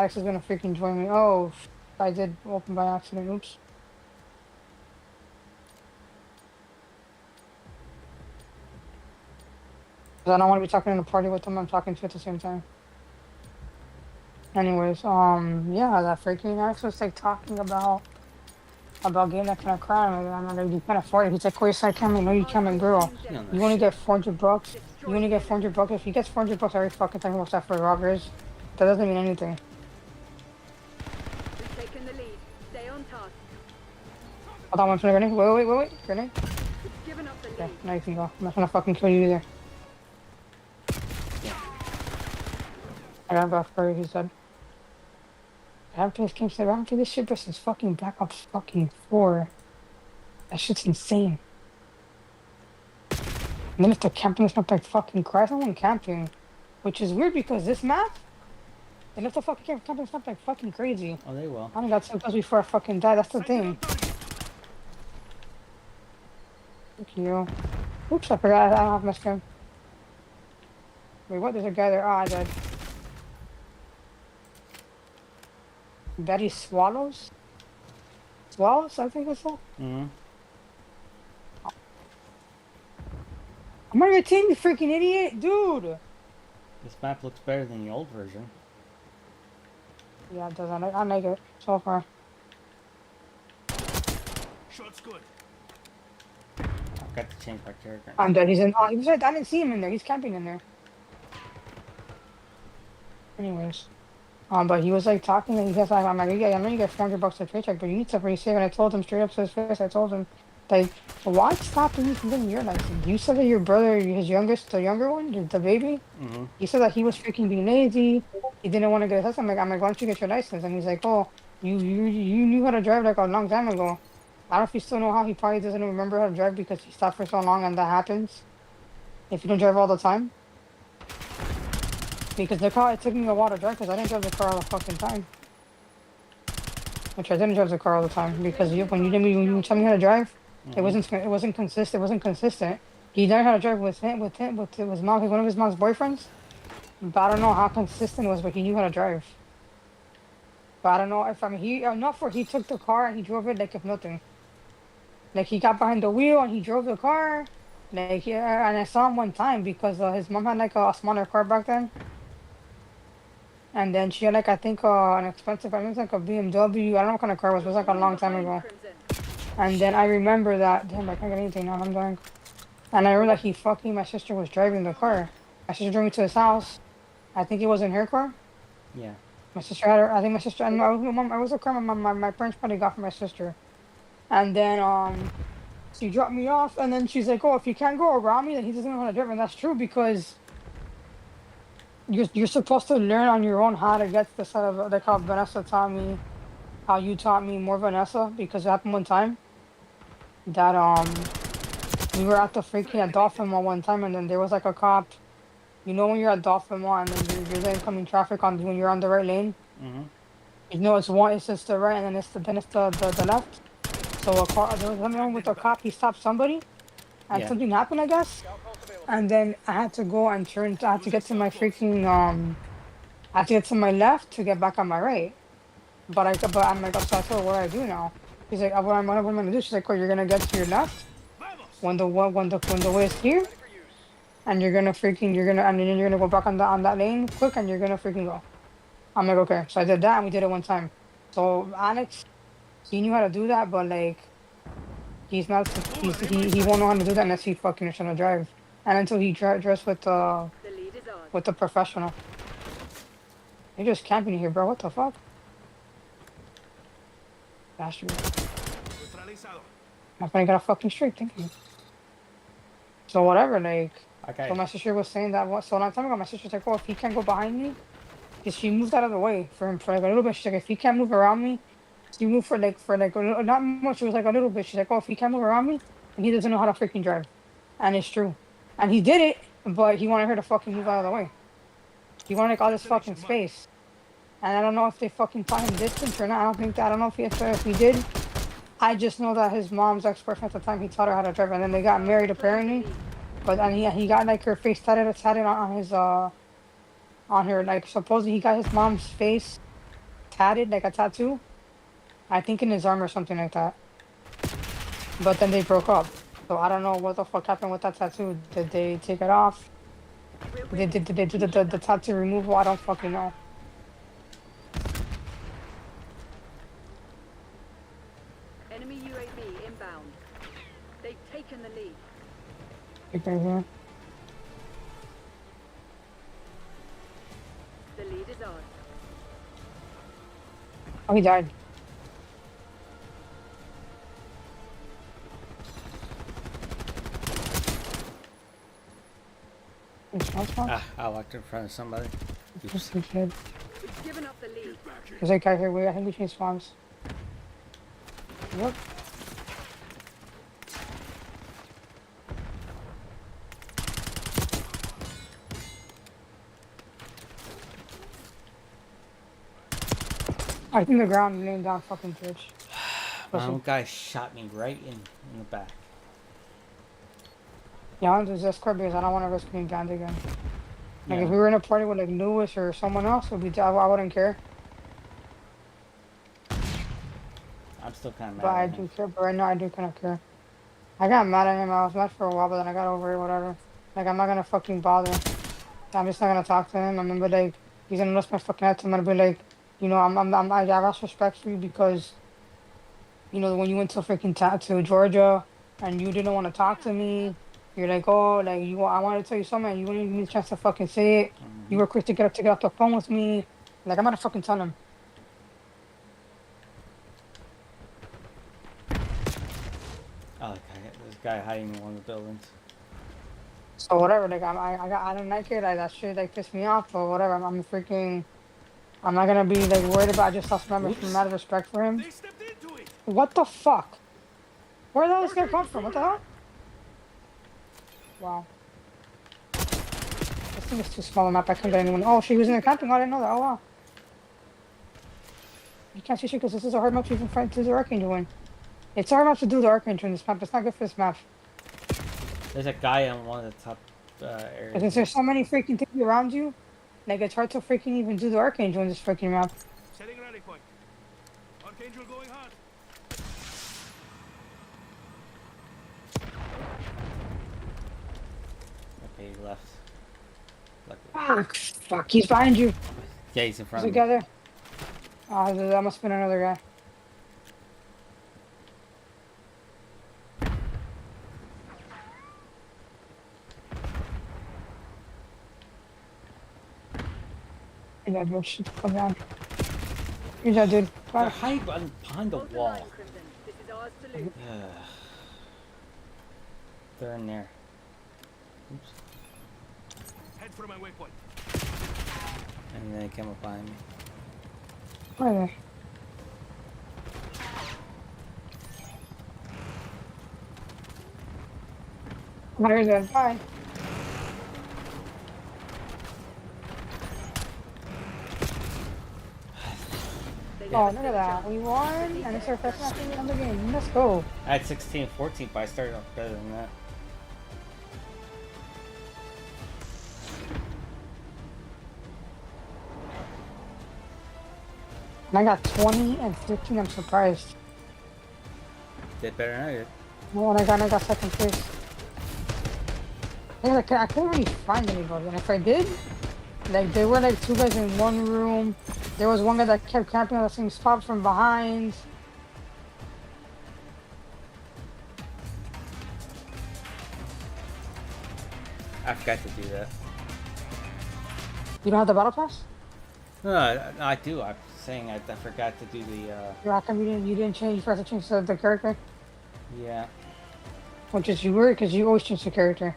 Alex is gonna freaking join me. Oh, I did open by accident. Oops. Because I don't want to be talking in a party with them. I'm talking to at the same time. Anyways, yeah, that freaking Alex was like talking about getting that kind of crime. And I'm like, you can't afford it. He's like, where's that coming? No, you can't, girl. No, no You only shit. get 400 bucks. You only get 400 bucks. If he gets 400 bucks every fucking time he works out for robbers, that doesn't mean anything. We've taken the lead. Stay on task. Hold on, one second, grenade. Wait. Grenade. We've given up the Okay, lead. now you can go. I'm not gonna fucking kill you either. I got back for you, he said. After this game said, after this shit versus fucking Black Ops fucking 4. That shit's insane. And then if they're camping this map like fucking Christ, I want camping. Which is weird because this map, they left the fucking camping this map like fucking crazy. Oh, they will. I only got so close before I fucking died, that's the thing. Thank you. Oops, I forgot I don't have my skin. Wait, what? There's a guy there. Oh, I died. Betty Swallows? Swallows, I think it's that. Mm-hmm. I'm on your team, you freaking idiot! Dude! This map looks better than the old version. Yeah, it does. I like it so far. Shot's good. I've got to change my character. I'm dead. He's in. Oh, he was right. I didn't see him in there. He's camping in there. Anyways. But he was like talking and he says, I'm like, yeah, I know you get 400 bucks a paycheck, but you need stuff for your save. And I told him straight up to his face, I told him, like, why stopping you from getting your license? You said that your brother, his youngest, the younger one, the baby, Mm-hmm. he said that he was freaking being lazy. He didn't want to get a test. I'm like, why don't you get your license? And he's like, oh, you knew how to drive like a long time ago. I don't know if you still know how. He probably doesn't remember how to drive because he stopped for so long and that happens. If you don't drive all the time. Because the car, it took me a while to drive because I didn't drive the car all the fucking time. Which I didn't drive the car all the time because when you tell me how to drive, it wasn't consistent. He learned how to drive with his mom, one of his mom's boyfriends. But I don't know how consistent it was, but he knew how to drive. But I don't know if he took the car and he drove it like if nothing. Like he got behind the wheel and he drove the car. Like yeah, and I saw him one time because his mom had like a smaller car back then. And then she had like I think an expensive, I think like a BMW. I don't know what kind of car it was. It was like a long time ago. And then I remember that. Damn, I can't get anything now. I'm dying. And I remember that my sister was driving the car. My sister drove me to his house. I think it was in her car. Yeah. My sister had her. I think my sister. I was a car my parents probably got for my sister. And then she dropped me off. And then she's like, "Oh, if you can't go around me, then he doesn't know how to drive." And that's true because you're supposed to learn on your own how to get to the side of like how Vanessa taught me, how you taught me more Vanessa, because it happened one time that we were at the freaking at Dolphin Mall one time and then there was like a cop. You know when you're at Dolphin Mall and then you're getting incoming traffic on when you're on the right lane? Mm-hmm. You know it's just the right and then it's the left. So there was something wrong with the cop, he stopped somebody and Yeah. something happened I guess. And then I had to go and I had to get to my freaking I had to get to my left to get back on my right. But I'm like, so I told her what I do now. She's like, what am I gonna do? She's like, oh, you're gonna get to your left when the way is here, and and then you're gonna go back on that lane quick, and you're gonna freaking go. I'm like, okay. So I did that, and we did it one time. So Alex, he knew how to do that, but like, he won't know how to do that unless he fucking is trying to drive, and until he drives with The lead is ours. the professional. You're just camping here, bro. What the fuck? Bastard. Neutralizado. My friend got a fucking straight, thank you. So whatever, like, Okay. so my sister was saying that so a long time ago, my sister's like, oh, if he can't go behind me, because she moved out of the way for him for like a little bit. She's like, if he can't move around me, she moved for like a little, not much. It was like a little bit. She's like, oh, if he can't move around me, and he doesn't know how to freaking drive, and it's true, and he did it, but he wanted her to fucking move out of the way. He wanted like all this fucking space, and I don't know if they fucking taught him distance or not. I don't think that. I don't know if he did. I just know that his mom's ex-boyfriend at the time, he taught her how to drive, and then they got married apparently. But and he got like her face tatted on his on her, like supposedly he got his mom's face tatted, like a tattoo. I think in his arm or something like that. But then they broke up. So I don't know what the fuck happened with that tattoo. Did they take it off? We're Did, winning. did they do Keep the, it the that tattoo removal? I don't fucking know. way. Enemy UAV inbound. They've taken the lead. Okay, yeah. The lead is ours. Oh, he died. Response box? Ah, I walked in front of somebody. Yes, Oops. he did. We've given up the lead. There's a guy here. I think we changed spawns. Yep. I think the ground named down fucking Twitch. One guy shot me right in the back. Yeah, I'm just Discord because I don't want to risk being banned again. Like Yeah. if we were in a party with like Lewis or someone else, would be I wouldn't care. I'm still kind of mad But I at do him. care. But right now I do kind of care. I got mad at him. I was mad for a while, but then I got over it. Whatever. Like I'm not gonna fucking bother. I'm just not gonna talk to him. I'm gonna be like, he's gonna lose my fucking head. I'm gonna be like, you know, I have lost respect for you because, you know, when you went to freaking to Georgia and you didn't want to talk to me, you're like, oh, like I wanted to tell you something. And you didn't give me the chance to fucking say it. You were quick to get off the phone with me. Like I'm gonna fucking tell him. Oh, okay. This guy hiding in one of the buildings. So whatever. Like I don't like it. Like that shit like pissed me off. But whatever. I'm freaking. I'm not gonna be like worried about. I just lost members from Oops. out of respect for him. They stepped into it. What the fuck? Where the hell is this guy come from? What the hell? Wow. This thing is too small a map. I can't get anyone. Oh, she was in the camping. I didn't know that. Oh, wow. You can't see shit because this is a hard map to even find to the Archangel in. It's a hard map to do the Archangel in this map. It's not good for this map. There's a guy on one of the top areas. Because there's so many freaking things around you. Like, it's hard to freaking even do the Archangel in this freaking map. Setting rally point. Archangel going hard. Okay, he left. Fuck. Fuck. He's behind you. Yeah, he's in There's front a of guy me. there. Oh, that must have been another guy. Yeah, bro, shit, come down. Good job, dude. They're Bye. hiding behind the Hold the wall. line, Crimson. This is ours to lose. They're in there. Oops. Head for my waypoint. And then they came up behind me. Where are they? Where is it? Bye. They Oh, never look stood at a that. chance. We won, and it's our first match in the game. Let's go. I had 16-14, but I started off better than that. And I got 20 and 15. I'm surprised. Did better than I did. No, and I got second place. Yeah, like, I couldn't really find anybody, and if I did, like there were like two guys in one room. There was one guy that kept camping on the same spot from behind. I forgot to do that. You don't have the battle pass? No, I do. I'm saying I forgot to do the, How come you didn't change? You forgot to change the character, yeah. which is weird because you always change the character.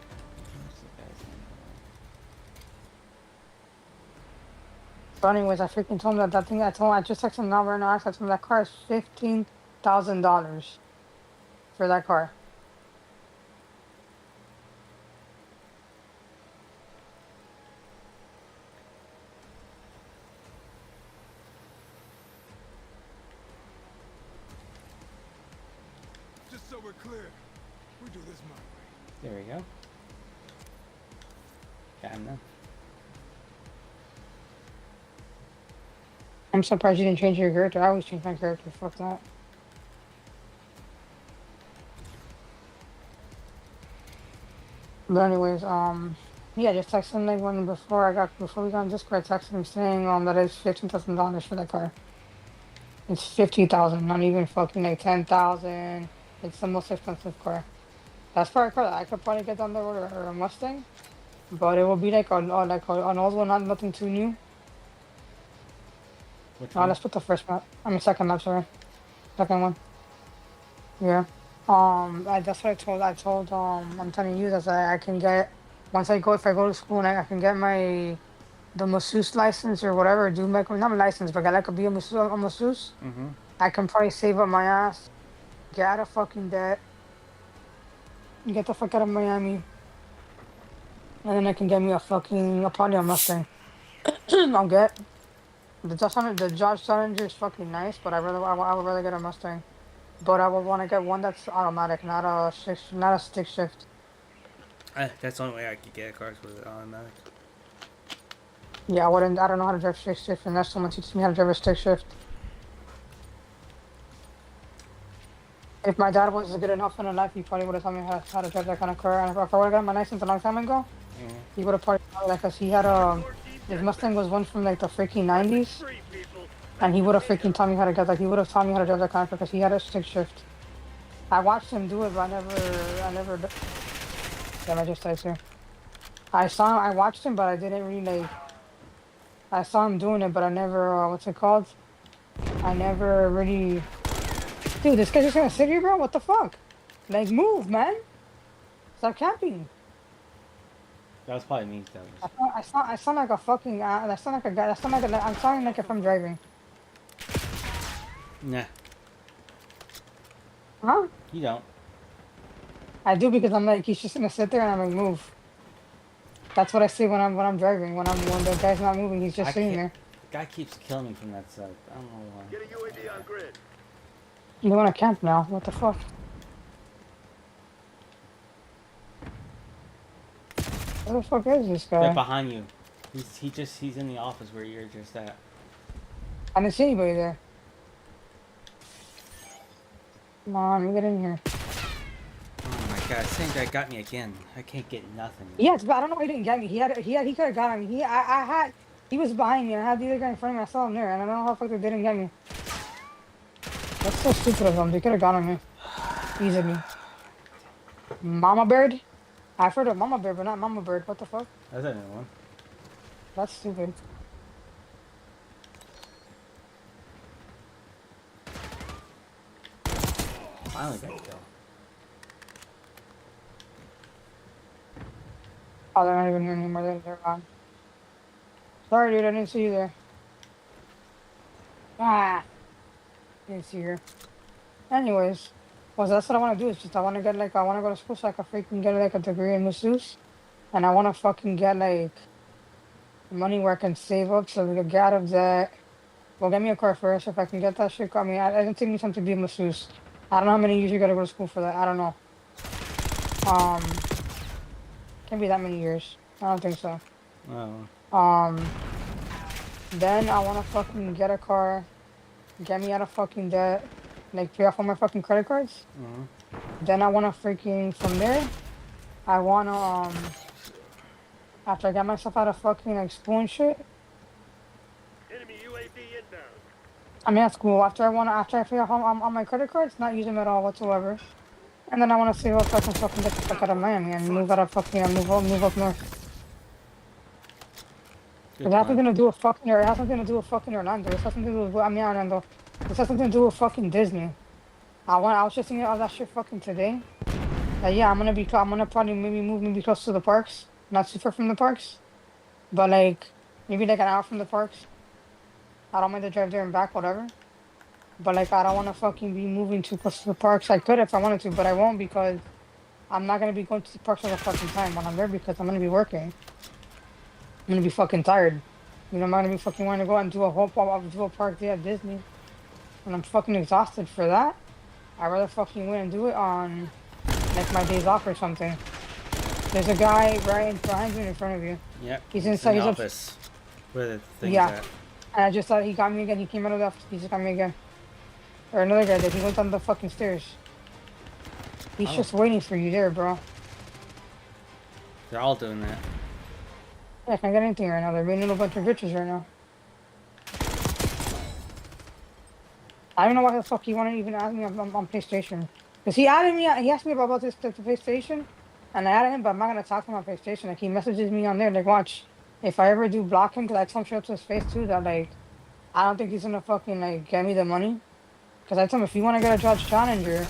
So anyways, I freaking told him that thing. I just texted him now right now. I told him that car is $15,000 for that car. Just so we're clear, we do this my way. There we go. Got him now. I'm surprised you didn't change your character. I always change my character. Fuck that. But anyways, yeah, just texted him like when before we got on Discord, I texted him saying that it's $15,000 for that car. It's 50,000, not even fucking like 10,000. It's the most expensive car. That's probably a car that I could probably get down the road or a Mustang, but it will be like an old one, not nothing too new. Which Oh, one? let's put the first map. I mean second map, sorry. Second one. Yeah. That's what I'm telling you that I can get once if I go to school and I can get the masseuse license or whatever, do make not my license, but I could be a masseuse. Mm-hmm. I can probably save up my ass, get out of fucking debt, get the fuck out of Miami, and then I can get me probably a Mustang. I'll get the Dodge Challenger is fucking nice, but I would rather get a Mustang. But I would want to get one that's automatic, not a stick shift. That's the only way I could get cars with automatic. Yeah, I don't know how to drive stick shift unless someone teaches me how to drive a stick shift. If my dad was good enough in life, he probably would have taught me how to drive that kind of car. And if I would have got my license a long time ago, he would have probably because he had his Mustang was one from like the freaking 90s, and he would have freaking taught me how to get he would have taught me how to drive that kind of car because he had a stick shift. I watched him do it, but I never. Damn, I just died here. I watched him, but I didn't really I saw him doing it, but I never, what's it called? I never really. Dude, this guy's just gonna sit here, bro? What the fuck? Like, move, man. Stop camping. That was probably me. I sound like a fucking, I sound like a guy, I'm sounding like if I'm driving. Nah, Huh? you don't. I do because I'm like, he's just gonna sit there and I'm like, move. That's what I see when I'm driving. When the guy's not moving, he's just sitting there. The guy keeps killing me from that side. I don't know why. Get a UAV on grid. You wanna camp now? What the fuck? Where the fuck is this They're guy? behind you. He's in the office where you're just at. I didn't see anybody there. Come on, let me get in here. Oh my god, same guy got me again. I can't get nothing. Yes, but I don't know why he didn't get me. He could have got me. He was behind me and I had the other guy in front of me. I saw him there and I don't know how the fuck they didn't get me. That's so stupid of them. They could have gotten me. Easily. Mama Bird? I've heard of Mama Bird, but not Mama Bird. What the fuck? That's a new one. That's stupid. Finally got killed. Oh, they're not even here anymore. They're gone. Sorry, dude. I didn't see you there. Ah. Didn't see you. Anyways. Well, that's what I want to do. Is just I want to go to school so I can freaking get a degree in masseuse. And I want to fucking get money where I can save up so we can get out of debt. Well, get me a car first if I can get that shit. I mean, I didn't think me time to be a masseuse. I don't know how many years you gotta go to school for that. I don't know. Can't be that many years. I don't think so. Oh. Then I wanna fucking get a car, get me out of fucking debt, like pay off all my fucking credit cards. Then I wanna freaking from there. I wanna after I get myself out of fucking school and shit. Enemy UAV inbound. I mean, at school. After I pay off on my credit cards, not use them at all whatsoever. And then I want to save up so I can fucking get the fuck out of Miami and move out of fucking move up north. It has something to do with fucking Orlando. It has something to do with Orlando. This has something to do with fucking Disney. I was just thinking of that shit fucking today. Yeah, I'm gonna probably maybe close to the parks, not too far from the parks, but maybe an hour from the parks. I don't mind to drive there and back, whatever. But I don't want to fucking be moving too close to the parks. I could if I wanted to, but I won't because I'm not gonna be going to the parks all the fucking time when I'm there because I'm gonna be working. I'm gonna be fucking tired. You know, I'm gonna be fucking wanting to go out and do a park day at Disney, and I'm fucking exhausted for that. I'd rather fucking win and do it on my days off or something. There's a guy right behind you and in front of you. Yep. He's inside. In the He's office. Where the thing's Yeah. at. And I just thought he got me again. He came out of the office. He just got me again. Or another guy did. He went on the fucking stairs. He's Oh. just waiting for you there, bro. They're all doing that. Yeah, I can't get anything right now. They're being a bunch of bitches right now. I don't know why the fuck he wanted to even ask me on PlayStation. Because he added me, he asked me about this the PlayStation. And I added him, but I'm not going to talk to him on PlayStation. Like, he messages me on there. Like, watch, if I ever do block him, because I told him straight up to his face, too, that, like, I don't think he's going to fucking, like, get me the money. Because I told him, if you want to get a Dodge Challenger,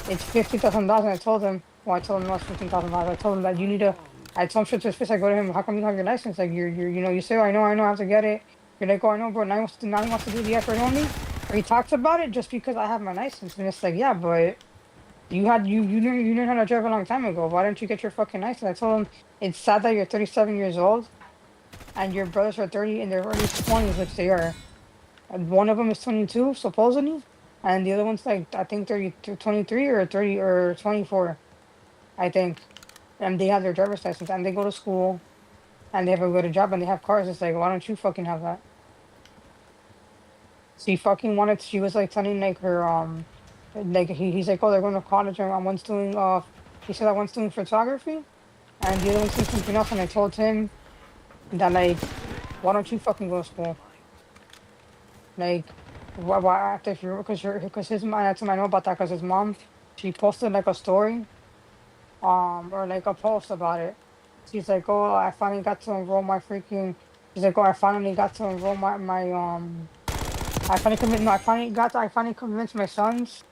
it's $50,000. And I told him, well, I told him no, it's $15,000. I told him that you need to, I told him straight to his face, I go to him, how come you don't have your license? Like, you say, oh, I know, I have to get it. You're like, oh, I know, bro, now he wants to do the effort only. Or he talks about it just because I have my license. And it's like, yeah, but you learned how to drive a long time ago. Why don't you get your fucking license? I told him, it's sad that you're 37 years old and your brothers are 30 in their early 20s, which they are. And one of them is 22, supposedly. And the other one's like, I think 30, 23 or 30 or 24, I think. And they have their driver's license and they go to school and they have a good job and they have cars. It's like, why don't you fucking have that? She fucking wanted, she was like telling like her, like he's like, oh, they're going to college and one's doing, he said that one's doing photography and the other one's doing something else. And I told him that, like, why don't you fucking go to school? Like, why after you, because his mom, that's what I know about that, because his mom, she posted like a story, or like a post about it. She's like, oh, I finally got to enroll my freaking, she's like, oh, I finally got to enroll I finally convinced my sons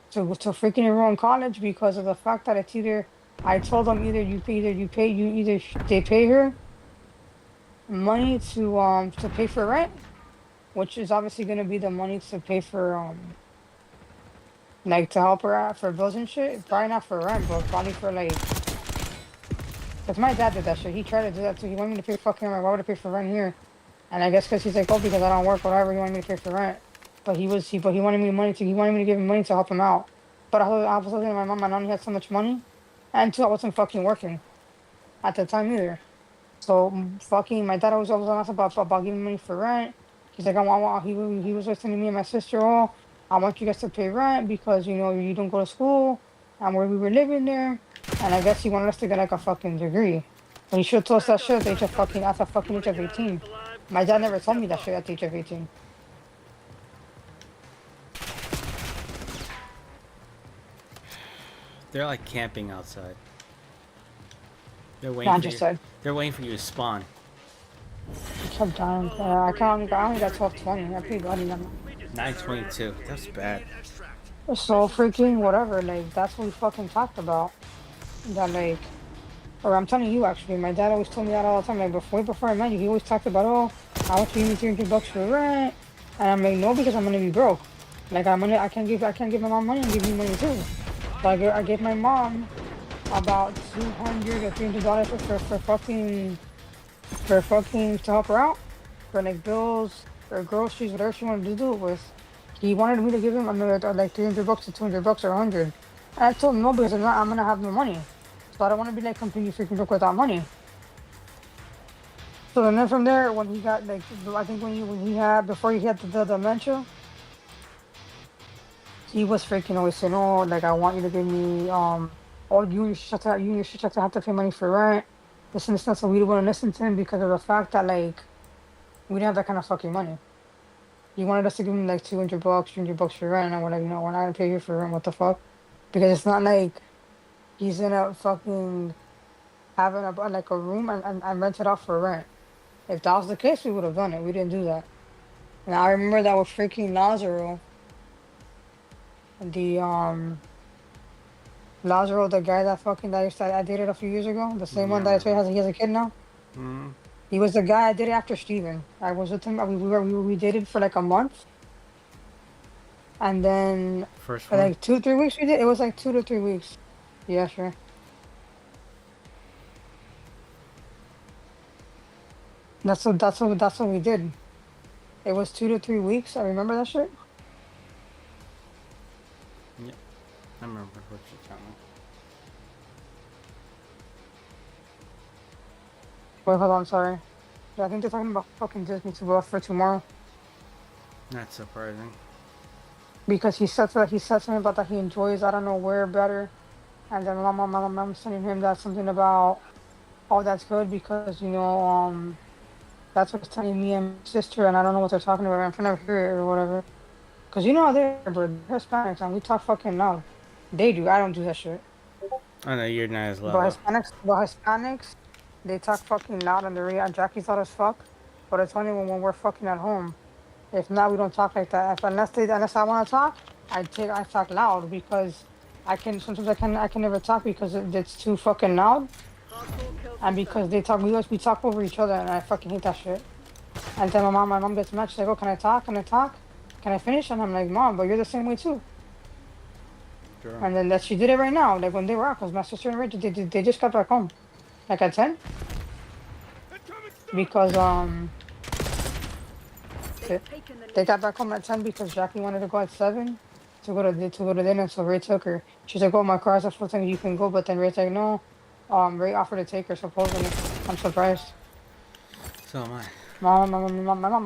to freaking enroll in college because of the fact that it's either, I told them they pay her money to pay for rent, which is obviously gonna be the money to pay for like to help her out for bills and shit. Probably not for rent, but probably for like, cause my dad did that shit. He tried to do that too. He wanted me to pay fucking rent. Why would I pay for rent here? And I guess cause he's like, oh, because I don't work, whatever. He wanted me to pay for rent, but he wanted he wanted me to give him money to help him out. But I was looking at my mom and I only had so much money, and two, I wasn't fucking working at the time either. So fucking my dad was always on us about giving money for rent. He's like, he was always telling me and my sister, oh, I want you guys to pay rent because you know you don't go to school and where we were living there. And I guess he wanted us to get like a fucking degree. But he should have told us that shit at the age of fucking at the fucking age of 18. My dad never told me that shit at the age of 18. They're like camping outside. They're waiting Dad for just you. said, They're waiting for you to spawn. kept dying. I only got 1220. I paid bloody number. 922. That's bad. So freaking whatever, like that's what we fucking talked about. That like, or I'm telling you actually, my dad always told me that all the time. Like before I met you, he always talked about, oh, I want you to give me $300 for rent, and I'm like, no, because I'm gonna be broke. Like I can't give my mom money and give you money too. So I gave my mom about $200 or $300 for fucking to help her out for like bills or groceries, whatever she wanted to do it with. He wanted me to give him another like $300 to $200 or 100. And I told him no because I'm gonna have no money. So I don't want to be like completely freaking broke without money. So then from there, when he got like, I think before he had the dementia, he was freaking always saying, oh, like I want you to give me oh, you and your sister have to pay money for rent. This and this, so we wouldn't listen to him because of the fact that like we didn't have that kind of fucking money. He wanted us to give him like $200, $300 for rent, and we're like, no, we're not gonna pay you for rent. What the fuck? Because it's not like he's gonna fucking having like a room and rent it out for rent. If that was the case, we would have done it. We didn't do that. And I remember that with freaking Lazaro, the Lazaro, the guy that I dated a few years ago, the same one that he has a kid now. Mm-hmm. He was the guy I dated after Steven. I was with him. We dated for like a month, and then First for one. like 2-3 weeks we did. It was like 2 to 3 weeks. Yeah, sure. That's what we did. It was 2 to 3 weeks. I remember that shit. Yeah, I remember what you're talking about. Wait, hold on. Sorry. I think they're talking about fucking Disney to go for tomorrow Not surprising. because he said something about that he enjoys I don't know where better, and then my mom's telling him that something about oh that's good because that's what's telling me and my sister and I don't know what they're talking about. I'm trying to hear it or whatever. Cause you know how they're Hispanics and we talk fucking loud. They do. I don't do that shit. I know you're not as But loud. Hispanics, they talk fucking loud and they're Jackie's loud as fuck. But it's only when we're fucking at home. If not, we don't talk like that. Unless I want to talk, I talk loud because sometimes I can never talk because it's too fucking loud Hardcore kill and because we talk over each other and I fucking hate that shit. And then my mom gets mad. She's like, "Oh, can I talk? Can I talk? Can I finish?" And I'm like, "Mom, but you're the same way too." Sure. And then that she did it right now, like when they were out, because my sister and Rachel, they just got back home, like at 10, Incoming stun! because They've taken the they lead. got back home at 10 because Jackie wanted to go at 7 to go to dinner, so Ray took her. She's like, "Oh, my car's at full tank, you can go," but then Ray's like, "No." Ray offered to take her supposedly. I'm surprised. So am I. My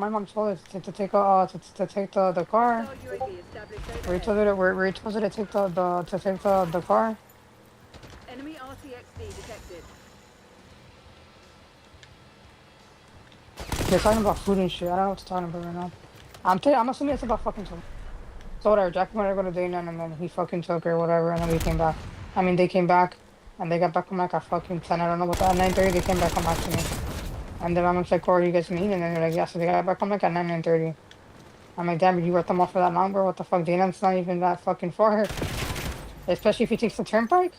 mom told us to take to take the car. Hostile UAV established Ray told overhead. her Ray told her to take the car. Enemy RCXD detected. They're talking about food and shit. I don't know what they're talking about right now. I'm assuming it's about fucking food. So whatever, Jackie wanted to go to dinner and then he fucking took her or whatever and then we came back. I mean they came back and they got back home like at fucking 10, I don't know what at 9:30 they came back home after me. And then my mom's like, "Corey, you guys mean?" And then they're like, "Yeah," so they got back home like at 9:30. I'm like, "Damn, you worked them off for that long, bro. What the fuck? Dana's not even that fucking far." Especially if he takes the turnpike.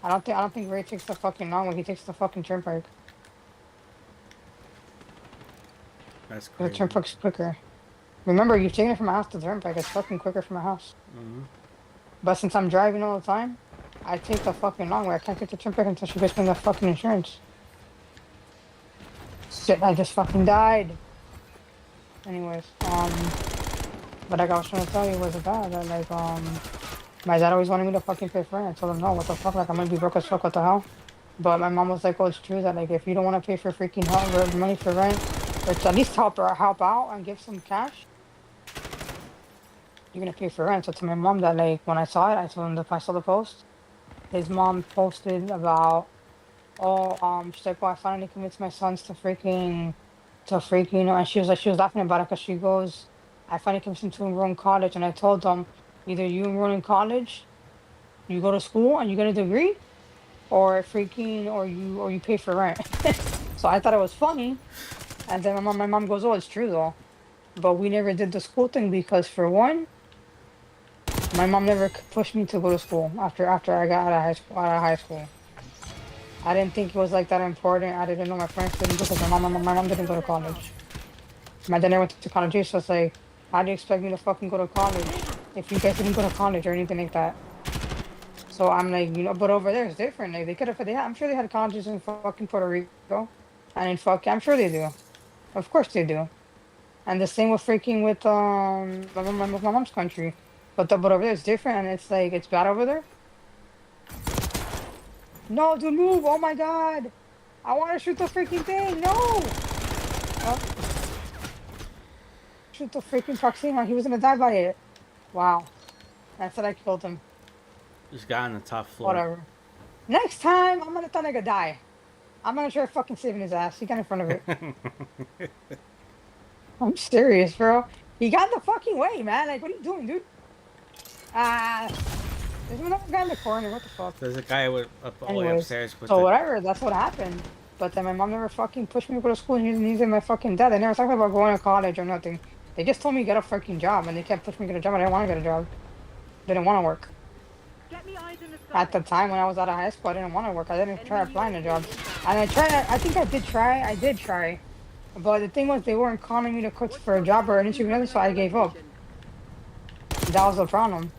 I don't think Ray takes the fucking long when he takes the fucking turnpike. That's The crazy. turnpike's quicker. Remember, you've taken it from my house to the turnpike. It's fucking quicker from my house. Mhm. But since I'm driving all the time, I take the fucking long way. I can't take the turnpike until she gets me the fucking insurance. Shit, I just fucking died. Anyways, what I was trying to tell you was that like, my dad always wanted me to fucking pay for rent. I told him, no, what the fuck, like, I'm gonna be broke as fuck, what the hell? But my mom was like, oh, it's true that, like, if you don't want to pay for freaking help, money for rent, or to at least help out and give some cash, you're gonna pay for rent. So to my mom that, like, when I saw it, I told him that I saw the post. His mom posted about, oh, she's like, oh, I finally convinced my sons to freaking, and she was laughing about it because she goes, I finally convinced him to enroll in college, and I told them, either you enroll in college, you go to school and you get a degree, or you pay for rent. So I thought it was funny, and then my mom goes, oh, it's true though, but we never did the school thing because for one, my mom never pushed me to go to school after I got out of high school. I didn't think it was like that important. I didn't know my parents didn't because my mom didn't go to college. My dad never went to college either, so it's like, how do you expect me to fucking go to college if you guys didn't go to college or anything like that? So I'm like, but over there it's different. Like I'm sure they had colleges in fucking Puerto Rico, and in I'm sure they do. Of course they do. And the same with freaking with my mom's country, but over there it's different, and it's like it's bad over there. No, dude, move! Oh my god, I want to shoot the freaking thing. No, shoot the freaking Proxima. He was gonna die by it. Wow, that's what I killed him. Just got on the top floor. Whatever. Next time, I'm gonna let that nigga die. I'm gonna try fucking saving his ass. He got in front of it. I'm serious, bro. He got in the fucking way, man. Like, what are you doing, dude? There's another guy in the corner. What the fuck? There's a guy all the way Anyways, upstairs with so the. whatever. That's what happened. But then my mom never fucking pushed me to go to school. And neither my fucking dad. They never talked about going to college or nothing. They just told me get a freaking job, and they kept pushing me to get a job. I didn't want to get a job. Didn't want to work. Get me eyes in the sky. At the time when I was out of high school, I didn't want to work. I didn't try applying to jobs. And I think I did try. But the thing was, they weren't calling me to cook for a job or an interview, or nothing, so I gave up. That was the problem.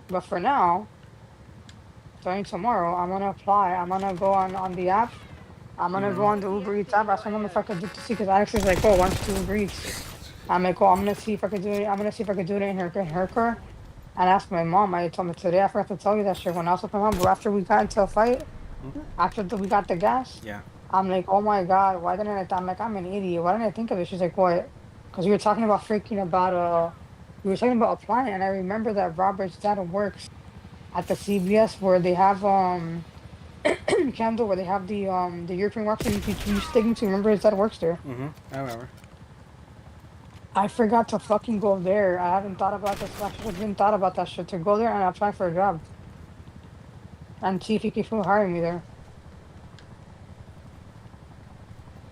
But for now, starting tomorrow, I'm gonna apply. I'm gonna go on the app. I'm gonna go on the Uber Eats app. I asked my mom if I could do to see, because Alex is like, oh, why don't you do Uber Eats? I'm like, oh, I'm gonna see if I could do it. I'm gonna see if I could do it in her car. And I asked my mom. I told me today. I forgot to tell you that shit when I was with my mom. But after we got into a fight, after we got the gas, Yeah. I'm like, oh my God, why didn't I? I'm like, I'm an idiot. Why didn't I think of it? She's like, what? Because we were talking about freaking about we were talking about applying, and I remember that Robert's dad works at the CVS where they have Kendall, where they have the European wax that you stick into. Remember his dad works there. Mm-hmm. I remember. I forgot to fucking go there. I haven't thought about this. I should have been thought about that shit to go there and apply for a job and see if he can hire me there.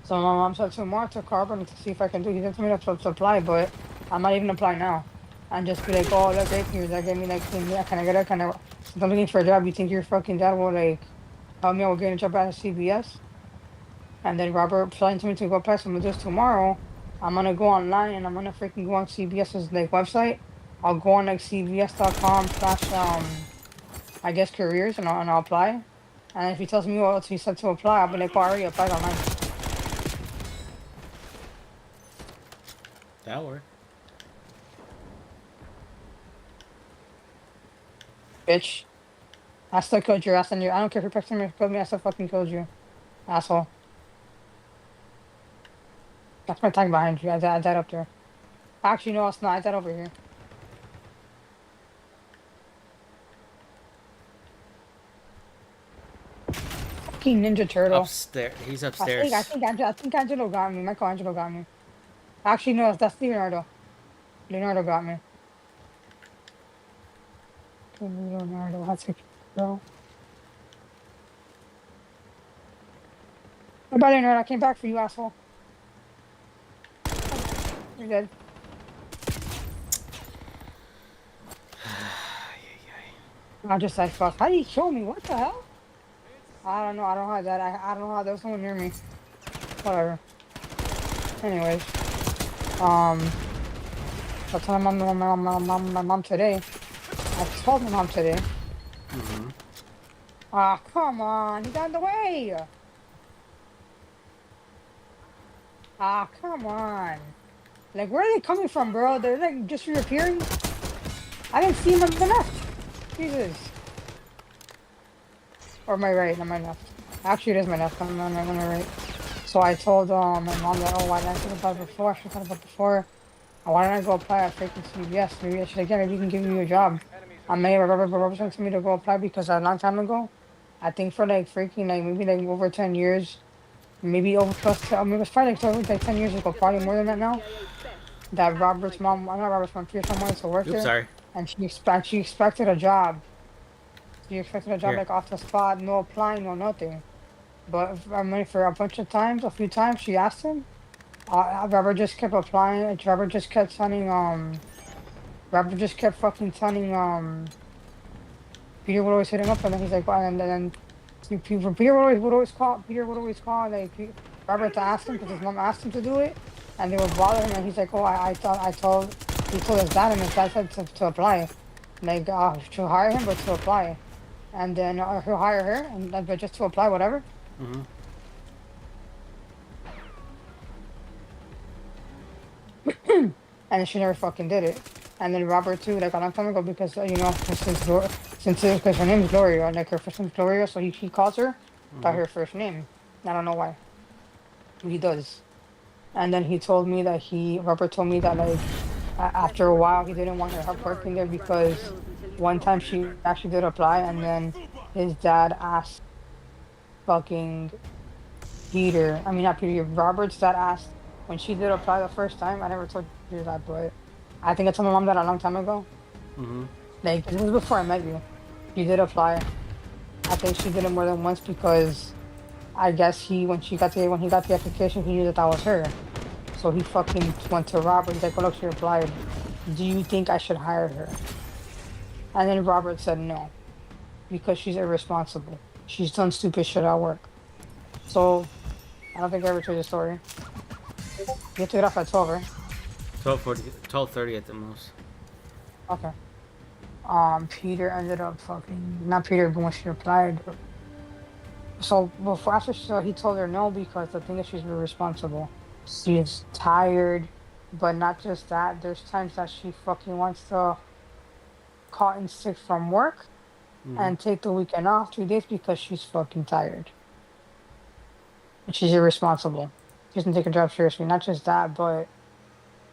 So my mom said tomorrow to Carbon to see if I can do. He said to me to apply, but I might even apply now and just be like, oh, look, great news. That gave me like, can I get a kind of? Since I'm looking for a job, you think your fucking dad will like help me out with getting a job at CVS? And then Robert planning to me to go apply some of this tomorrow. I'm gonna go online and I'm gonna freaking go on CVS's like website. I'll go on like cvs.com/, I guess careers, and I'll apply. And if he tells me what else he said to apply, I'll be like, oh, I already applied online. That'll work. Bitch. I still killed your ass and I don't care if you're texting me or killed me, I still fucking killed you. Asshole. That's my tank behind you. I died up there. Actually, no, it's not. I died over here. Fucking Ninja Turtle. Upstairs. He's upstairs. I think Angelo got me. Michelangelo got me. Actually, no, that's Leonardo. Leonardo got me. Leonardo, that's a girl. Bye, Leonardo. I came back for you, asshole. You're dead. I just said, fuck. How did he kill me? What the hell? I don't know. I don't know how that. I don't know how there was someone near me. Whatever. Anyways, I told my mom today. I told my mom today. Mm-hmm. Ah, come on, he got in the way. Ah, come on. Like, where are they coming from, bro? They're like just reappearing. I didn't see him on the left. Jesus. Or my right, not my left. Actually, it is my left. I'm on my right. So I told my mom that, oh, why didn't I think about it before? I should have thought about it before. Why don't I go apply at freaking CVS? Maybe I should again. Maybe you can give me a job. I may have represented me to go apply because a long time ago, I think for like freaking like maybe like over 10 years, maybe over maybe it was probably like 10 years ago, probably more than that now. That Robert's mom, not Robert's mom, Pierce wanted to work Oops, there, sorry. and she expected a job. She expected a job Here. like off the spot, no applying, no nothing. But I mean, for a bunch of times, a few times, she asked him. Robert just kept applying. Robert just kept telling Robert just kept fucking telling Peter would always hit him up, and then he's like, well, and then Peter would always call. Peter would always call like Robert to ask him because his mom asked him to do it, and they would bother him, and he's like, oh, he told his dad, and his dad said to apply, like to hire him, but to apply, and then he'll hire her, and but just to apply, whatever. Mm-hmm. And she never fucking did it. And then Robert too, like a long time ago, because you know, because her name is Gloria, like her first name is Gloria, so he calls her by her first name. I don't know why. He does. And then he told me that Robert told me that like after a while he didn't want her help working there because one time she actually did apply, and then his dad asked fucking Peter. I mean not Peter. Robert's dad asked when she did apply the first time. I never told you that, but I think I told my mom that a long time ago. Mm-hmm. Like, this was before I met you. She did apply. I think she did it more than once because I guess when he got the application, he knew that was her. So he fucking went to Robert. He's like, oh, look, she applied. Do you think I should hire her? And then Robert said no, because she's irresponsible. She's done stupid shit at work. So I don't think I ever told you the story. You took it off at 12, right? 12:30 at the most. Okay. Peter ended up fucking, not Peter, but when she applied. So before, he told her no because the thing is she's irresponsible. She's tired, but not just that. There's times that she fucking wants to call in sick from work and take the weekend off 2 days because she's fucking tired. She's irresponsible. She doesn't take her job seriously. Not just that, but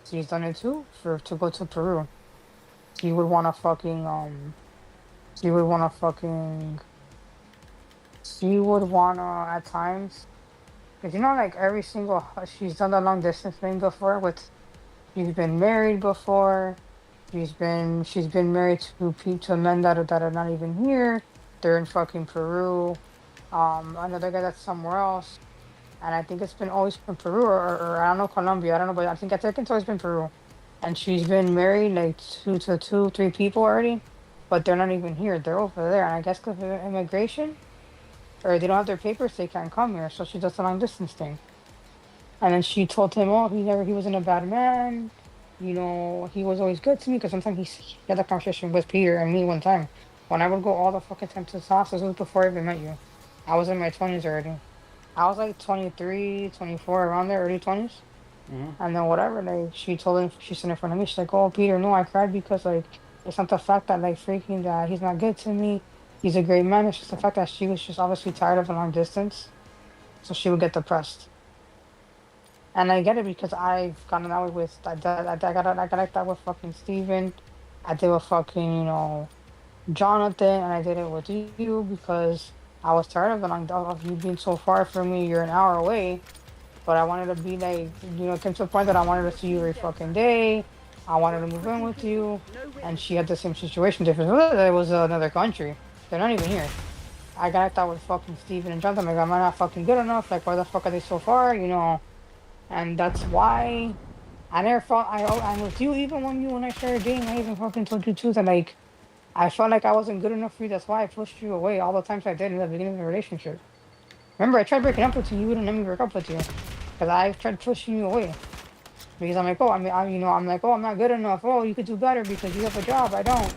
she's done it too for to go to Peru. She would want to fucking she would want to fucking she would want to at times because you know like every single she's done the long distance thing before with she's been married before. She's been married to men that are not even here. They're in fucking Peru. Another guy that's somewhere else. And I think it's been always been Peru or I don't know Colombia. I don't know, but I think it's always been Peru. And she's been married like three people already, but they're not even here. They're over there. And I guess because of immigration or they don't have their papers, they can't come here. So she does the long distance thing. And then she told him, "Oh, he wasn't a bad man. You know, he was always good to me." Because sometimes he had a conversation with Peter and me one time when I would go all the fucking time to his house. This was before I even met you. I was in my 20s already. I was like 23, 24, around there, early 20s. Mm-hmm. And then whatever, like she told him, she said in front of me, she's like, "Oh, Peter, no, I cried because like it's not the fact that like freaking that he's not good to me. He's a great man. It's just the fact that she was just obviously tired of the long distance, so she would get depressed." And I get it because I've gotten that way with I got like that with fucking Steven. I did with fucking Jonathan, and I did it with you because I was tired of the long of you being so far from me. You're an hour away. But I wanted to be like, it came to a point that I wanted to see you every fucking day. I wanted to move in with you. And she had the same situation. Different. It was another country. They're not even here. I got that with fucking Steven and Jonathan. Like, am I not fucking good enough? Like, why the fuck are they so far? And that's why I never felt, I'm with you even when I started dating. I even fucking told you too that, like, I felt like I wasn't good enough for you. That's why I pushed you away all the times I did in the beginning of the relationship. Remember, I tried breaking up with you. You wouldn't let me break up with you. Because I tried pushing you away. Because I'm like, oh, I'm like, oh, I'm not good enough. Oh, you could do better because you have a job. I don't.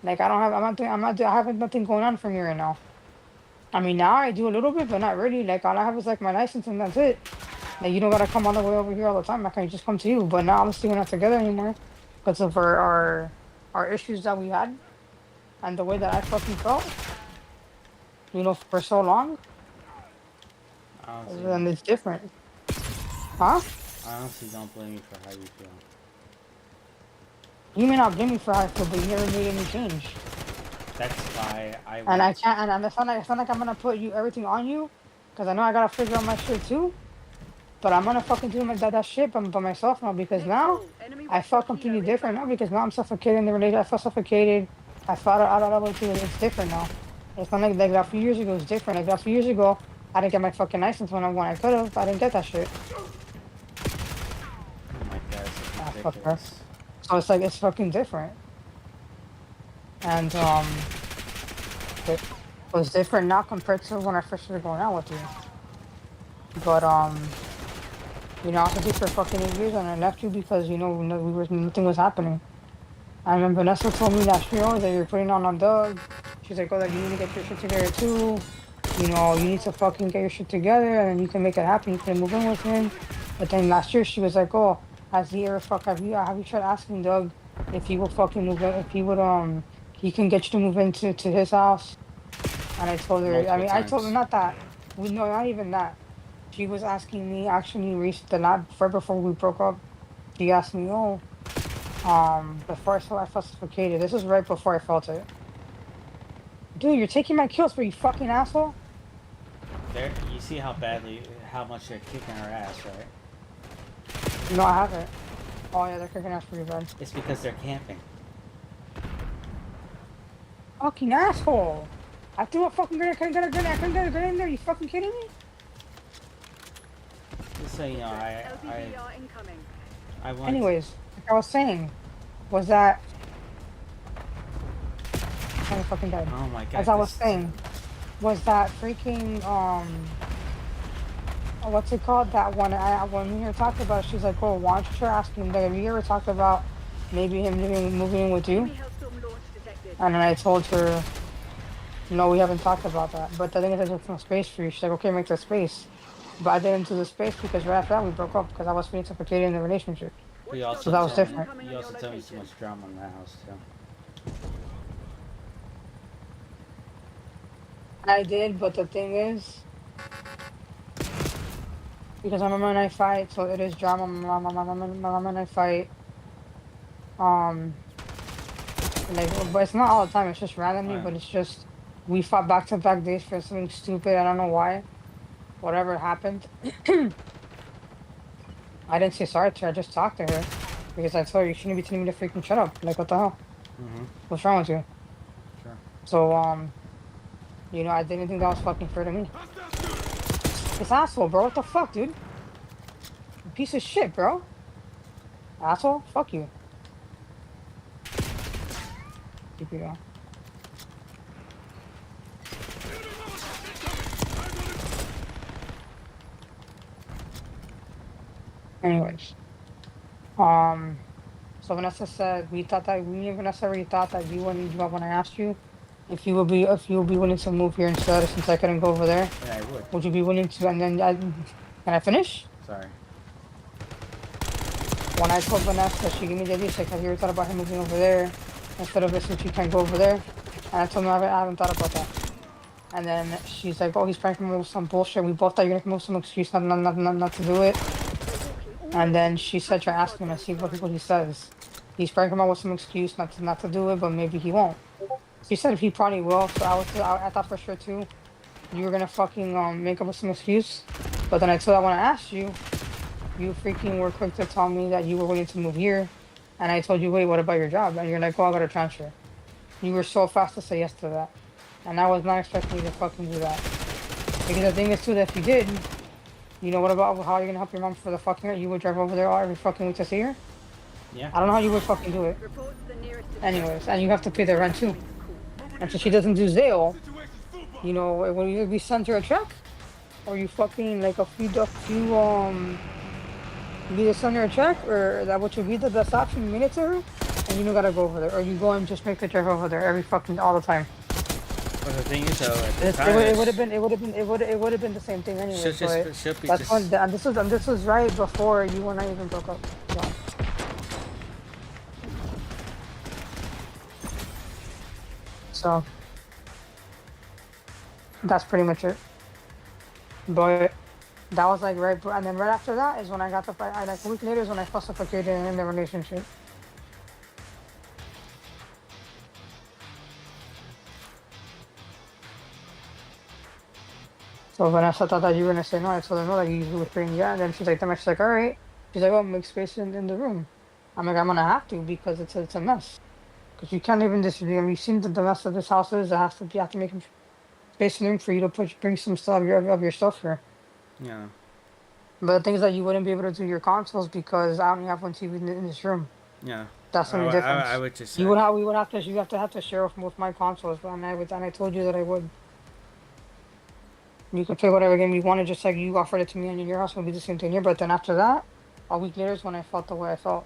Like, I don't have, I have nothing going on for me right now. I mean, now I do a little bit, but not really. Like, all I have is like my license and that's it. Like, you don't gotta come all the way over here all the time. I can just come to you. But now obviously we're not together anymore because of our issues that we had and the way that I fucking felt. For so long. Honestly, And it's different. Huh? I honestly don't blame you for how you feel. You may not blame me for how I feel, but you never made any change. That's why I And I went. can't, and it's not like I'm gonna put everything on you, because I know I gotta figure out my shit too. But I'm gonna fucking do that shit by myself now because now I felt completely different now because now I'm suffocated in the relationship. I felt suffocated. I felt out of love with you. It's different now. It's not like a few years ago. It's different. Like a few years ago, I didn't get my fucking license when I could have. I didn't get that shit. Oh my god, it's Fuck her. ridiculous. So it's like it's fucking different. And it was different now compared to when I first started going out with you. But I was with you for fucking 8 years and I left you because nothing was happening. I remember Vanessa told me last year that you were putting on Doug. She's like, "Oh, that you need to get your shit together too. You need to fucking get your shit together and then you can make it happen. You can move in with him." But then last year she was like, "Oh, have you tried asking Doug if he will fucking move in, if he would he can get you to move into his house?" And I told her, Multiple I told her times. not that. Not even that. She was asking me actually the night before we broke up. She asked me, "Oh, before I felt suffocated." This was right before I felt it. Dude, you're taking my kills, but you fucking asshole. There, you see how much they're kicking our ass, right? No, I haven't. Oh yeah, they're kicking ass pretty bad. It's because they're camping. Fucking asshole! I threw a fucking grenade. I couldn't get a grenade in there. You fucking kidding me? Just so you know, LBBR incoming. I want. Anyways, like I was saying, was that I fucking died. Oh my god. As I was this- saying, was that freaking what's it called? That when we were talking about it, she's like, "Oh, why don't you try asking him? Have you ever talked about maybe him moving in with you?" Enemy Hellstorm launch detected. And then I told her, "No, we haven't talked about that. But the thing is, I took some space for you." She's like, "Okay, make the space." But I didn't do the space because right after that we broke up because I was feeling suffocated in the relationship. You also So that was tell me- different. You also tell me so much drama in that house too. I did, but the thing is, Because my mama and I fight, so it is drama. My mama and I fight. Um, like, but it's not all the time. It's just randomly. Alright. But it's just we fought back to back days for something stupid. I don't know why. Whatever happened. I didn't say sorry to her. I just talked to her because I told her you shouldn't be telling me to freaking shut up. Like, what the hell? Mm-hmm. What's wrong with you? Sure. So you know, I didn't think that was fucking fair to me. This asshole, bro. What the fuck, dude? You piece of shit, bro. Asshole. Fuck you. Keep it going. Anyways, so Vanessa said we thought that me and Vanessa already thought that you wouldn't give up when I asked you if you will be willing to move here instead since I couldn't go over there. Yeah, I would. Would you be willing to? And then can I finish? Sorry. When I told Vanessa, she gave me the idea. She's like, have you ever thought about him moving over there instead of this since you can't go over there? And I told her I haven't thought about that. And then she's like, oh, he's pranking me with some bullshit. We both thought you were gonna come up with some excuse not to do it. And then she said, try asking him and see what he says. He's pranking me with some excuse not to do it, but maybe he won't. She said he probably will. So I thought for sure too you were gonna fucking make up with some excuse. But then I told her when I asked you, you freaking were quick to tell me that you were willing to move here. And I told you, wait, what about your job? And you're like, oh, I got a transfer. You were so fast to say yes to that. And I was not expecting you to fucking do that. Because the thing is too that if you did, you know what about how you're gonna help your mom for the fucking you would drive over there every fucking week to see her? Yeah. I don't know how you would fucking do it. Report to the nearest Anyways, and you have to pay the rent too. And so she doesn't do Zale, you know, when you we send her a check? Or you fucking like you either send her a check or that would be the best option, you mean it to her, and you don't gotta go over there. Or you go and just make the drive over there every fucking all the time. But the thing is though, at the It time, would have been the same thing anyway. should be That's just. when and this was right before you and I even broke up. So. So that's pretty much it. But that was like right, and then right after that is when I got the fight. Like a week later is when I first suffocated in the relationship. So Vanessa thought that you were gonna say no. I told her no, like you were saying yeah. And then she's like, she's like, all right. She's like, oh, make space in the room. I'm like, I'm gonna have to because it's a mess. Because you can't even just. You've seen the mess of this house is. It has to be. You have to make space in the room for you to bring some stuff of your stuff here. Yeah. But the thing is that you wouldn't be able to do your consoles because I only have one TV in this room. Yeah. That's the only difference. I would just. You would have to share with my consoles, and I told you that I would. You could play whatever game you wanted, just like you offered it to me, and in your house would be the same thing here. But then after that, a week later is when I felt the way I felt.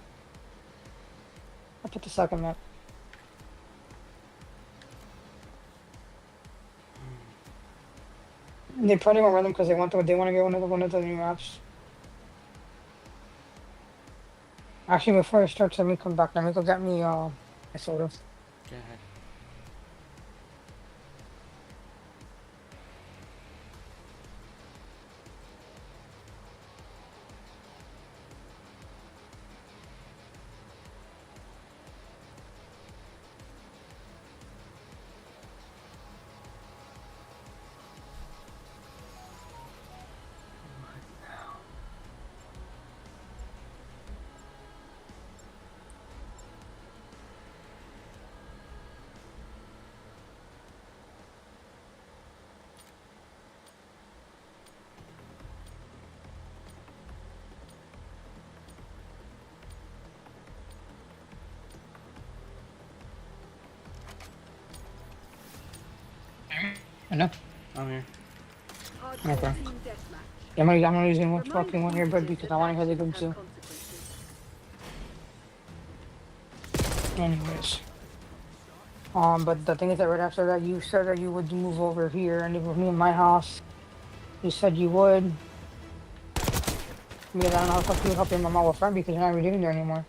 I put the second map. They probably won't run them because they want to get one of the new maps. Actually, before I start, let me come back. Let me go get me my soda. Go ahead. I know. I'm here. hardcore Okay. team deathmatch. I'm gonna use one Remind fucking one here, but users because that I want to hear the actions good have too. consequences. Anyways. But the thing is that right after that, you said that you would move over here and live with me in my house. You said you would. Because I don't know how the fuck you would help your mama with friend because you're not really living there anymore.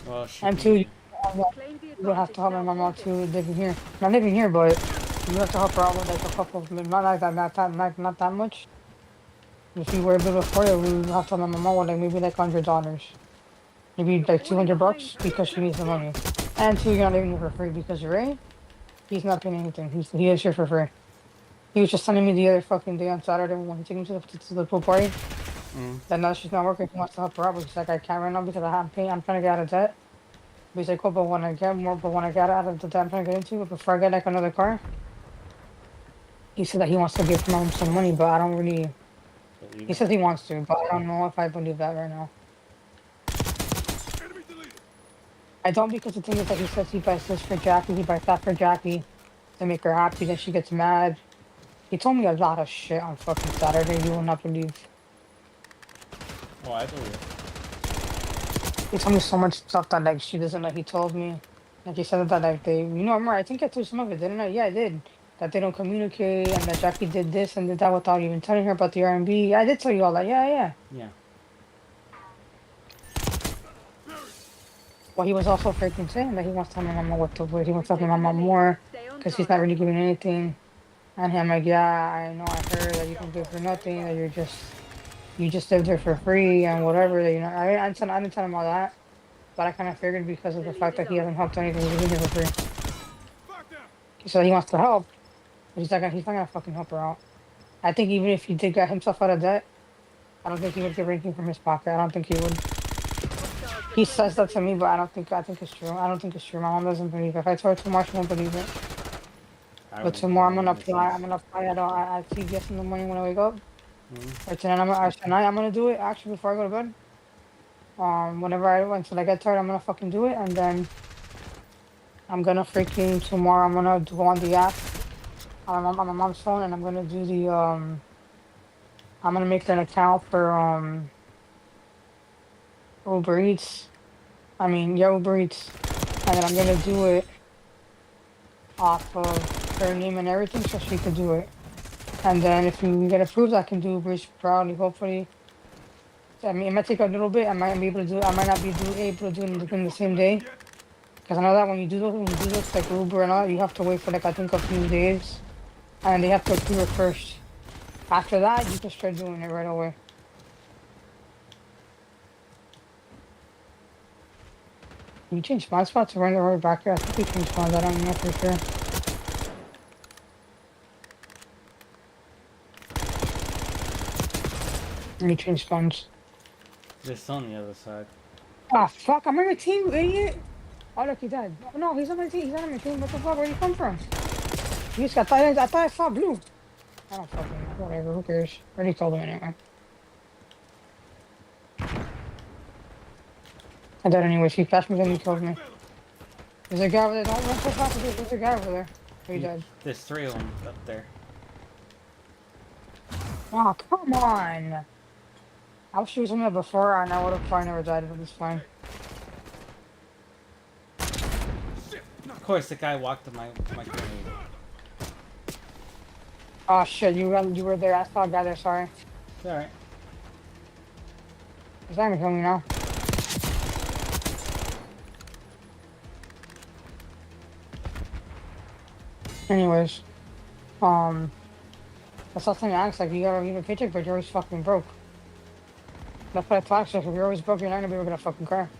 Well, she. And two, you Claim the would have advantage to help my now mama or to living here. Not living here, but you have to help her out with like a couple of, not like that, not that much. If you were a bit before it, we would have to my mom like maybe like $100. Maybe like $200 because she needs the money. And two, you're not living here for free because Ray, he's not paying anything. He is here for free. He was just telling me the other fucking day on Saturday when he took him to the pool party that now she's not working. He wants to help her out, but he's like, I can't right now because I'm paying. I'm trying to get out of debt. But he's like, oh, but when I get more, but when I get out of the debt I'm trying to get into, before I get like another car, he said that he wants to give my mom some money, but I don't really. He says he wants to, but I don't know if I believe that right now. Enemy deleted. I don't because the thing is that he says he buys this for Jackie, he buys that for Jackie to make her happy, then she gets mad. He told me a lot of shit on fucking Saturday, you will not believe. Oh, I believe it. He told me so much stuff that like she doesn't like he told me. Like he said that like they remember I think I told some of it, didn't I? Yeah, I did. That they don't communicate and that Jackie did this and did that without even telling her about the R&B. Yeah, I did tell you all that, yeah. Yeah. Well, he was also freaking saying that he wants to tell my mama what to do. He wants to tell my mama more Stay on because he's not target. really giving anything. And I'm like, yeah, I know, I heard that you can do it for nothing, that you just live there for free and whatever. That, I didn't tell him all that, but I kind of figured because of the fact that he hasn't helped anything, he's been here for free. Back down. So he wants to help, but he's not gonna fucking help her out. I think even if he did get himself out of debt, I don't think he would give anything from his pocket. I don't think he would. He says that to me, but I think it's true. I don't think it's true. My mom doesn't believe it. If I told her too much, she won't believe it. I But don't tomorrow I'm believe gonna it apply. myself. I'm gonna apply at CVS in the morning when I wake up. Mhm. Or tonight I'm gonna do it actually before I go to bed. Until I get tired, I'm gonna fucking do it, and then I'm gonna freaking tomorrow. I'm gonna go on the app on my mom's phone, and I'm gonna do the I'm gonna make an account for Uber Eats. I mean, yeah, Uber Eats, and then I'm gonna do it off of her name and everything, so she could do it. And then if you get approved, I can do Uber Eats proudly. Hopefully, I mean, it might take a little bit. I might be able to do. I might not be able to do it in the same day. Because I know that when you do those like Uber and all, you have to wait for like I think a few days, and they have to approve it first. After that, you can start doing it right away. You change my spot to run the road back here. I think we changed spawns. I don't know for sure. Let me change spawns. Just on the other side. Ah, fuck! I'm on your team, you idiot. Oh look, he died. Oh, no, he's on my team. He's not on my team. What the fuck? Where'd he come from? You just got I thought I saw blue. I don't fucking know. Whatever. Who cares? Already told him anyway. I died anyways. He flashed me, then he killed me. There's a guy over there. Don't run so fast. There's a guy over there. Oh, he died. There's 3 of them up there. Oh, come on. I wish he was on there before, and I would have probably never died. It was fine. Of course, the guy walked to my grenade. Oh shit, you were there. I saw a guy there. Sorry. It's alright. He's not gonna kill me now. Anyways, that's all thing I asked. Like, you got a paycheck, but you're always fucking broke. That's what I thought. So if you're always broke, you're not gonna be able to get a fucking car.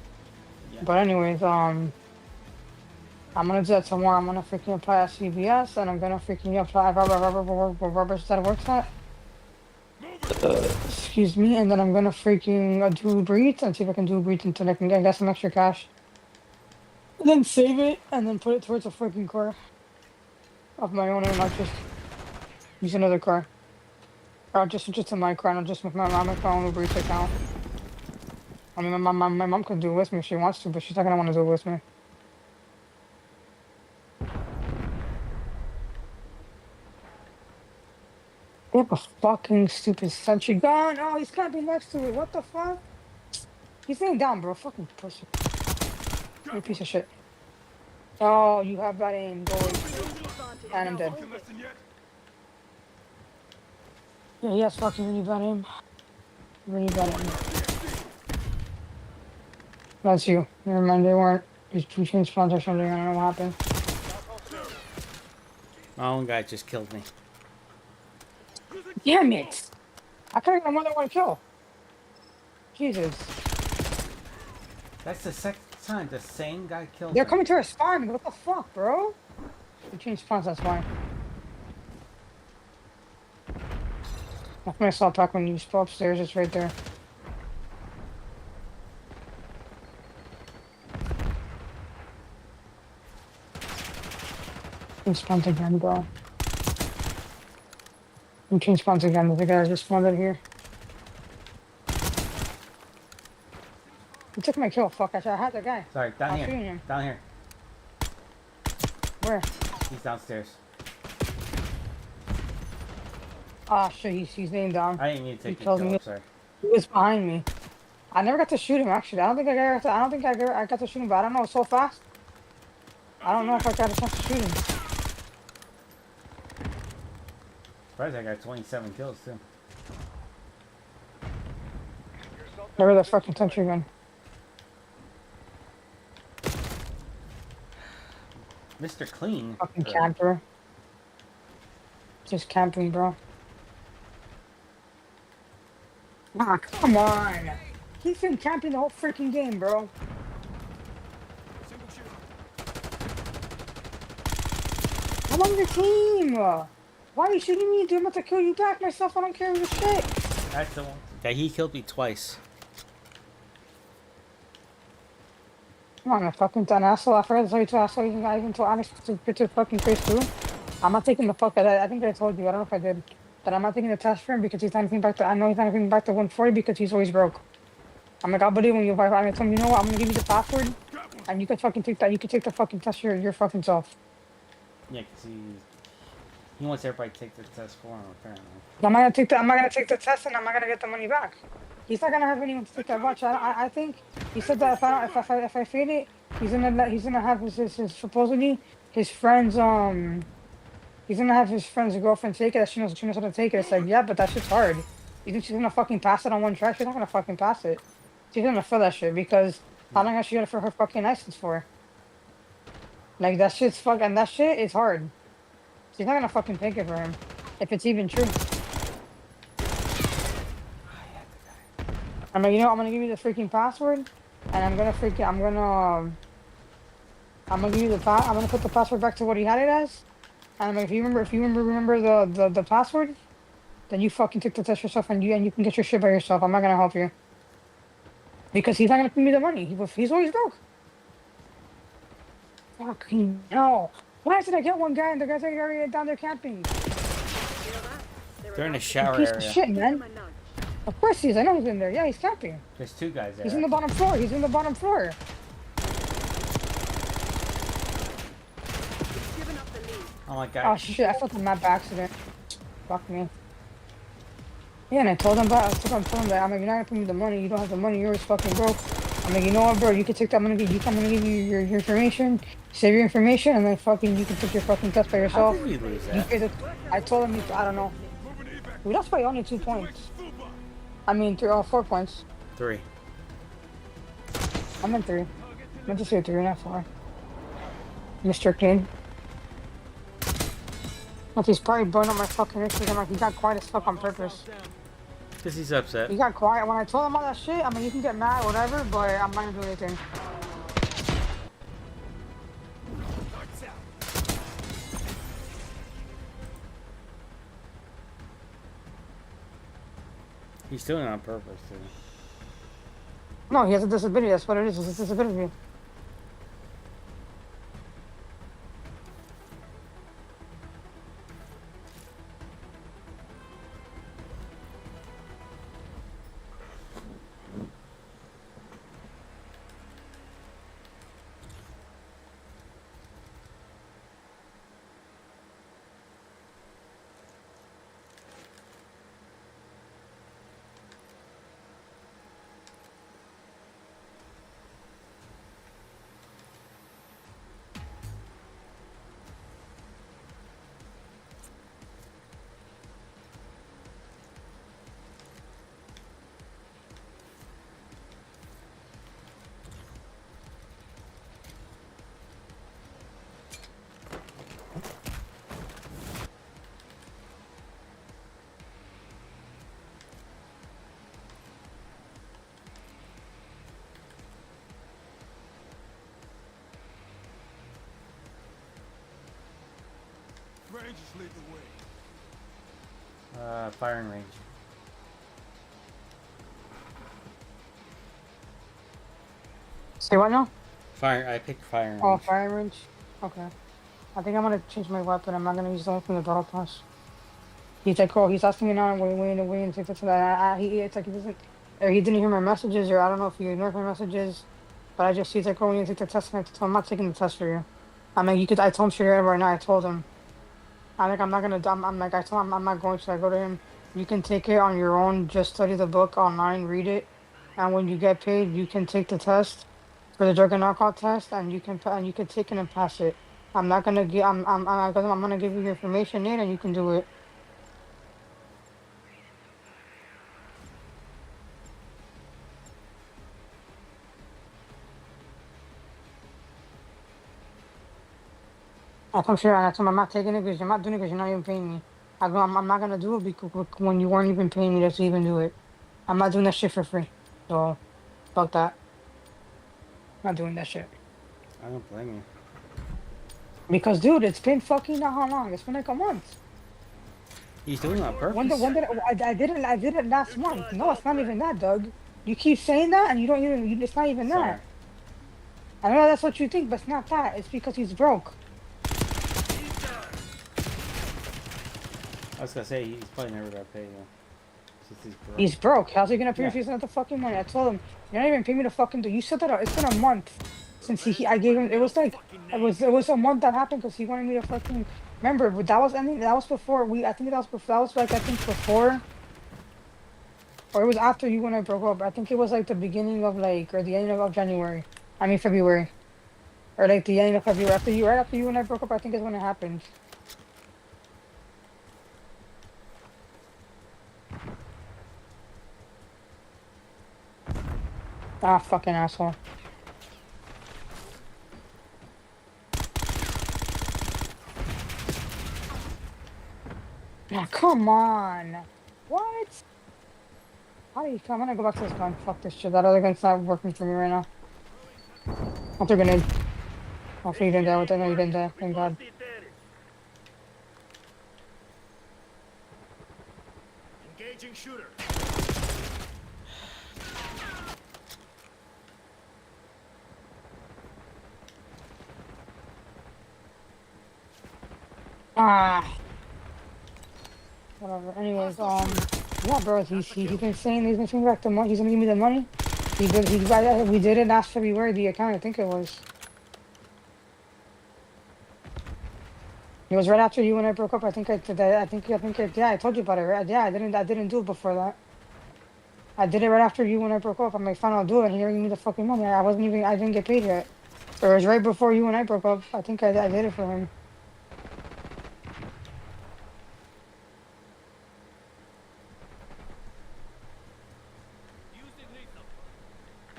Yeah. But anyways, I'm gonna do that tomorrow. I'm gonna freaking apply at CVS, and I'm gonna freaking apply where Robert said works at. Excuse me, and then I'm gonna freaking do Uber Eats and see if I can do Uber Eats until I can get some extra cash. And then save it, and then put it towards a freaking car of my own, and not just use another car. Or just to my car, and just with my own Uber Eats account. I mean, my mom can do it with me if she wants to, but she's not gonna want to do it with me. They have a fucking stupid sentry gun. Oh, he's camping next to it. What the fuck? He's laying down, bro. Fucking pussy. You piece of shit. Oh, you have that aim, boy. And I'm dead. Fucking lesson yet? Yeah, he has fucking really bad aim. Really bad aim. That's you. Never mind, they weren't. These two changed spawns or something. I don't know what happened. My own guy just killed me. Damn it! I could've got more than one kill. Jesus. That's the second time the same guy killed They're him. coming to our spawn. What the fuck, bro? We changed spawns, that's fine. I'm gonna stop back when you go upstairs, it's right there. Change spawns again, bro. We change spawns again. The guys just spawned out here. He took my kill. Fuck, I had the guy. Sorry, down I'm here. shooting him. Down here. Where? He's downstairs. Ah, shit, he's laying down. I didn't mean to He take your told kill. me- I'm sorry. He was behind me. I never got to shoot him, actually. I don't think I got to shoot him, but I don't know, so fast. I don't know if I got a chance to shoot him. Surprised I got 27 kills too. Where the fucking country gun? Mr. Clean. Fucking or- camper. Just camping, bro. Ah, come on. He's been camping the whole freaking game, bro. Single shooter. I'm on your team. Why are you shooting me, dude? I'm about to kill you back myself. I don't care with shit. That's the one. That he killed me twice. Come on, a fucking done asshole. I forgot to tell you to asshole. I even told Alex to put your fucking face too. I'm not taking the fuck out. I think I told you. I don't know if I did. But I'm not taking the test for him because he's not anything back to. I know he's not anything back to 140 because he's always broke. I'm like, I'll believe when you. I told him, you know what? I'm gonna give you the password, and you can fucking take that. You can take the fucking test your fucking self. Yeah, 'cause he wants everybody to take the test for him, apparently. I'm not gonna take the. I'm not gonna take the test, and I'm not gonna get the money back. He's not gonna have anyone to take that watch. I think he said that if I fail it, he's gonna have his supposedly his friends he's gonna have his friend's girlfriend take it. She knows how to take it. It's like, yeah, but that shit's hard. You think she's gonna fucking pass it on one try? She's not gonna fucking pass it. She's gonna fail that shit because how long has she got it for her fucking license for? Like that shit's fucking that shit is hard. She's not gonna fucking take it for him if it's even true. I'm like, you know, I'm gonna give you the freaking password, and I'm gonna give you the I'm gonna put the password back to what he had it as. And I'm like, if you remember the password, then you fucking take the test yourself, and you can get your shit by yourself. I'm not gonna help you because he's not gonna pay me the money. He's always broke. Fucking hell! Why did I get one guy and the guy's already down there camping? Feel that? They're in the about shower Piece of area. shit, to man. give 'em a nudge. Of course he is. I know he's in there. Yeah, he's camping. There's two guys there. He's in the bottom floor. He's in the bottom floor. We've given up the lead. Oh my god. Oh shit! I felt the map by accident. Fuck me. Yeah, and I told him that. I told him that. I'm like, you're not gonna pay me the money. You don't have the money. You're always fucking broke. I'm like, you know what, bro? You can take that. I'm gonna give you your information. Save your information, and then fucking you can take your fucking test by How yourself. did we lose You that? pay the, I told him, I don't know. Moving to evac. We lost by only 2 points. Fuba. I mean, 4 points. 3. I meant 3. I meant to say 3, not 4. Mr. King. Like, he's probably blowing up my fucking Instagram. Like, he got quiet as fuck on purpose. Because he's upset. He got quiet. When I told him all that shit, I mean, you can get mad, whatever, but I'm not gonna do anything. Lights out. He's doing it on purpose, too. No, he has a disability. That's what it is. It's a disability. Rangers lead the way. Firing range. Say what now? Fire. I picked firing range. Oh, fire range. Okay. I think I'm gonna change my weapon. I'm not gonna use the one from the battle pass. He's like, oh, he's asking me now. Wait, take this. It's like he doesn't, or he didn't hear my messages, or I don't know if he ignored my messages. But I just, he's like, oh, we need to take the test. And I told him, I'm not taking the test for you. I'm like, you could. I told him straight right now. I told him. I'm like, I'm not gonna. I'm like, I told him, I'm not going to. I go to him. You can take it on your own. Just study the book online, read it, and when you get paid, you can take the test for the drug and alcohol test, and you can take it and pass it. I'm not gonna get. I'm gonna give you your information in, and you can do it. I come sure I told him I'm not taking it because you're not doing it because you're not even paying me. I'm not gonna do it because when you weren't even paying me to even do it. I'm not doing that shit for free. So, fuck that. Not doing that shit. I don't blame you. Because, dude, it's been fucking not how long? It's been like a month. He's doing it on purpose. When did I did it last month. No, it's not even that, Doug. You keep saying that and you don't even. It's not even Sorry. that. I know that's what you think, but it's not that. It's because he's broke. I was gonna say he's probably never gonna pay you. Since he's broke. He's broke. How's he gonna pay Yeah. if he's not the fucking money? I told him, you're not even paying me the fucking. You said that it's been a month since I gave him. It was like it was a month that happened because he wanted me to fucking. Remember, but that was before we. I think that was before. That was like I think before. Or it was after you and I broke up. I think it was like the beginning of like or the end of January. I mean February. Or like the end of February right after you and I broke up. I think is when it happened. Ah, fucking asshole. Oh, come on. What? How do you come? I'm gonna go back to this gun. Fuck this shit. That other gun's not working for me right now. I'll throw a grenade. Hopefully you didn't die with that. No, you didn't die. Thank God. The advantage. Engaging shooter. Ah. Whatever. Anyways, yeah, bro. He's been saying back the money. He's gonna give me the money. We did it last February. The account, I think it was. It was right after you and I broke up. I think I did that. Yeah, I told you about it, right? Yeah, I didn't do it before that. I did it right after you and I broke up. I'm like, fine, I'll do it. And he didn't give me the fucking money. I didn't get paid yet. It was right before you and I broke up. I think I did it for him.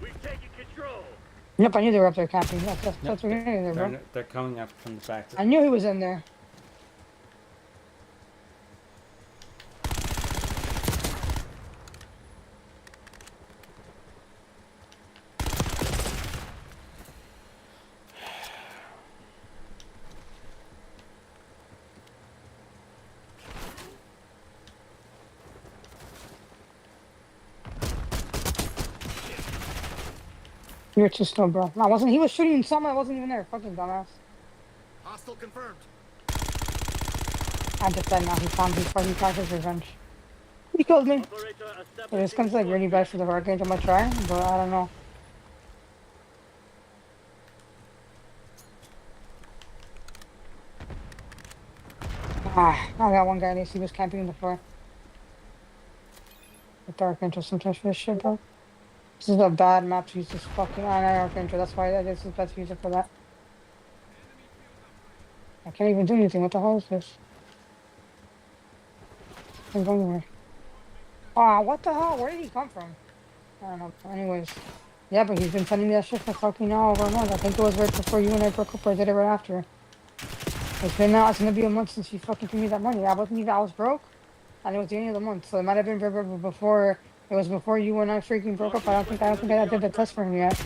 We've taken control. Yep, I knew they were up there camping. That's Nope, what we knew, bro. they're coming up from the back. I knew he was in there. You're too slow, bro. No, I wasn't. He was shooting someone. I wasn't even there. Fucking dumbass. Hostile confirmed. I just said now. He found his revenge. He killed me. Yeah, this comes like really bad for the Hurricanes. I'm gonna try, but I don't know. Ah, I got one guy. At least he was camping before. The Dark Angel sometimes for this shit, bro. This is a bad map to use this fucking Dark Angel. That's why this is best to use it for that. I can't even do anything. What the hell is this? Can't go anywhere. Ah, what the hell? Where did he come from? I don't know. Anyways. Yeah, but he's been sending me that shit for fucking now over a month. I think it was right before you and I broke up, or I did it right after. It's been now, it's gonna be a month since you fucking gave me that money. I was broke, and it was the end of the month, so it might have been before, it was before you and I freaking broke up. I don't think I did the test for him yet.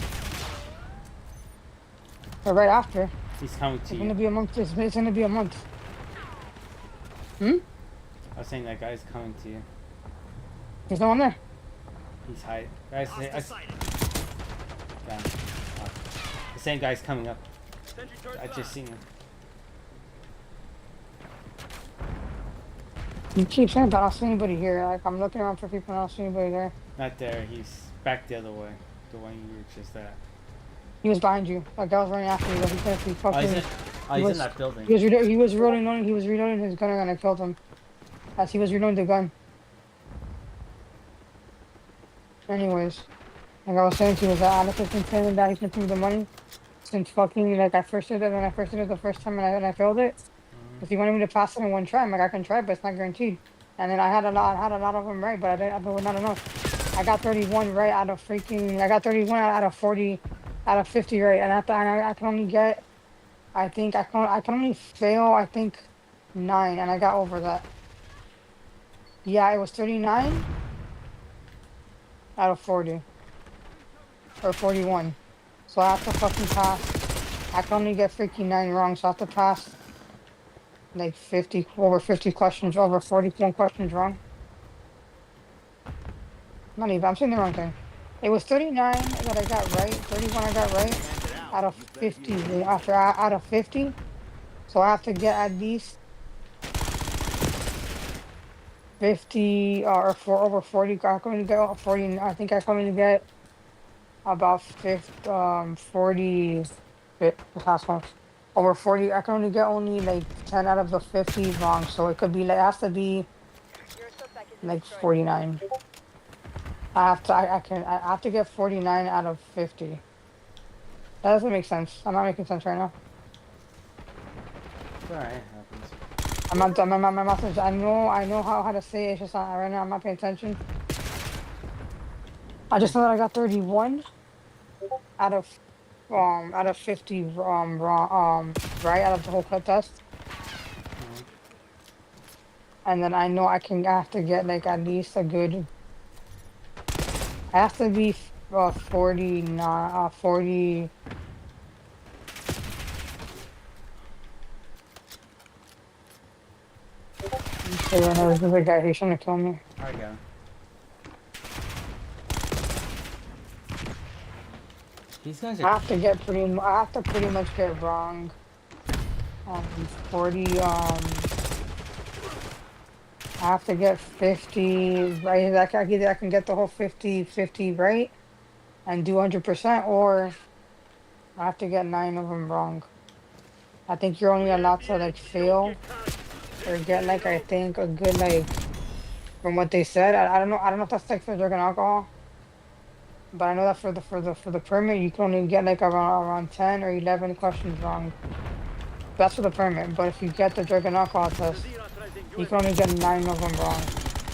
Or right after. He's coming to It's you. gonna be a month, it's gonna be a month. Hmm? I was saying that guy's coming to you. There's no one there. He's hiding. Guys, Hostile sighted. got him. Oh. The same guy's coming up. Sentry turret I just live. seen him. You keep saying that I don't see anybody here. Like I'm looking around for people and I don't see anybody there. Not there. He's back the other way. The one you were just at. He was behind you. Like I was running after you, but he couldn't be Oh, fucking. he's in. Oh, He he's in was, that building. he was reloading. He was reloading his gun and I killed him as he was reloading the gun. Anyways, like I was saying to you, was that Alex has been saying that he's been taking the money since fucking like I first did it when I first did it the first time and I failed it. Because he wanted me to pass it in one try. I'm like I can try, but it's not guaranteed. And then I had a lot of them right, but but not enough. I got 31 right out of freaking. I got 31 out of 40, out of 50 right, and I can only get. I think I can only fail. I think 9, and I got over that. Yeah, it was 39 out of 40 or 41. So I have to fucking pass. I can only get freaking 9 wrong, so I have to pass like 50 over 50 questions, over 41 questions wrong. Not even. I'm saying the wrong thing. It was 39 that I got right. 31 I got right out of 50. After out of 50, so I have to get at least 50 or over 40. I'm going to get 40. I think I'm going to get about 40. The last one over 40. I can only get only like 10 out of the 50 wrong. So it could be like it has to be like 49. I have to get 49 out of 50. That doesn't make sense. I'm not making sense right now. It's alright. It happens. I'm not done. My mouth is. I know how to say it. It's just not right now. I'm not paying attention. I just know that I got 31 out of 50 wrong right out of the whole clip test, and then I know I have to get like at least a good. I have to be 49 40. So there's a guy who's trying to kill me. I got him. These guys I are. have to get I have to pretty much get wrong. 40. I have to get 50 right. Either I can get the whole 50 right and do 100%, or I have to get 9 of them wrong. I think you're only allowed to like fail or get like I think a good like from what they said. I don't know. I don't know if that's like for drug and alcohol, but I know that for the permit you can only get like around 10 or 11 questions wrong. That's for the permit. But if you get the drug and alcohol test, you can only get 9 of them wrong.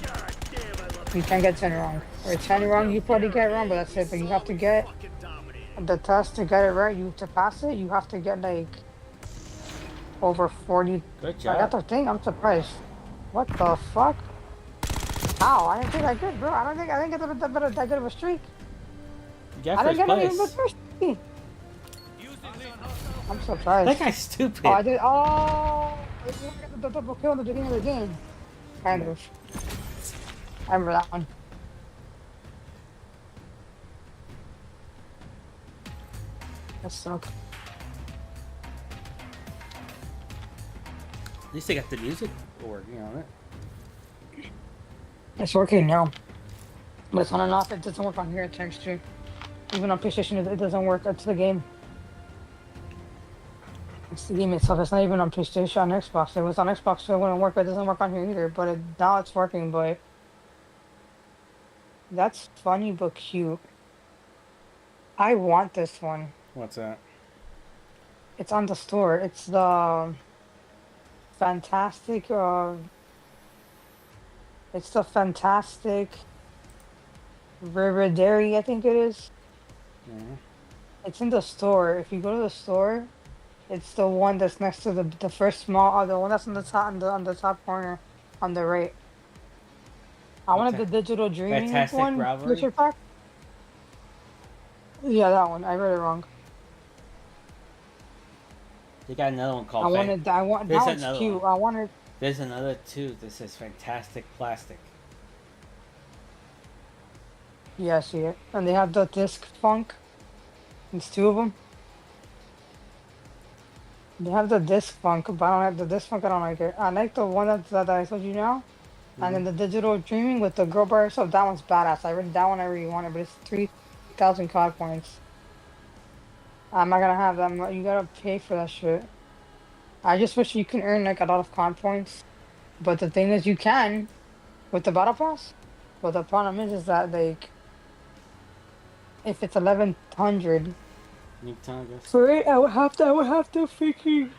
God damn, I love You can't get 10 wrong. Or 10 wrong, you probably get wrong, but that's it. But you have to get fucking dominating. the test to get it right. To pass it, you have to get like over 40. Good I got job. the thing. I'm surprised. What the fuck? How? I didn't think I did, bro. I didn't get that good of a streak. You got I didn't first get even the place. first streak. Use it, Lee. I'm surprised. That guy's stupid. Oh, I did. Oh, I got the double kill in the beginning of the game. Kind of. I remember that one. That sucked. At least they got the music working on it. It's working now. But it's on and off. It doesn't work on here. It turns to. Even on PlayStation, it doesn't work. It's the game. It's the game itself. It's not even on PlayStation, on Xbox. It was on Xbox, so it wouldn't work. But it doesn't work on here either. But now it's working. But that's funny but cute. I want this one. What's that? It's on the store. It's the fantastic. It's the fantastic Riverdairy, I think it is. Yeah. It's in the store. If you go to the store, it's the one that's next to the first small, the one that's on the top on the top corner, on the right. I wanted the digital dreaming Fantastic one. Rivalry? Feature pack. Yeah, that one. I read it wrong. They got another one called. I wanted. I want. There's That one's another cute. one. I wanted. There's another two. This is fantastic plastic. Yeah, I see it. And they have the disc funk. It's two of them. They have the disc funk, but I don't have the disc funk. I don't like it. I like the one that I told you now. And then the digital dreaming with the girl by herself. That one's badass. That one I really wanted, but it's 3,000 COD points. I'm not gonna have that. You gotta pay for that shit. I just wish you can earn like a lot of COD points. But the thing is, you can with the battle pass. But the problem is that like, if it's 1100 for it, I would have to freaking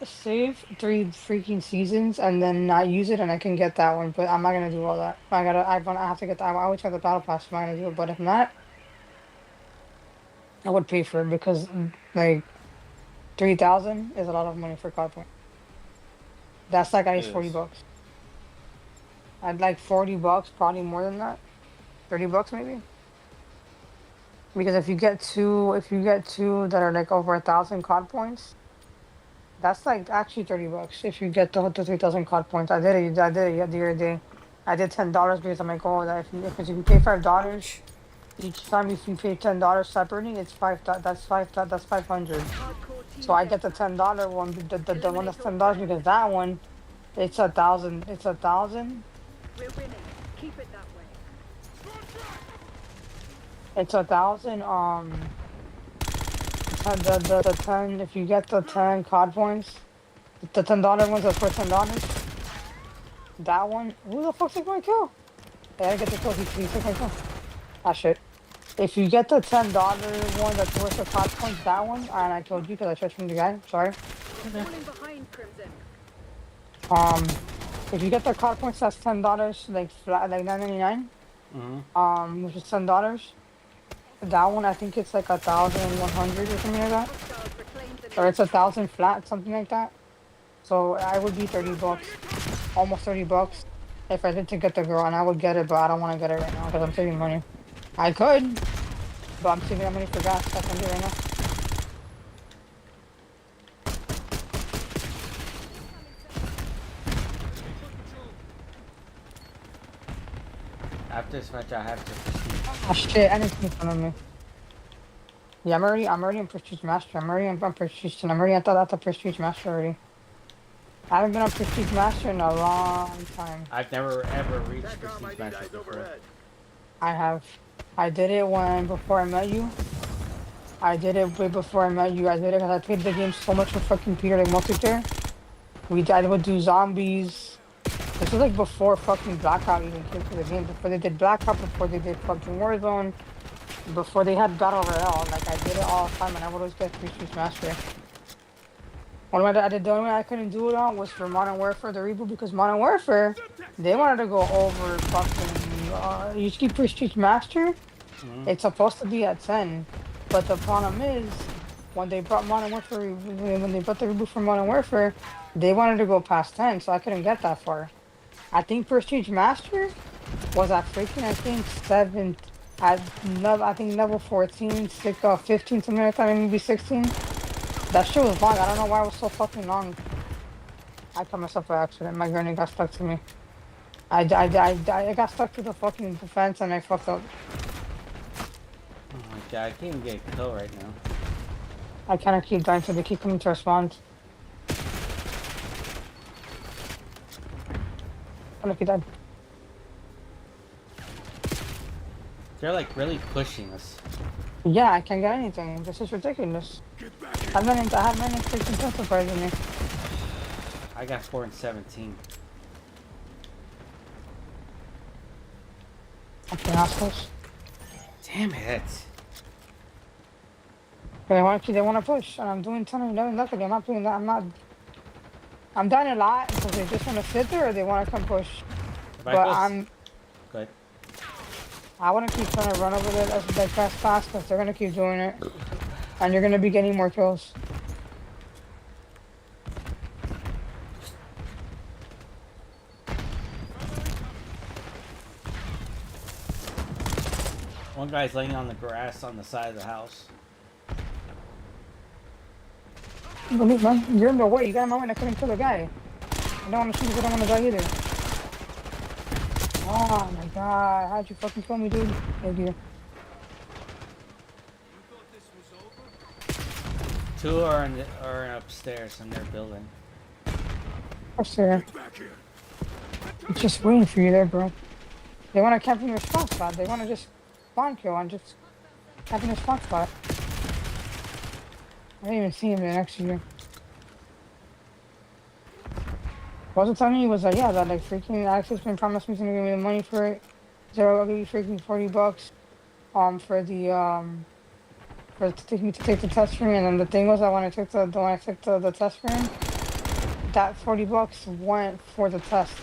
save 3 freaking seasons and then not use it, and I can get that one. But I'm not gonna do all that. I have to get that. I always have the battle pass. I'm not gonna do it. But if not, I would pay for it because like 3,000 is a lot of money for COD point. That's like at least $40. I'd like $40, probably more than that. $30 maybe. Because if you get two that are like over 1,000 COD points, that's like actually $30. If you get the 3,000 COD points, I did it the other day. I did $10 because I'm like, oh, that if you pay $5 each time, if you pay $10 separately, it's that's 500. So I get the $10 one, the one that's $10 because that one, it's 1,000. It's 1,000. We're winning. Keep it that way. It's 1,000. The 10. If you get the 10 COD points, the $10 ones are for $10. That one. Who the fuck's going to kill? Yeah, I get the kill. He took my kill. Ah shit. If you get the $10 one that's worth the COD points, that one, and I told you because I tried from the guy. Sorry. Falling behind, Crimson. If you get the COD points, that's $10, like flat, like $9.99. Which is $10. That one, I think it's like 1,100 or something like that, or it's 1,000 flat, something like that. So I would be $30, almost $30, if I did to get the girl, and I would get it, but I don't want to get it right now because I'm saving money. I could, but I'm saving that money for gas. That's what I'm doing right now. After this match, I have to proceed. Oh shit! Anything in front of me. Yeah, I'm already in Prestige Master. I'm already on Prestige, and I'm already at the Prestige Master already. I haven't been on Prestige Master in a long time. I've never ever reached Prestige Master before. I have. I did it before I met you. I did it way before I met you. I did it because I played the game so much with fucking Peter, like multiplayer. I would do zombies. This was like before fucking Blackout even came to the game. Before they did Blackout, before they did fucking Warzone, before they had Battle Royale. Like I did it all the time, and I would always get Prestige Master. The only way I couldn't do it on was for Modern Warfare, the reboot, because Modern Warfare, they wanted to go over fucking, you keep Prestige Master, it's supposed to be at 10, but the problem is, when they brought Modern Warfare, when they brought the reboot for Modern Warfare, they wanted to go past 10, so I couldn't get that far. I think Prestige Master was at freaking, I think, 7, I think level 14, 15, something like that, maybe 16. That shit was long. I don't know why it was so fucking long. I cut myself by accident. My grenade got stuck to me. I got stuck to the fucking fence and I fucked up. Oh my god, I can't even get a kill right now. I cannot keep dying so they keep coming to our spawns. I'm gonna keep dying. They're like really pushing us. Yeah, I can't get anything. This is ridiculous. I have many freaking testifiers in me. I got 4 and 17. Okay, assholes. Damn it. They want to push, and I'm doing 10 and 11 nothing. I'm not doing that. I'm dying a lot because they just want to sit there or they want to come push. But I'm good. I want to keep trying to run over there as fast because they're gonna keep doing it, and you're gonna be getting more kills. One guy's laying on the grass on the side of the house. Man, you're in the way. You got a moment. I couldn't kill the guy. I don't want to shoot because I don't want to die either. Oh my god, how'd you fucking kill me, dude? Oh dear. You thought this was over? Two are upstairs in their building. What's there? Get back here. It's just waiting for you there, bro. They want to camp in your spawn spot. They want to just spawn kill and just camp in your spawn spot. I didn't even see him there next to you. What was it telling me was like, yeah, that like freaking Alex has been promised me to give me the money for it. So I'll give you freaking $40 for to take the test for me. And then the thing was that when I took the test for him, that $40 went for the test.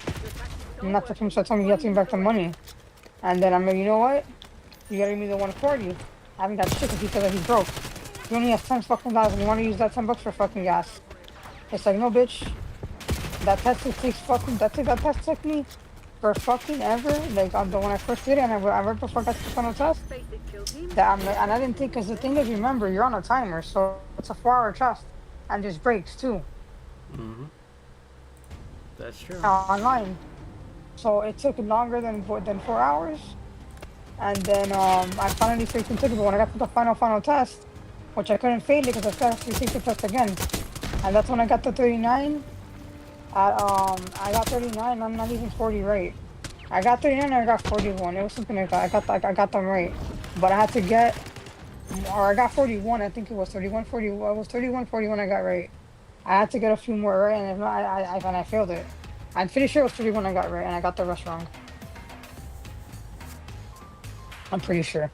And that's what him started telling me you have to give me back the money. And then I'm like, you know what? You gotta give me the 140. I haven't got shit because he said that he's broke. He only has 10 fucking dollars and you wanna use that $10 for fucking gas. It's like, no bitch. That test takes fucking that test took me for fucking ever. Like when I first did it and I right before I got to the test. Basic kill team. That I'm like, and I didn't think because the thing is, remember, you're on a timer, so it's a 4-hour test and there's breaks too. Mm-hmm. That's true. Online. So it took longer than 4 hours. And then I finally freaking took it, but when I got to the final test, which I couldn't fail it because I still have to take the test again. And that's when I got the 39. I got 39, I'm not even 40 right. I got 39 and I got 41. It was something like that. I got them right. But I had to get, or I got 41, I think it was 31, 40, it was 31, 41 I got right. I had to get a few more right, and if not, I failed it. I'm pretty sure it was 31 I got right, and I got the rest wrong. I'm pretty sure.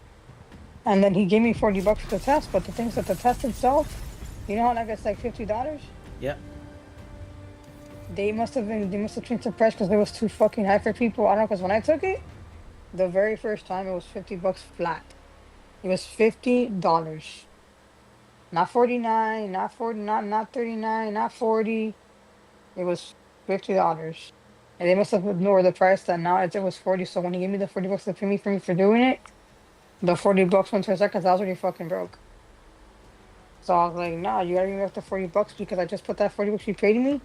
And then he gave me $40 for the test, but the thing is that the test itself, you know how like it's like $50? Yep. They must have changed the price because it was too fucking high for people. I don't know, because when I took it, the very first time it was $50 flat. It was $50. Not 49, not 40, not 39, not 40. It was $50. And they must have ignored the price that now it was 40. So when he gave me the $40 to pay me for doing it, the $40 went to a second, I was already fucking broke. So I was like, nah, you gotta give me back the $40 because I just put that $40 you paid me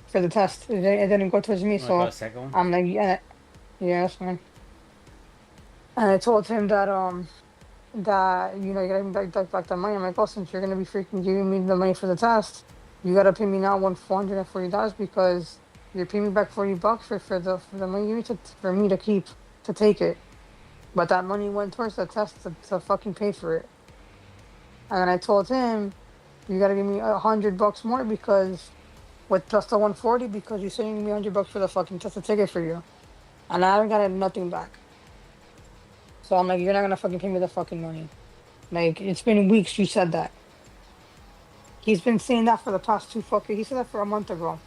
for the test. It didn't go towards me, so I'm like, yeah, that's fine. And I told him that that you know you gotta give me back the money. I'm like, oh, since you're gonna be freaking giving me the money for the test, you gotta pay me now $440 because you're paying me back $40 for the money you need for me to keep to take it. But that money went towards the test to fucking pay for it. And then I told him, you gotta give me $100 more because with plus the 140 because you said you give me $100 for the fucking test to take it for you. And I haven't got nothing back. So I'm like, you're not gonna fucking pay me the fucking money. Like, it's been weeks you said that. He's been saying that for the past he said that for a month ago.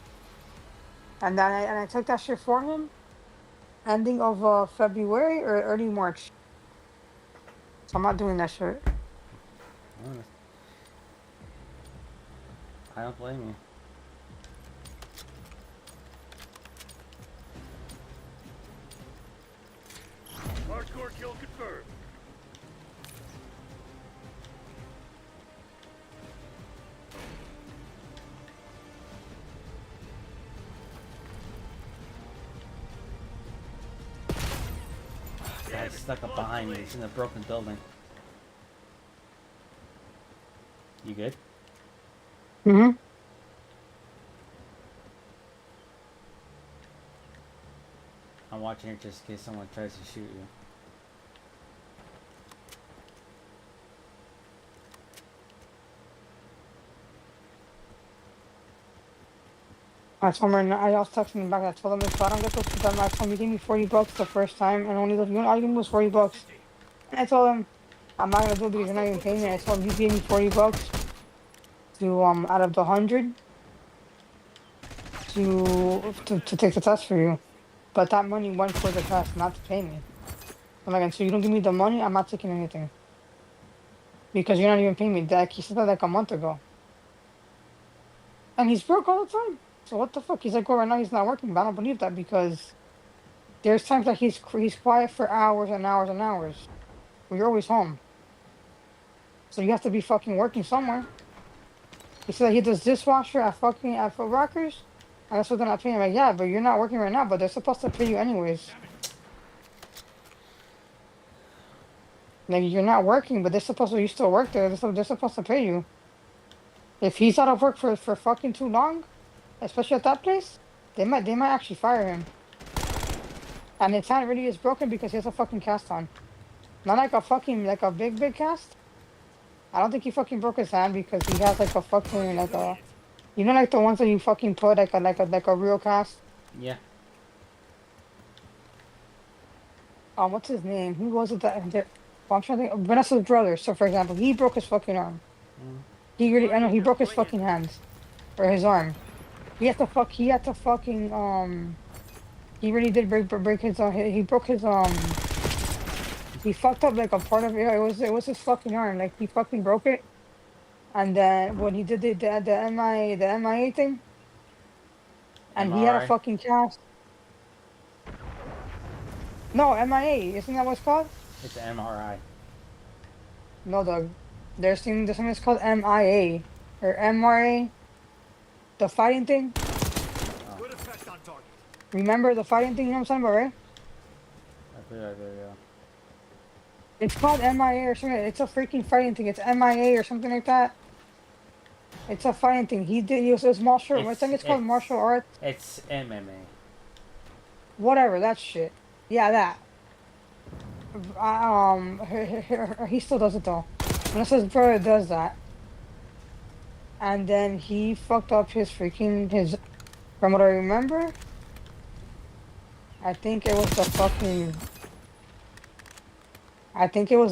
And then I took that shit for him ending of February or early March. So I'm not doing that shit. I don't blame you. Hardcore kill confirmed. Guy's stuck up behind me. He's in a broken building. You good? Mm-hmm. I'm watching it just in case someone tries to shoot you. I told him, I was texting him back. I told him if I don't get those to them, I told him you gave me $40 the first time, and only all you gave me was $40. And I told him I'm not gonna do it because you're not even paying me. I told him you gave me $40 to out of the 100 to take the test for you, but that money went for the test, not to pay me. I'm like, so you don't give me the money, I'm not taking anything because you're not even paying me. Like he said that like a month ago, and he's broke all the time. So what the fuck? He's like, well, right now he's not working, but I don't believe that because there's times that he's quiet for hours and hours and hours. Well, you're always home, so you have to be fucking working somewhere. He said that he does dishwasher at Foot Rockers, And that's what they're not paying. I'm like, yeah, but you're not working right now, but they're supposed to pay you anyways. Like, you're not working, but they're supposed to, you still work there. They're supposed to pay you. If he's out of work for fucking too long, especially at that place, they might actually fire him. And his hand really is broken because he has a fucking cast on. Not like a fucking, like a big cast. I don't think he fucking broke his hand because he has like a fucking, like a, you know, like the ones that you fucking put like a real cast. Yeah. What's his name? Who was it well, I'm trying to think. Vanessa's brother. So for example, he broke his fucking arm. Mm. I know he broke his fucking hands. Or his arm. He had to fucking, he really did break his, he broke his, he fucked up like a part of it. It was his fucking arm. Like he fucking broke it. And then when he did the MIA thing, and he had a MRI. fucking cast. No, MIA, isn't that what it's called? It's MRI. No, Doug. There's something that's called MIA or MRA. The fighting thing. Good effect on target. Remember the fighting thing? You know what I'm talking about, right? I feel like yeah. It's called MIA or something. It's a freaking fighting thing. It's MIA or something like that. It's a fighting thing. It was martial. I think it's called martial arts. It's MMA. Whatever, that shit. Yeah, that. He still does it though. Unless his brother does that. And then he fucked up his, from what I remember, I think it was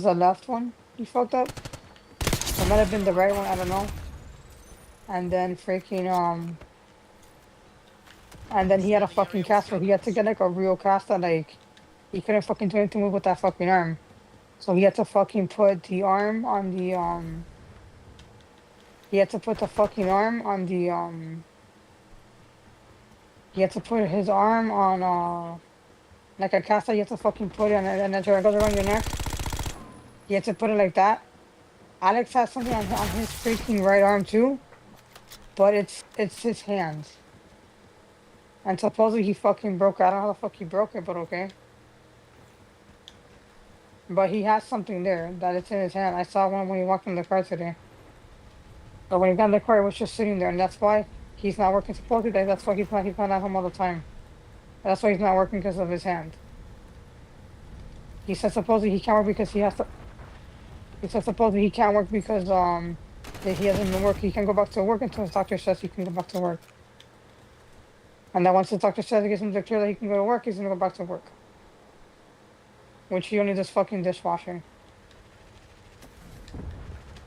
the left one he fucked up. It might have been the right one, I don't know. And then and then he had a fucking cast where he had to get like a real cast that like, he couldn't fucking do anything with that fucking arm. So he had to fucking put the arm on the, he had to put the fucking arm on the, he had to put his arm on, like a cast that you have to fucking put it on, and then it goes around your neck. He had to put it like that. Alex has something on his freaking right arm too, but it's his hands. And supposedly he fucking broke it. I don't know how the fuck he broke it, but okay. But he has something there that it's in his hand. I saw one when he walked in the car today. But when he got in the car, it was just sitting there, and that's why he's not working. Supposedly, that's why he's not at home all the time. That's why he's not working because of his hand. He said supposedly he can't work because he has to. He said supposedly he can't work because that he hasn't been working. He can't go back to work until his doctor says he can go back to work. And then once the doctor says it gives him the clear that he can go to work, he's gonna go back to work. Which he only does fucking dishwashing.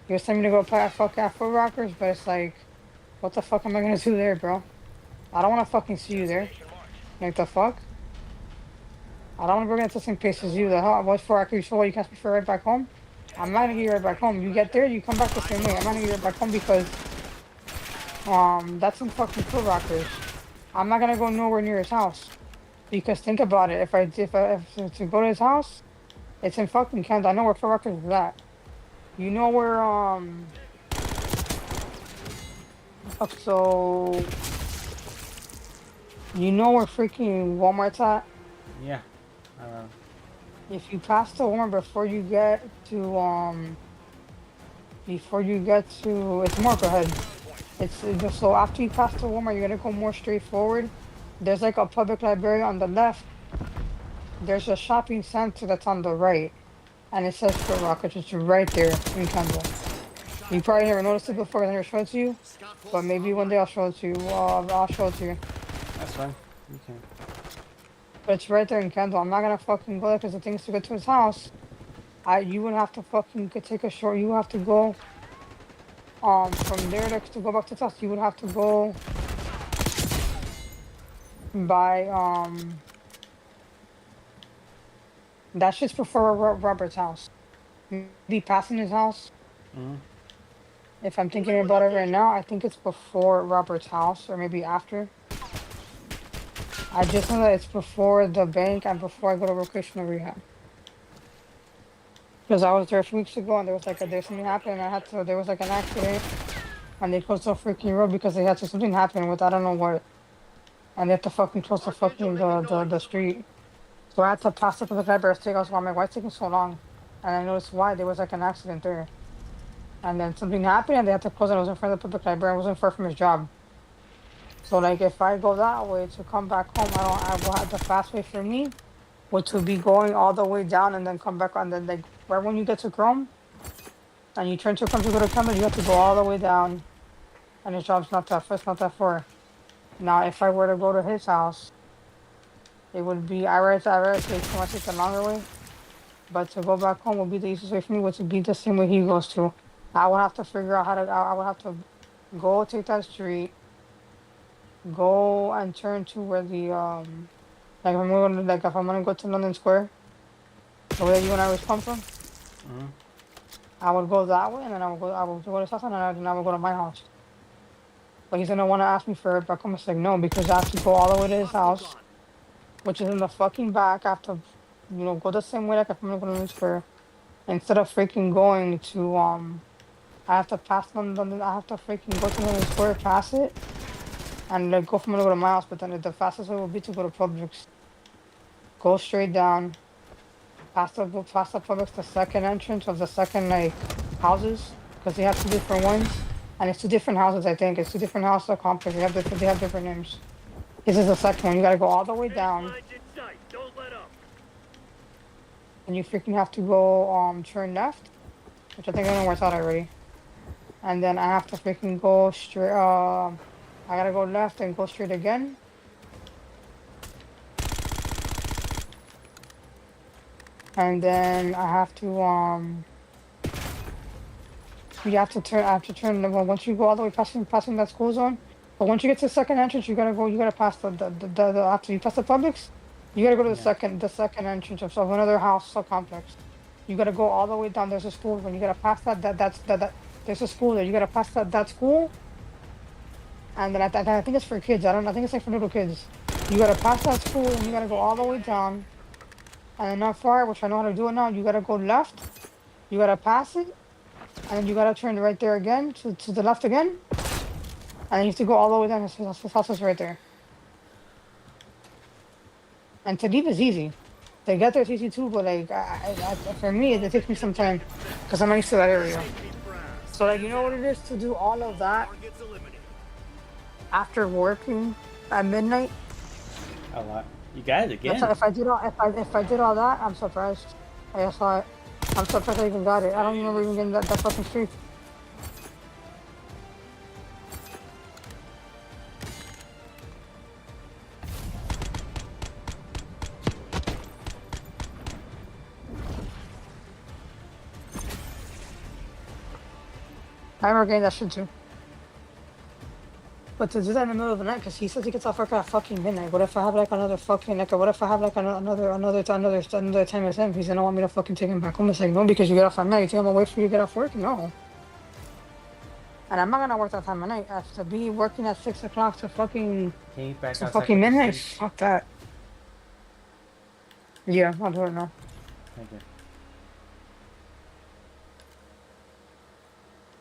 He was telling me to go fuck at Foot Rockers, but it's like, what the fuck am I gonna do there, bro? I don't wanna fucking see you there. Like the fuck? I don't wanna bring at the same pace as you. The hell? What's for Rockers? So what, you can't be for right back home? I'm not gonna get you right back home. You get there, you come back the same way. I'm not gonna get you right back home because that's some fucking Foot Rockers. I'm not gonna go nowhere near his house. Because think about it, if to go to his house, it's in fucking Kent. I know where Foot Rockers is at. You know where so you know where freaking Walmart's at? Yeah. If you pass the Walmart before you get to it's more ahead. It's so after you pass the Walmart, you're gonna go more straightforward. There's like a public library on the left. There's a shopping center that's on the right, and it says Foot Rockers. It's right there in Kendall. You probably never noticed it before. I never showed it to you, but maybe one day I'll show it to you. I'll show it to you. That's fine. You can. But it's right there in Kendall. I'm not gonna fucking go there because the thing is to get to his house. You would have to fucking take a short. You have to go. From there to go back to his house, you would have to go by That shit's before Robert's house. Be passing his house. Mm-hmm. If I'm thinking about it right now, I think it's before Robert's house or maybe after. I just know that it's before the bank and before I go to vocational rehab. Because I was there a few weeks ago and there was like there's something happened and there was like an accident and they closed the freaking road because they had something happen with I don't know what. and they have to fucking close the fucking the street. So I had to pass up the library steakhouse while my wife's taking so long. And I noticed why there was like an accident there. And then something happened and they had to close it. I was in front of the public library. I wasn't far from his job. So like if I go that way to come back home, I will have the fast way for me, which would be going all the way down and then come back and then like right when you get to Chrome and you turn to Chrome to go to Chrome, you have to go all the way down. And his job's not that it's not that far. Now if I were to go to his house, it would be I rather take the longer way. But to go back home would be the easiest way for me, which would be the same way he goes to. I would have to figure out how to. I would have to go take that street, go and turn to where the like if I'm gonna go to London Square, the way you and I always come from. Mm-hmm. I would go that way, and then I would go to his house, and then I would go to my house. But he's gonna want to ask me for it back home. It's like no, because I have to go all the way to his house, which is in the fucking back. I have to, go the same way like if I'm gonna go to London Square. Instead of freaking going to I have to pass London. I have to freaking go to London Square, pass it, and like go from there to my house. But then the fastest way would be to go to Publix. Go straight down, past the Publix, the second entrance of the second like houses, because they have two different ones, and it's two different houses. I think it's two different houses complex. They have different names. This is the second one. You gotta go all the way down, Don't let up. and you freaking have to go turn left, which I think I know where it's at already. And then I have to freaking go straight. I gotta go left and go straight again. And then I have to you have to turn. I have to turn. Well, once you go all the way passing that school zone, but once you get to the second entrance, you gotta go. You gotta pass the after you pass the Publix, you gotta go to the second entrance of another house or complex. You gotta go all the way down. There's a school. When you gotta pass that there's a school there. You gotta pass that school, and then I think it's for kids. I think it's like for little kids. You gotta pass that school, and you gotta go all the way down. And then not far, which I know how to do it now. You gotta go left. You gotta pass it, and then you gotta turn right there again to the left again. And you have to go all the way down. His house is right there. And to leave is easy. To get there is easy too, but like for me, it takes me some time because I'm not used to that area. So like you know what it is to do all of that after working at midnight. A lot. You got it again. If I did all that, I'm surprised. I saw it. I'm surprised I even got it. I don't remember even getting that fucking streak. I remember getting that shit too. But to do that in the middle of the night, because he says he gets off work at fucking midnight. What if I have like another fucking what if I have like another time as him? He's gonna want me to fucking take him back home. It's like no, because you get off at night. You think I'm gonna wait for you to get off work? No. And I'm not gonna work that time of night. I have to be working at 6 o'clock to fucking midnight. Fuck that. Yeah, I'll do it now. Okay.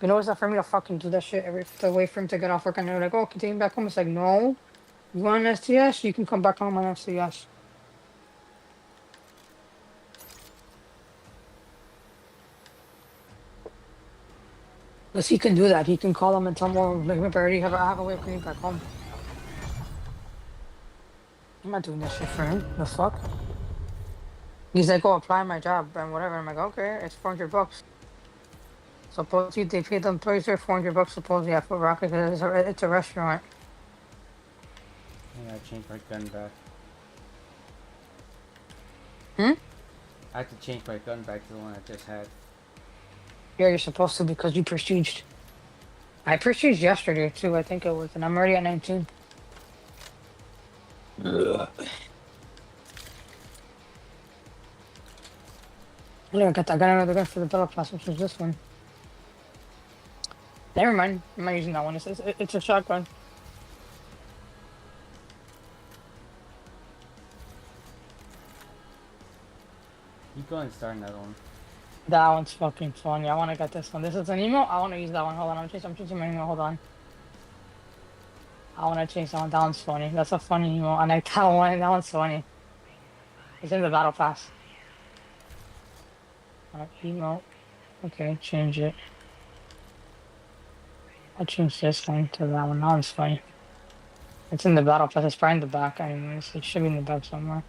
You know, it's not for me to fucking do that shit to wait for him to get off work and they're like, oh, can you take him back home? It's like, no. You want an STS? You can come back home on STS. Because he can do that. He can call them and tell them, like, I already have a way of getting back home. I'm not doing that shit for him. The fuck? He's like, oh, apply my job and whatever. I'm like, okay, it's $400. Supposedly they paid the employees there $400 supposedly at Foot Rocket because it's a restaurant. Yeah, I changed my gun back. I have to change my gun back to the one I just had. Yeah, you're supposed to because you prestiged. I prestiged yesterday too, I think it was, and I'm already at 19. Ugh. Look, I got another gun for the battle class, which is this one. Never mind, I'm not using that one. It's a shotgun. You go and start another one. That one's fucking fun. Yeah, I want to get this one. This is an emo. I want to use that one. Hold on, I'm changing my email. Hold on. I want to change that one. That one's funny. That's a funny emote. I like that one. That one's funny. It's in the battle pass. Emote. Okay, change it. I'll change this one to that one. That one's funny. It's in the battle pass. It's probably in the back anyways. It should be in the back somewhere.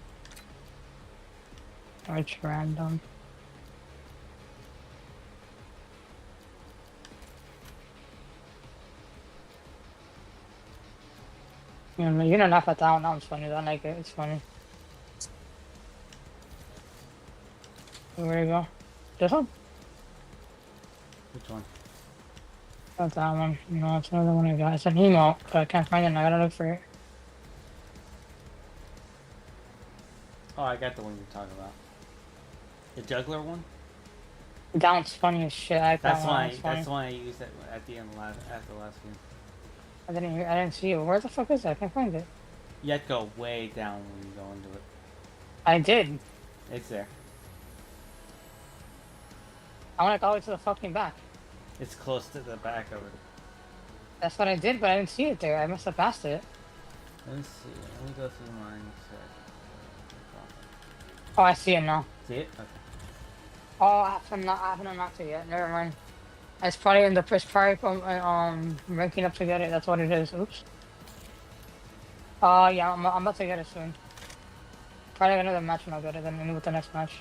Or it's random. You don't laugh at that one. That one's funny. I like it. It's funny. Where you go? This one? Which one? Not that one. No, it's another one I got. It's an emote, but I can't find it. I gotta look for it. Oh, I got the one you're talking about. The juggler one? That one's funny as shit. I like That's that one. why. That's funny. That's why I used it at the end after the last game. I didn't see it. Where the fuck is it? I can't find it. You have to go way down when you go into it. I did. It's there. I went all the way to the fucking back. It's close to the back of it. That's what I did, but I didn't see it there. I must have passed it. Let me see. Let me go through mine. Oh, I see it now. See it? Okay. Oh, I haven't unlocked it yet. Never mind. It's probably in the first part ranking up to get it. That's what it is. Oops. Yeah, I'm about to get it soon. Probably another match when I'll get it, then with the next match.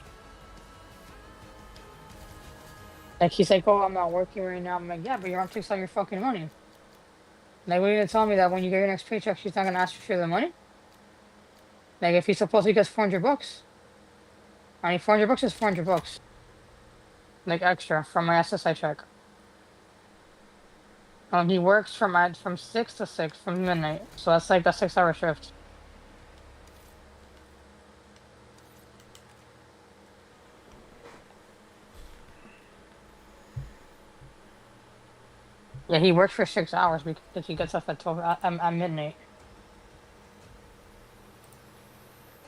Like, he's like, oh, I'm not working right now. I'm like, yeah, but you're on takes all your fucking money. Like, what are you gonna tell me that when you get your next paycheck, she's not gonna ask you for the money? Like, if he's supposed to get 400 bucks. I mean, 400 bucks is 400 bucks. Like, extra from my SSI check. He works from 6 to 6 from midnight. So that's like a 6-hour shift. Yeah, he works for 6 hours because he gets off at 12 at midnight.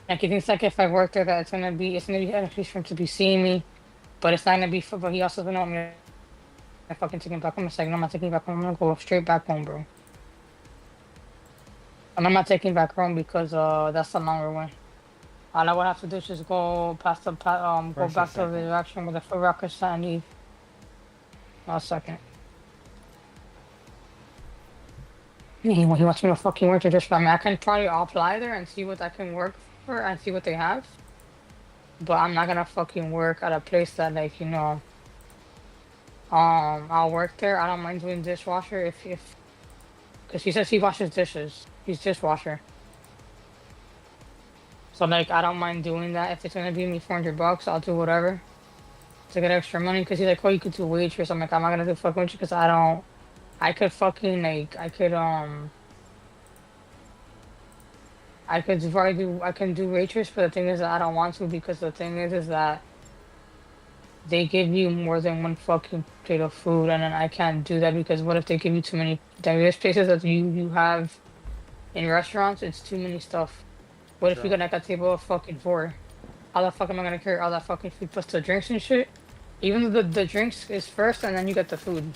Like, he thinks like if I work there that it's gonna be an excuse for him to be seeing me, but it's not gonna be. But he also doesn't want me to fucking take him back home. It's like, no, I'm not taking him back home. I'm gonna go straight back home, bro. And I'm not taking him back home because that's the longer way. All I would have to do is just go past the go back to the direction with the foot rockets and leave. No, a second. He wants me to fucking work to just. I mean, I can probably apply there and see what I can work for and see what they have. But I'm not gonna fucking work at a place that, like, you know. I'll work there. I don't mind doing dishwasher if because he says he washes dishes. He's dishwasher. So, like, I don't mind doing that. If it's gonna be me 400 bucks, I'll do whatever to get extra money. Because he's like, oh, you could do waitress. I'm like, I'm not gonna do fucking waitress because I could fucking, like, I can do waitress, but the thing is that I don't want to, because the thing is that they give you more than one fucking plate of food, and then I can't do that because what if they give you too many? There's places that you have in restaurants, it's too many stuff. What if you got like a table of fucking 4? How the fuck am I gonna carry all that fucking food plus the drinks and shit? Even though the drinks is first and then you get the food.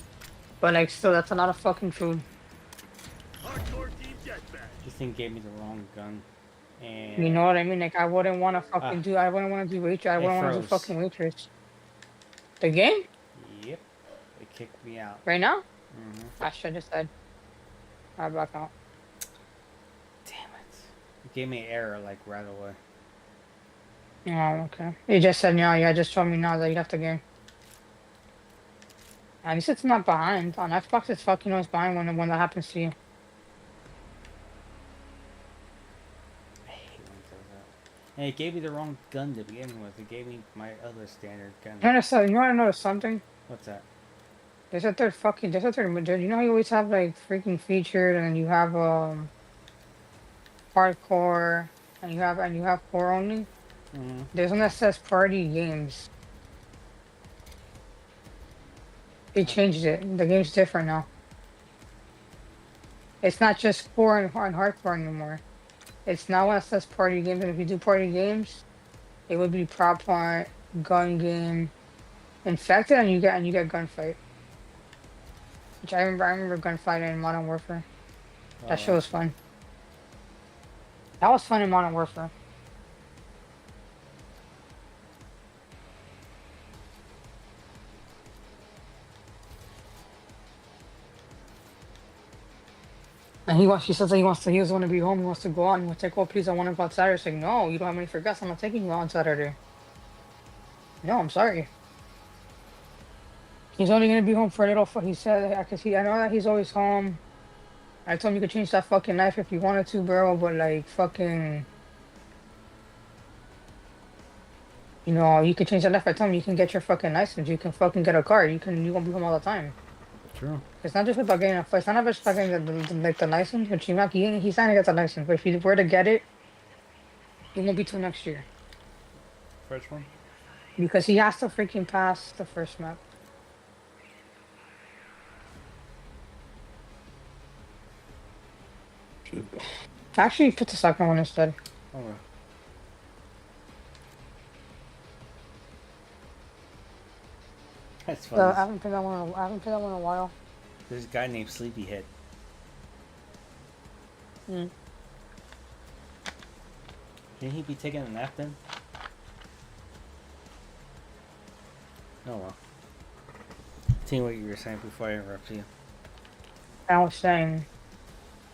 But, like, still, that's a lot of fucking food. Hardcore team jetpack. This thing gave me the wrong gun. And You know what I mean? Like, I wouldn't want to fucking do. I wouldn't want to do waitress. I wouldn't want to do froze. fucking waitress. The game Yep. It kicked me out. right now? Mm-hmm. I should have said. I back out. Damn it. It gave me an error, like, right away. Oh, okay. You just said no. Yeah, just told me now that you left the game. At least it's not behind. On Xbox, it's fucking always behind when that happens to you. I hate when it does that. And it gave me the wrong gun to begin with. It gave me my other standard gun. You want to notice something? What's that? There's a third. You know how you always have, like, freaking featured, and you have hardcore, and you have core only. Mm-hmm. There's one that says party games. They changed it. The game's different now. It's not just core and hardcore anymore. It's now when it says party games, and if you do party games, it would be prop hunt, gun game, infected, and you get gunfight. Which I remember gunfight in Modern Warfare. That shit was fun. That was fun in Modern Warfare. And he says that he doesn't want to be home, he wants to go out, and he wants to take, oh please, I want to go out Saturday. It's like, no, you don't have money for gas, I'm not taking you out on Saturday. No, I'm sorry. He's only gonna be home for a little, he said, I know that he's always home. I told him you could change that fucking knife if you wanted to, bro, but like, fucking, you know, you could change that knife. I told him you can get your fucking license, you can fucking get a card, you won't be home all the time. True. It's not just about getting it's not just about getting the license, but he's not gonna get the license, but if you were to get it, it won't be till next year. First one? Because he has to freaking pass the first map. Actually, put the second one instead. Okay. That's funny. I haven't played that one. I haven't played that one in a while. There's a guy named Sleepyhead. Hmm. Shouldn't he be taking a nap then? Oh well. Tell me what you were saying before I interrupted you. I was saying,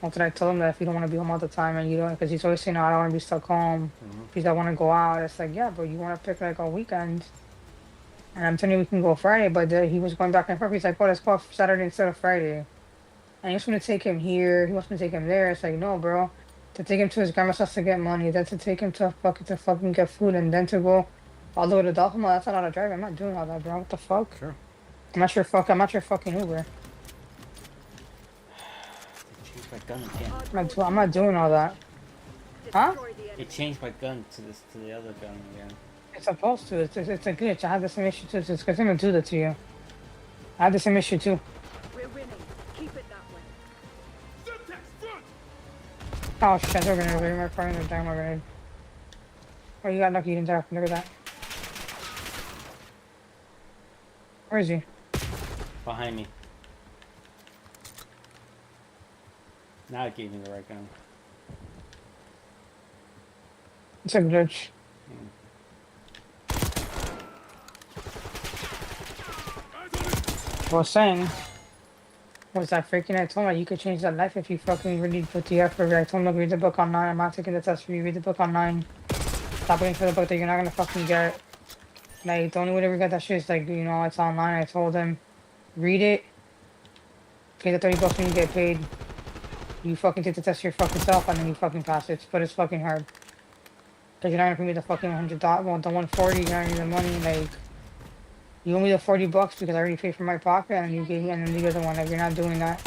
after I told him that if you don't want to be home all the time and you don't, because he's always saying, no, I don't want to be stuck home because I want to go out. It's like, yeah, but you want to pick like a weekend. And I'm telling you, we can go Friday, but he was going back and forth. He's like, oh, let's go Saturday instead of Friday. And he wants me to take him here. He wants me to take him there. It's like, no, bro. To take him to his grandma's house to get money, then to take him to fucking get food, and then to go all the way to Dolphin. That's a lot of driving. I'm not doing all that, bro. What the fuck? Sure. I'm not your fucking Uber. Change my gun again. I'm not doing all that. Huh? Destroy the enemy. It changed my gun to the other gun again. It's supposed to. It's a glitch. I had the same issue too. It's gonna do that to you. I had the same issue too. We're winning. Keep it that way. Semtex, front! Oh shit, they're gonna be my friend and dynamo grenade. Oh, you got lucky, you didn't die. Look at that. Where is he? Behind me. Now it gave me the right gun. It's a glitch. I was saying was that freaking I told him you could change that life if you fucking really put the effort. I told him, look, read the book online. I'm not taking the test for you. Read the book online. Stop waiting for the book that you're not gonna fucking get. Like, the only way to ever get that shit is like, you know, it's online. I told him, read it. Pay the $30 when you get paid. You fucking take the test your fucking self and then you fucking pass it. But it's fucking hard. Cause you're not gonna pay me the fucking $100, well, the 140. You're not gonna the money. Like, you owe me the $40 because I already paid for my pocket, and you gave me, and then the other one. Like, you're not doing that.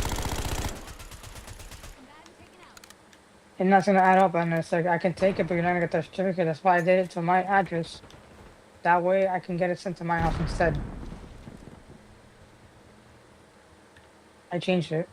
And that's gonna add up, and it's like I can take it, but you're not gonna get that certificate. That's why I did it to my address. That way, I can get it sent to my house instead. I changed it.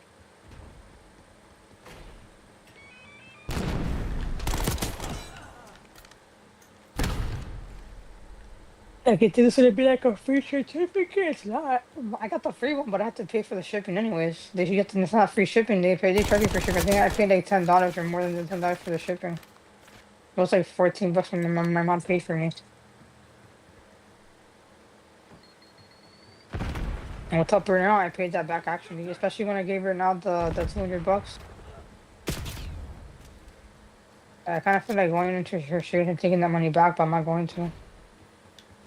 I could do this and it'd be like a free certificate. It's not. I got the free one, but I have to pay for the shipping anyways. They should get to, it's not free shipping. They charge you for shipping. I think I paid like $10 or more than the $10 for the shipping. It was like $14 when my mom paid for me. And what's up right now? I paid that back actually, especially when I gave her now the $200. I kind of feel like going into her shit and taking that money back, but I'm not going to.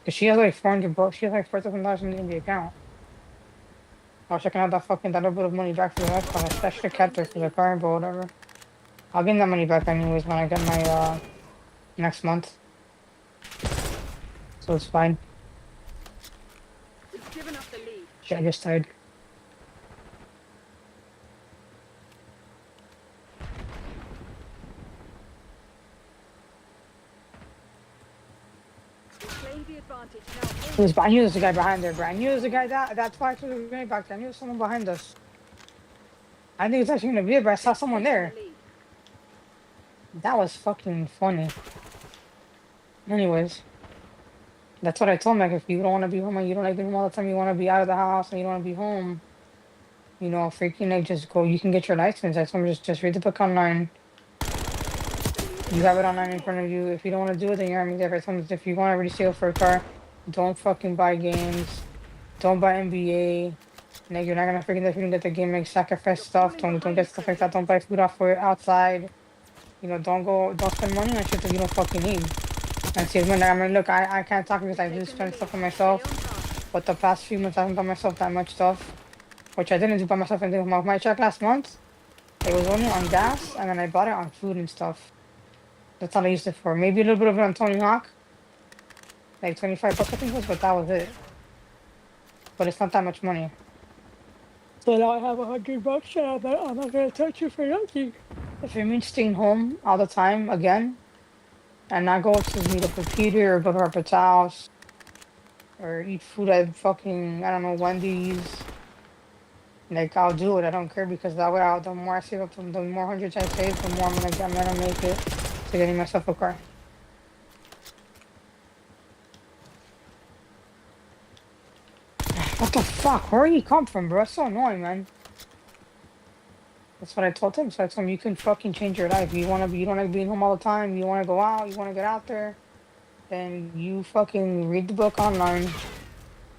Cause she has like $400. She has like $4,000 in the account. I wish I can have that little bit of money back for the next one. I should have kept it for the car, but whatever. I'll get that money back anyways when I get my next month. So it's fine. We've given up the lead. Shit, I just tired. Claim the advantage now. I knew there was a guy behind there, bro. I knew there was a guy that's why I took the grenade back there. I knew there was someone behind us. I think it's actually gonna be it, but I saw someone there. That was fucking funny. Anyways. That's what I told him, like, if you don't want to be home and you don't like being home all the time, you want to be out of the house and you don't want to be home, You know, freaking like just go. You can get your license. I told him just read the book online. You have it online in front of you. If you don't want to do it, then you're having there. I told him if you want to really sale for a car, don't fucking buy games. Don't buy NBA. Like you're not gonna freaking if you don't get the game like sacrifice stuff. Don't get stuff like that. Don't buy food off for outside. You know, don't spend money on shit that you don't fucking need. And see, when I mean, look, I can't talk because I do spend stuff on myself. But the past few months, I haven't bought myself that much stuff, which I didn't do by myself. And my check last month, it was only on gas, and then I bought it on food and stuff. That's all I used it for. Maybe a little bit of it on Tony Hawk, like 25 bucks I think it was, but that was it. But it's not that much money. So now I have $100 and I'm not gonna touch it for nothing. If it means staying home all the time again, and not go to meet up with Peter or go to Harper's house, or eat food at fucking, I don't know, Wendy's, like I'll do it. I don't care because that way, the more I save up, the more hundreds I save, the more I'm gonna make it to getting myself a car. What the fuck? Where you come from, bro? It's so annoying, man. That's what I told him. So I told him you can fucking change your life. You don't like being home all the time. You wanna go out. You wanna get out there. Then you fucking read the book online.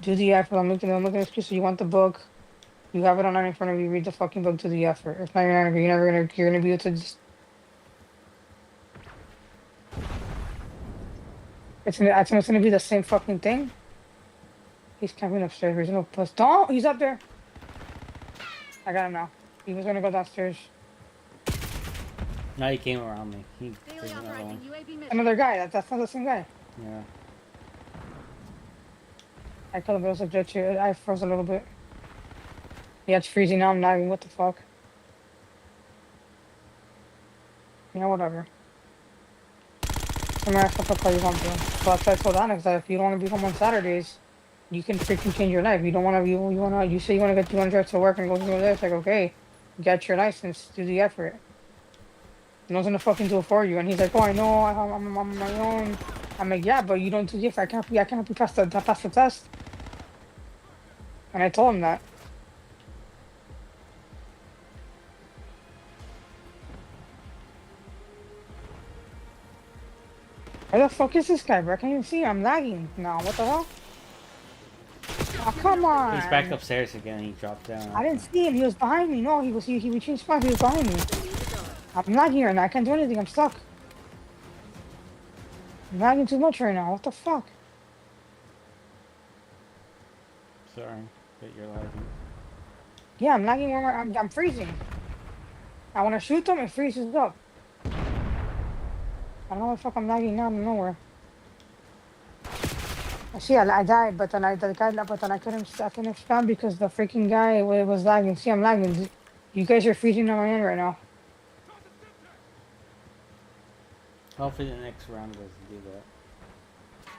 Do the effort. I'm making an excuse. So you want the book. You have it online in front of you. Read the fucking book. Do the effort. If not, you're gonna be able to just. It's gonna be the same fucking thing. He's coming upstairs. There's no plus. Don't. He's up there. I got him now. He was gonna go downstairs. No, he came around me. There's Daily another one. authorizing UAV mission. Another guy. That's not the same guy. Yeah. I could have also judged you. I froze a little bit. Yeah, it's freezing now. I'm lagging. What the fuck? Yeah, whatever. Somewhere else I'll call you home to. So that's why I told Onyx that if you don't want to be home on Saturdays, you can freaking change your life. You don't want to. You say you want to drive to work and go there. It's like okay, get your license. Do the effort. No one's gonna fucking do it for you. And he's like, oh, I know. I'm on my own. I'm like, yeah, but you don't do the effort. I can't be pass the test. And I told him that. Where the fuck is this guy, bro? I can't even see him. I'm lagging now. What the hell? Oh, come on. He's back upstairs again. He dropped down. I didn't see him. He was behind me. No, he changed spots. He was behind me. I'm lagging right now. I can't do anything. I'm stuck. I'm lagging too much right now. What the fuck? Sorry, but you're lagging. Yeah, I'm lagging. I'm freezing. I want to shoot him. It freezes up. I don't know what the fuck I'm lagging now. I'm nowhere. See, I died, but then I couldn't spam because the freaking guy was lagging. See, I'm lagging. You guys are freezing on my end right now. Hopefully the next round doesn't do that.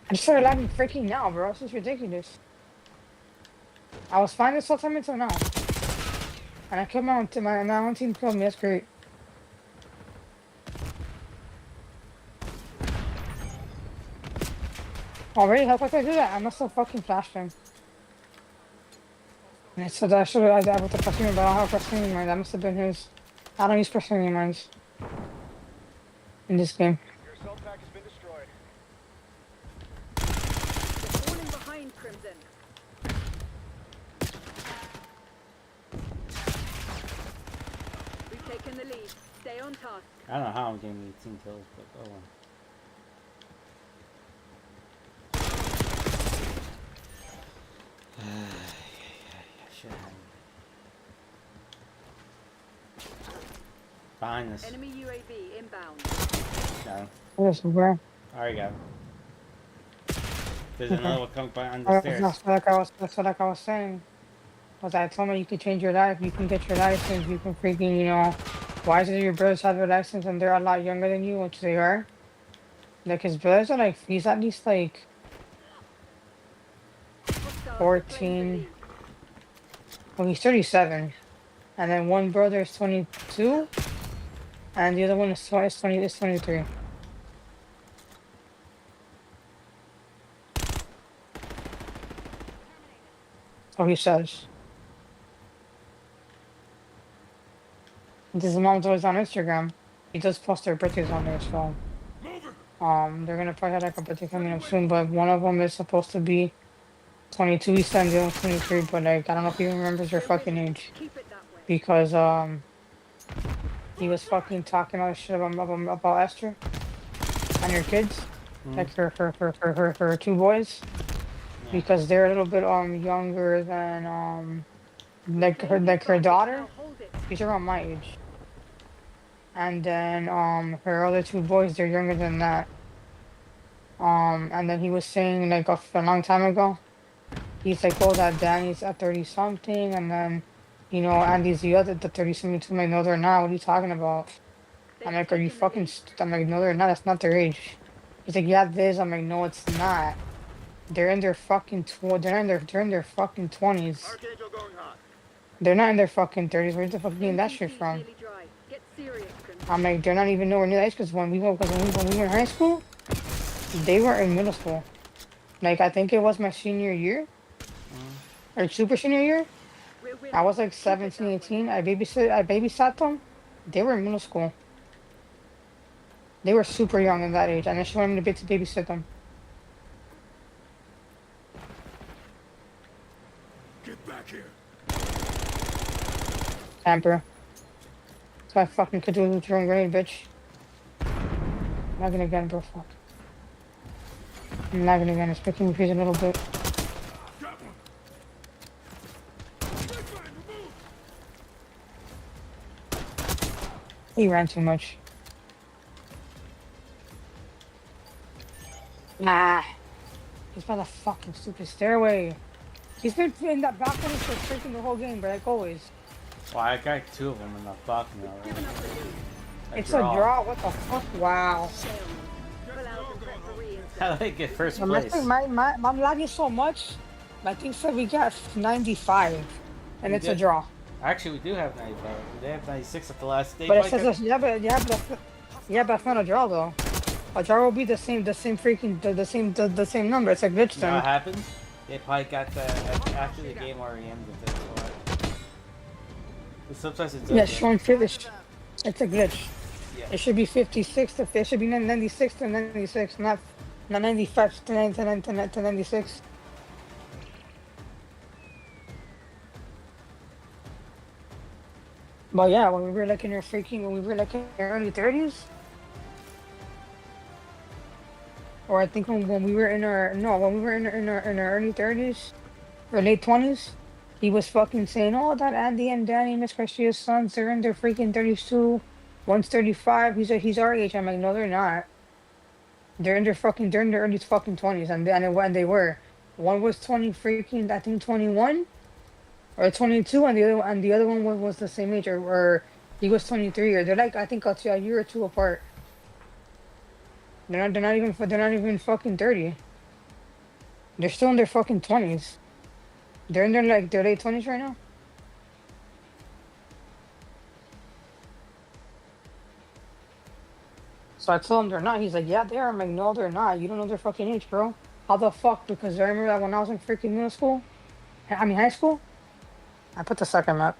I just started lagging freaking now, bro. This is ridiculous. I was fine this whole time until now. And I killed my own team killed me. That's great. Already? How quick I do that? I must have fucking flashed him. And I said I should have with the proximity, but I don't have proximity mines. That must have been his. I don't use proximity mines in this game. Your assault pack has been destroyed. You're falling behind, Crimson. We've taken the lead. Stay on task. I don't know how I'm getting 18 kills, but oh well. Shit. Behind us. Enemy UAV inbound. No. Where's the where? I already got him. There's another one coming behind the stairs. That's what I was saying. Was I told me you can change your life, you can get your license, you can freaking, you know, why is it your brothers have their license and they're a lot younger than you, which they are? Like his brothers are like, he's at least like Hostiles 14. Well, he's 37. And then one brother is 22. And the other one is 23. So he says. His mom's always on Instagram. He does post their birthdays on there, so they're gonna probably have like a birthday coming up soon. But one of them is supposed to be 22. He said the other one's 23, but like I don't know if he remembers her fucking age Keep it that way. because he was fucking talking all this shit about Esther and her kids, like her two boys, Yeah. because they're a little bit younger than like her daughter. Now hold it. She's around my age. And then her other two boys, they're younger than that. And then he was saying like a long time ago, he's like, oh, that Danny's at 30 something, and then Andy's the 30 something too. I'm like, no, they're not. What are you talking about? I'm like, are you fucking I'm like, no, they're not. That's not their age. He's like, yeah, this. I'm like, no, it's not. They're in their fucking they're in their fucking 20s. Archangel going hot. They're not in their fucking 30s. Where the fuck are you getting that NPC shit is from? nearly dry. Get serious, Grim. I'm like, they're not even nowhere near that age, because when we were in high school, they were in middle school. Like, I think it was my senior year, or super senior year. We're winning. I was like Keep it 17, that way. 18. I babysat them. They were in middle school. They were super young in that age, and then she wanted me to babysit them. Get back here. Camper. So I fucking could do with your own grenade, bitch. Not gonna again, bro. Fuck. I'm not gonna again. It's making me freeze a little bit. Got one. Backline, remove. He ran too much. Nah. He's by the fucking stupid stairway. He's been in that balcony for freaking the whole game, but like always. Well, I got two of them in the balcony already. Giving up the lead. It's a draw. What the fuck? Wow. Pull out and referee I instead. like it first I'm place. lagging so much. My thing said we got 95, and We it's did. a draw. Actually, we do have 95. They have 96 at the last day. But it says yeah, but that's not a draw though. A draw will be the same freaking the same number. It's a glitch You know what thing. happens? They probably got the after the game already ended. That's why. But sometimes it's Yeah, okay. showing finish. It's a glitch. Yeah. It should be 56 to it should be 96 to 96, not 95 to 96. But yeah, when we were like in our early 30s, or I think when we were in our in our early 30s or late 20s, he was fucking saying, "Oh, that Andy and Danny, Miss Garcia's sons, they're in their freaking 32. One's 35. He's our age." I'm like, no, they're not. They're in their early fucking 20s, and when they were, one was 20 freaking, I think 21 or 22, and the other one was the same age, or he was 23, or they're like, I think a year or two apart. They're not even fucking 30. They're still in their fucking 20s. They're in their late 20s right now. So I told him they're not. He's like, yeah, they are. I'm like, no, they're not. You don't know their fucking age, bro. How the fuck? Because I remember that when I was in freaking middle school, high school, I put the second map.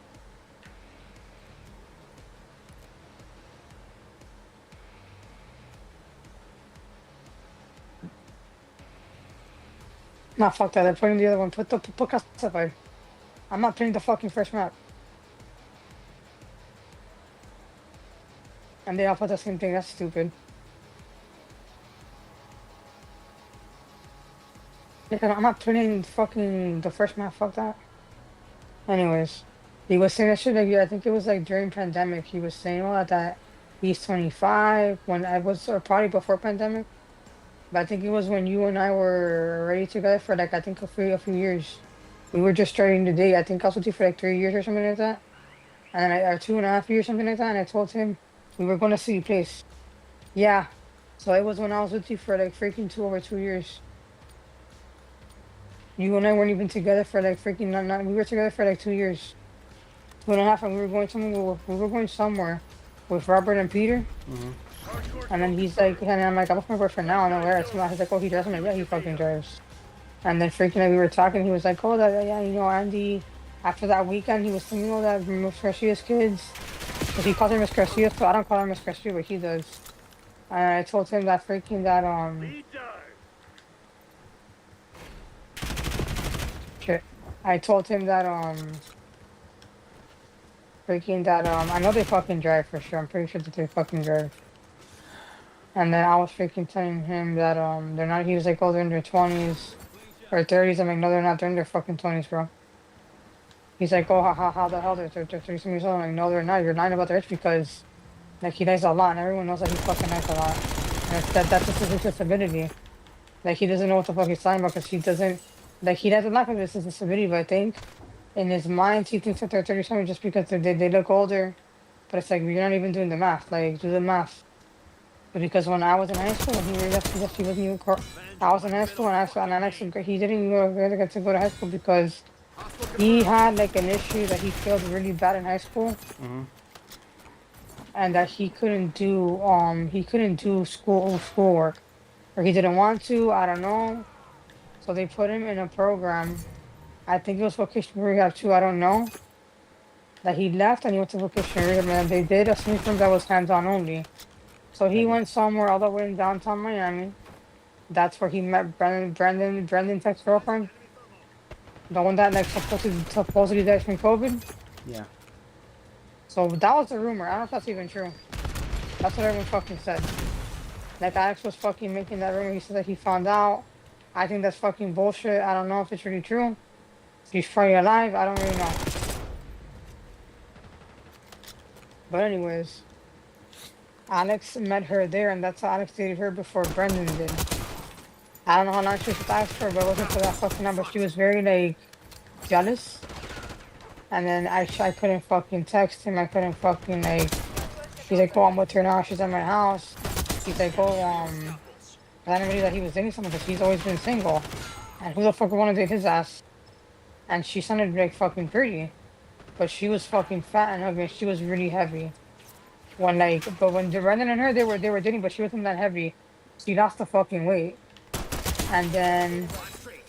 Nah, fuck that. I'm putting the other one. Put classified. I'm not putting the fucking first map. And they all put the same thing. That's stupid. I'm not putting fucking the first map. Fuck that. Anyways, he was saying that shit. Like, I think it was like during pandemic. He was saying all that he's 25 when I was, or probably before pandemic. But I think it was when you and I were already together for like I think a few years. We were just starting to date. I think I was with you for like 3 years or something like that. And then or 2.5 years, something like that. And I told him we were gonna see place. Yeah. So it was when I was with you for like freaking over 2 years. You and I weren't even together for like freaking not we were together for like 2 years. 2.5, and we were going somewhere with Robert and Peter. And then he's like, and I'm like, I'm with my boyfriend now. And I'm like, he's like, oh, he drives. I'm like, yeah, he fucking drives. And then freaking like, we were talking. He was like, oh, that yeah, Andy. After that weekend, he was saying, that Miss Garcia's kids, Because he calls her Miss Garcia, so I don't call her Miss Garcia, but he does. And I told him that Leader! shit. I told him that I know they fucking drive for sure. I'm pretty sure that they fucking drive. And then I was freaking telling him that they're not. He was like, oh, they're in their 20s or 30s. I'm like, no, they're not. They're in their fucking 20s, bro. He's like, oh, how the hell they're 30 years old? I'm like, no, they're not. You're lying about their age because like he dies a lot, and everyone knows that he fucking dies a lot. And that's just his disability. Like he doesn't know what the fuck he's talking about because he doesn't. Like he doesn't laugh at this is disability, but I think in his mind he thinks that they're 30 something just because they look older. But it's like you're not even doing the math. Like do the math. But because when I was in high school, when he left, he wasn't even. I was in high school and I actually he didn't even get to go to high school because he had like an issue that he failed really bad in high school, and that he couldn't do schoolwork, or he didn't want to. I don't know. So they put him in a program. I think it was vocational rehab too. I don't know. That he left and he went to vocational rehab, and they did a swing from that was hands-on only. So he went somewhere all the way in downtown Miami. That's where he met Brendan's ex-girlfriend. The one that like supposedly died from COVID. Yeah. So that was the rumor. I don't know if that's even true. That's what everyone fucking said. Like Alex was fucking making that rumor. He said that he found out. I think that's fucking bullshit. I don't know if it's really true. He's probably alive. I don't really know. But anyways, Alex met her there, and that's how Alex dated her before Brendan did. I don't know how long she was with Alex for, but it wasn't for that fucking number. She was very like jealous. And then I couldn't fucking text him. I couldn't fucking like. He's like, oh, I'm with her now. She's at my house. He's like, oh, I didn't believe that he was dating someone because he's always been single. And who the fuck would want to date his ass? And she sounded like fucking pretty, but she was fucking fat and ugly. She was really heavy. When Brendan and her, they were dating, but she wasn't that heavy. She lost the fucking weight. And then,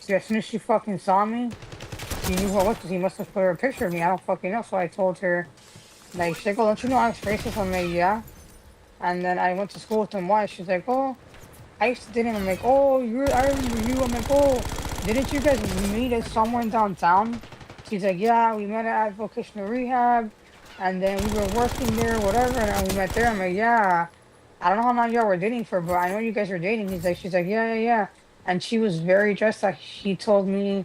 as soon as she fucking saw me, she knew who I was because he must have put her a picture of me. I don't fucking know. So I told her, like, she's like, oh, don't you know I was racist? I'm like, yeah. And then I went to school with him. Why? She's like, oh, I used to date him. I'm like, oh, I remember you. I'm like, oh, didn't you guys meet at somewhere downtown? She's like, yeah, we met at vocational rehab. And then we were working there, whatever. And we met there. I'm like, yeah. I don't know how long y'all were dating for, but I know you guys were dating. She's like, yeah. And she was very dressed. Like, she told me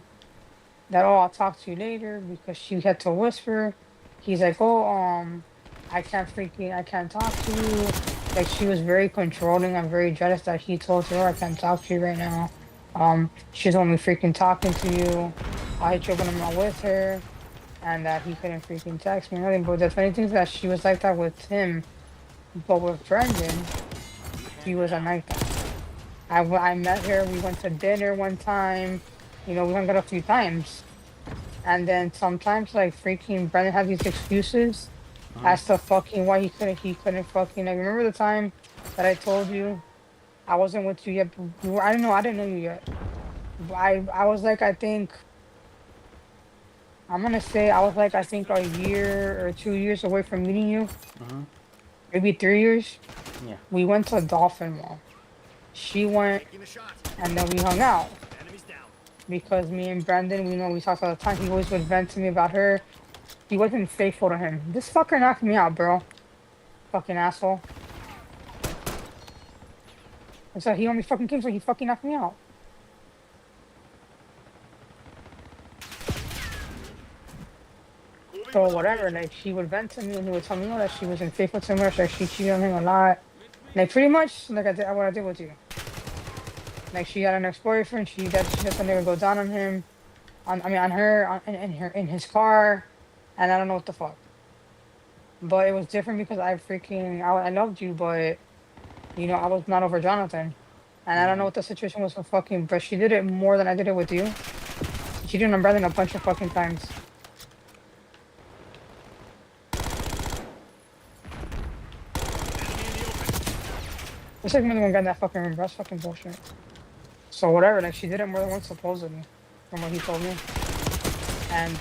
that, oh, I'll talk to you later because she had to whisper. He's like, oh, I can't talk to you. Like, she was very controlling and very jealous that he told her, oh, I can't talk to you right now. She's only freaking talking to you. I hit you when I'm not with her. And that he couldn't freaking text me or nothing. But the funny thing is that she was like that with him. But with Brendan, he wasn't like that. I met her, we went to dinner one time. You know, we hung out a few times. And then sometimes, like, freaking Brendan had these excuses as to fucking why he couldn't fucking, like, remember the time that I told you I wasn't with you yet? I didn't know you yet. I was like, I think, I'm gonna say I was like, I think a year or 2 years away from meeting you. Maybe 3 years. Yeah. We went to a Dolphin Mall. She went, and then we hung out. Because me and Brandon, we talked all the time. He always would vent to me about her. He wasn't faithful to him. This fucker knocked me out, bro. Fucking asshole. And so he only fucking came, so he fucking knocked me out. So whatever, like, she would vent to me and he would tell me, that she wasn't faithful to him, or like, she cheated on him a lot. Like, pretty much, like what I did with you. Like, she had an ex-boyfriend, she just let her go down on him. On her, in his car. And I don't know what the fuck. But it was different because I loved you, but, I was not over Jonathan. And I don't know what the situation was for fucking, but she did it more than I did it with you. She did it on Brandon a bunch of fucking times. Looks like another one got in that fucking room. That's fucking bullshit. So whatever, like, she did it more than once supposedly, from what he told me. And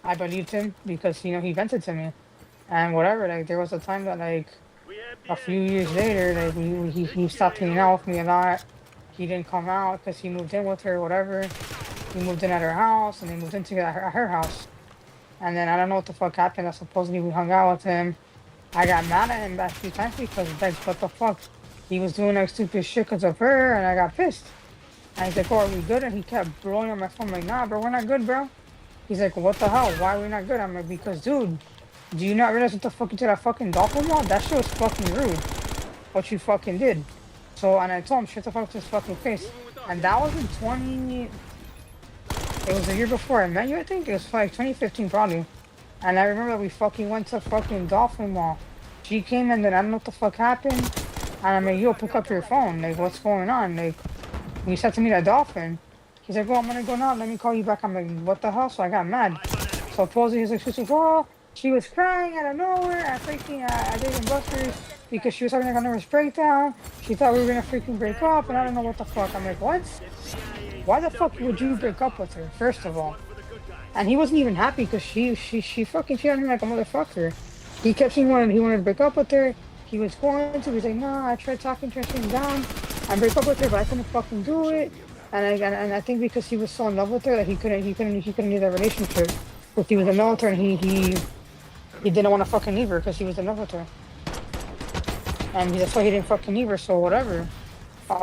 I believed him because he vented to me, And whatever, like there was a time that like We have a the few edge. years later, like he stopped hanging out with me a lot. He didn't come out because he moved in with her, whatever. He moved in at her house, and they moved into at her house. And then I don't know what the fuck happened. That supposedly we hung out with him. I got mad at him that few times because like what the fuck, he was doing like stupid shit because of her, and I got pissed. And he's like, "Oh, are we good?" And he kept blowing on my phone. I'm like, "Nah, bro, we're not good, bro." He's like, "What the hell? Why are we not good?" I'm like, "Because, dude, do you not realize what the fuck you did that fucking dolphin wall? That shit was fucking rude. What you fucking did." So, and I told him, "Shut the fuck to his fucking face." Moving with And us. that was in 20. It was the year before I met you, I think. It was like 2015 probably. And I remember we fucking went to fucking Dolphin Mall. She came in, then I don't know what the fuck happened. And I'm like, "Yo, pick up your phone. Like, what's going on?" Like, we said to meet at Dolphin. He's like, "Oh, I'm gonna go now. Let me call you back." I'm like, "What the hell?" So I got mad. Eyes on enemy. So supposedly she's like, "Oh, she was crying out of nowhere at freaking Dave and Buster's because she was having like a nervous breakdown. She thought we were gonna freaking break up, and I don't know what the fuck." I'm like, "What? Why the fuck would you break up with her, first of all?" One for the good guys. And he wasn't even happy because she fucking cheated on him like a motherfucker. He kept saying he wanted to break up with her. He was going to. He's like, "No, I tried talking to her, sitting down, and break up with her, but I couldn't fucking do it." And I think because he was so in love with her that he couldn't leave that relationship. Because he was in love with her, and he didn't want to fucking leave her because he was in love with her. And that's why he didn't fucking leave her. So whatever.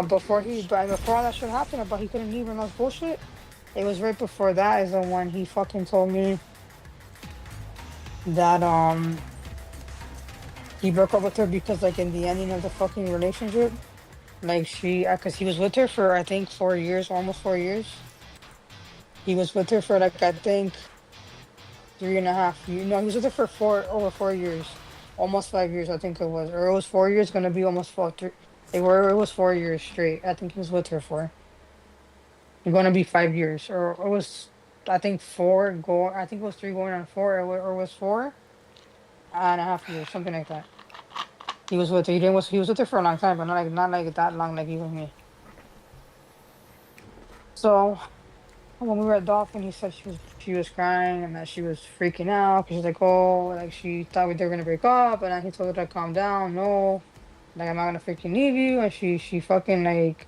Before all that shit happened, about he couldn't leave her and all this bullshit. It was right before that is the one he fucking told me that he broke up with her because like in the ending of the fucking relationship, like because he was with her for I think 4 years, almost 4 years. He was with her for like I think 3.5 years. No, he was with her for over 4 years, almost 5 years I think it was, or it was 4 years, gonna be almost 4. It was 4 years straight. I think he was with her for. Gonna be 5 years, or it was I think four. I think it was three going on four, or it was 4.5 years, something like that. He was with her. He was with her for a long time, but not like that long, like you and me. So when we were at Dolphin, he said she was crying and that she was freaking out because she's like, "Oh, like she thought they were gonna break up," and then he told her to calm down. No, like I'm not gonna freaking leave you, and she fucking like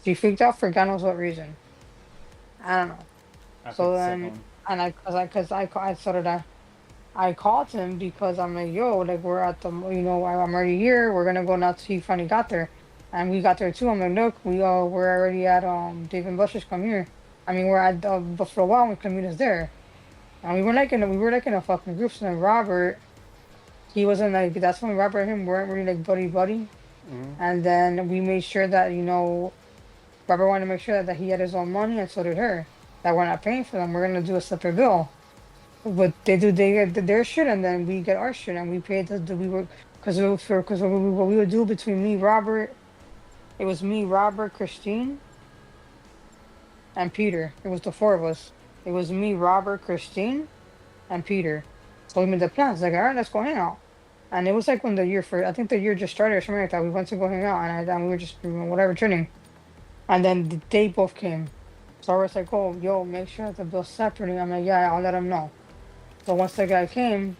she freaked out for God knows what reason. I don't know. After So the second then, one. and I started I called him because I'm like, "Yo, like we're at I'm already here. We're gonna go now." To he finally got there, and we got there too. I'm like, "Look, we're already at Dave and Buster's. Come here." I mean, we're at Buffalo Wild Wings. Come meet us there. And we were like in a fucking group. So then Robert, he wasn't like that's when Robert and him weren't really like buddy buddy. Mm-hmm. And then we made sure that Robert wanted to make sure that he had his own money, and so did her. That we're not paying for them. We're gonna do a separate bill. But they get their shit, and then we get our shit, and we paid we were because what we would do between me, Robert, it was me, Robert, Christine, and Peter. It was the four of us. It was me, Robert, Christine, and Peter. So we made the plans. Like, all right, let's go hang out. And it was like when I think the year just started or something like that. We went to go hang out, and we were just whatever chilling. And then they both came. So I was like, "Oh, yo, make sure the bill's separately." I'm like, "Yeah, I'll let him know." So once the guy came,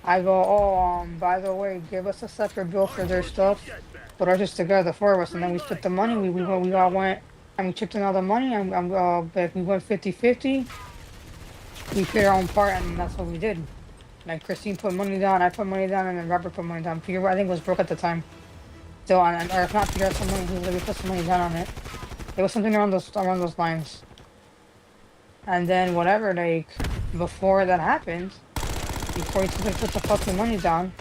I go, "Oh, by the way, give us a separate bill for their stuff. Put ours just together, the four of us, and then we split the money. We all went and we chipped in all the money, and but we went 50-50. We paid our own part, and that's what we did. Like Christine put money down, I put money down, and then Robert put money down. Peter, I think, was broke at the time. So, or if not, Peter had some money. He was like, we put some money down on it. It was something around those lines. And then whatever, like before that happened, before he put the fucking money down,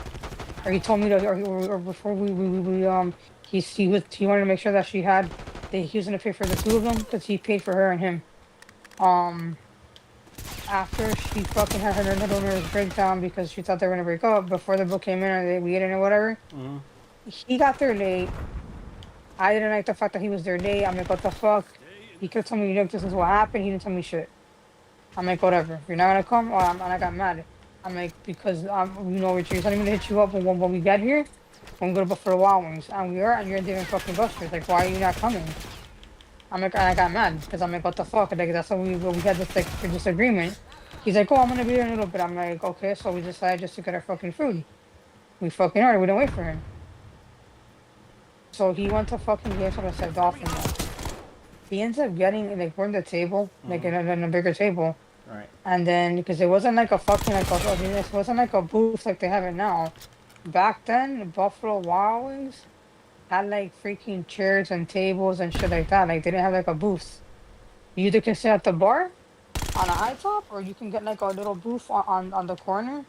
or he told me to, or before he wanted to make sure that he was gonna pay for the two of them because he paid for her and him. After she fucking had her nervous breakdown because she thought they were gonna break up before the bill came in and we ate it or whatever. Mm-hmm. He got there late. I didn't like the fact that he was there late. I'm like, "What the fuck?" He could have told me, "Look, this is what happened." He didn't tell me shit. I'm like, "Whatever. You're not gonna come?" And I got mad. I'm like, "Because Richard, you're telling me to hit you up when we get here, when we go to Buffalo Wild Wings, and and you're doing fucking Buster's. Like, why are you not coming?" I'm like, and I got mad because I'm like, "What the fuck?" Like, that's what we had this like disagreement. He's like, oh, I'm gonna be there in a little bit. I'm like, okay, so we decided just to get our fucking food. We fucking ordered. We didn't wait for him. So he went to fucking get something that said dolphin. He ends up getting like we're in the table, like in a bigger table, Right. and then because it wasn't like a fucking like it wasn't like a booth like they have it now. Back then, Buffalo Wild Wings had like freaking chairs and tables and shit like that. Like they didn't have like a booth. You either can sit at the bar on a high top, or you can get like a little booth on the corner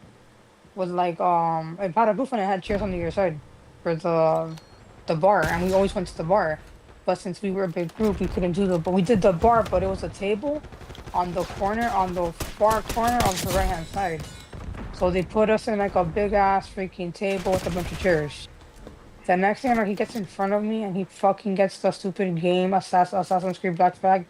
with like it had a booth and it had chairs on the other side for the bar, and we always went to the bar. But since we were a big group, we couldn't do but we did the bar, but it was a table on the corner, on the far corner of the right hand side. So they put us in like a big ass freaking table with a bunch of chairs. The next thing I know, he gets in front of me and he fucking gets the stupid game Assassin's Creed Black Flag.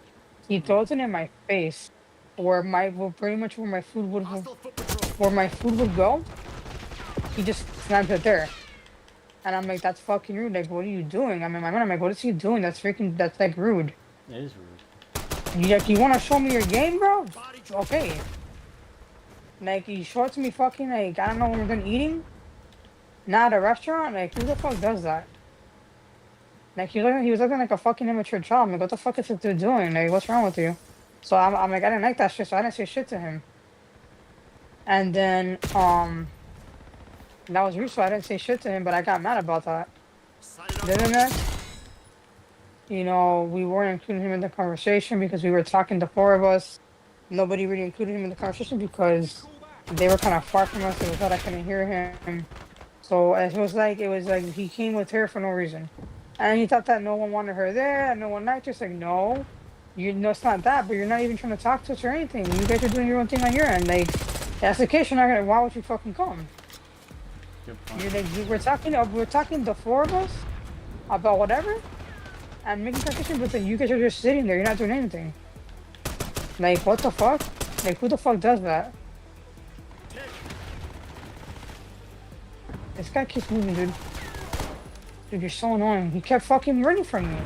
He throws it in my face, pretty much where my food would go. He just slams it there. And I'm like, that's fucking rude. Like, what are you doing? I'm in my mind, I'm like, what is he doing? That's like rude. It is rude. You want to show me your game, bro? Okay. Like, you show it to me fucking, like, I don't know when we're done eating. Not at a restaurant? Like, who the fuck does that? Like, he was looking like a fucking immature child. I'm like, what the fuck is this dude doing? Like, what's wrong with you? So I'm like, I didn't like that shit, so I didn't say shit to him. And then, that was rude, so I didn't say shit to him, but I got mad about that. Then next, you know, we weren't including him in the conversation because we were talking, the four of us. Nobody really included him in the conversation because they were kind of far from us. It was that I couldn't hear him. So it was like he came with her for no reason. And he thought that no one wanted her there and no one liked her. It's like, no, it's not that, but you're not even trying to talk to us or anything. You guys are doing your own thing on your end. Like, that's the case, you're not gonna, why would you fucking come? You're like, we're talking the four of us about whatever and making conversation, but then you guys are just sitting there, you're not doing anything. Like, what the fuck? Like, who the fuck does that? This guy keeps moving, dude. Dude, you're so annoying. He kept fucking running from me.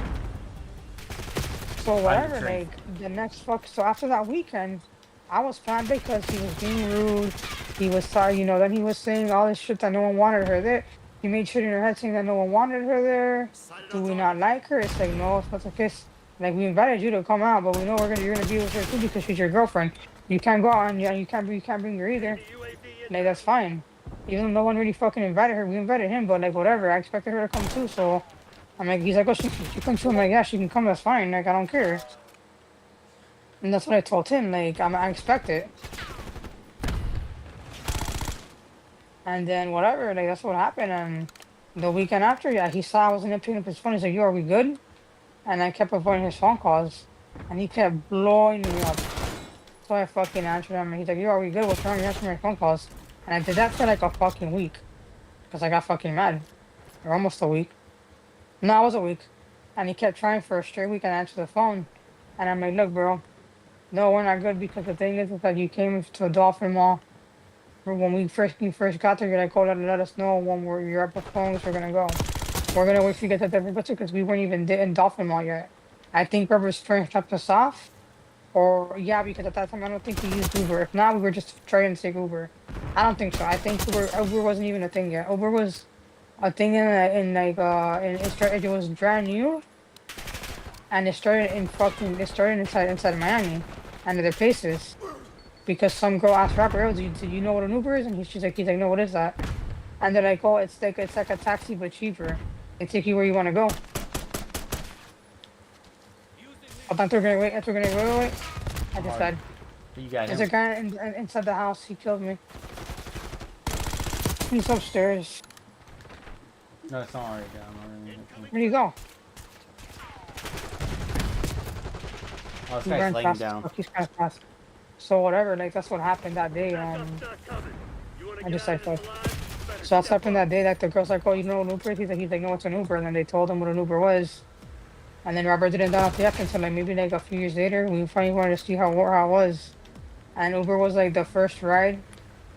So whatever, like, the next so after that weekend, I was mad because he was being rude. He was sorry, you know, then he was saying all this shit that no one wanted her there. He made shit in her head saying that no one wanted her there. Do we not like her? It's like, no, it's not the case. Like, we invited you to come out, but we know you're gonna be with her too because she's your girlfriend. You can't go out and you can't bring her either. Like, that's fine. Even though no one really fucking invited her, we invited him, but like, whatever. I expected her to come too, so I'm like, he's like, oh, she can too. I'm like, yeah, she can come, that's fine. Like, I don't care. And that's what I told him, like, I expect it. And then whatever, like, that's what happened. And the weekend after, yeah, he saw I wasn't picking up his phone. He's like, yo, are we good? And I kept avoiding his phone calls. And he kept blowing me up. So I fucking answered him. And he's like, yo, are we good? What's wrong? You're answering my phone calls. And I did that for like a fucking week. Because I got fucking mad. Or almost a week. No, it was a week. And he kept trying for a straight week and answer the phone. And I'm like, look, bro. No, we're not good because the thing is that you came to a Dolphin Mall. When we first got there, you're like, oh, let us know when you're up with phones, we're gonna go. We're gonna wait for you to get to Denver because we weren't even in Dolphin Mall yet. I think whoever's trying to drop us off, or yeah, because at that time I don't think we used Uber. If not, we were just trying to take Uber. I don't think so. I think Uber wasn't even a thing yet. Uber was a thing it was brand new, and it started inside Miami and other places. Because some girl asked Robert, oh, do you know what an Uber is? And he's like, no, what is that? And they're like, oh, it's like a taxi but cheaper. They take you where you want to go. Hold on, wait. I just died. You got There's him. a guy inside the house. He killed me. He's upstairs. No, it's not already down. Where'd you go? Oh, this He guy's ran laying fast. down. Fuck, he's kind of fast. So whatever, like that's what happened that day. I just like fuck. So that's happened that day. Like the girl's like, oh, you know what an Uber is? He's like, no, it's an Uber. And then they told him what an Uber was. And then Robert didn't down off the app until like maybe like a few years later. We finally wanted to see how it was. And Uber was like the first ride.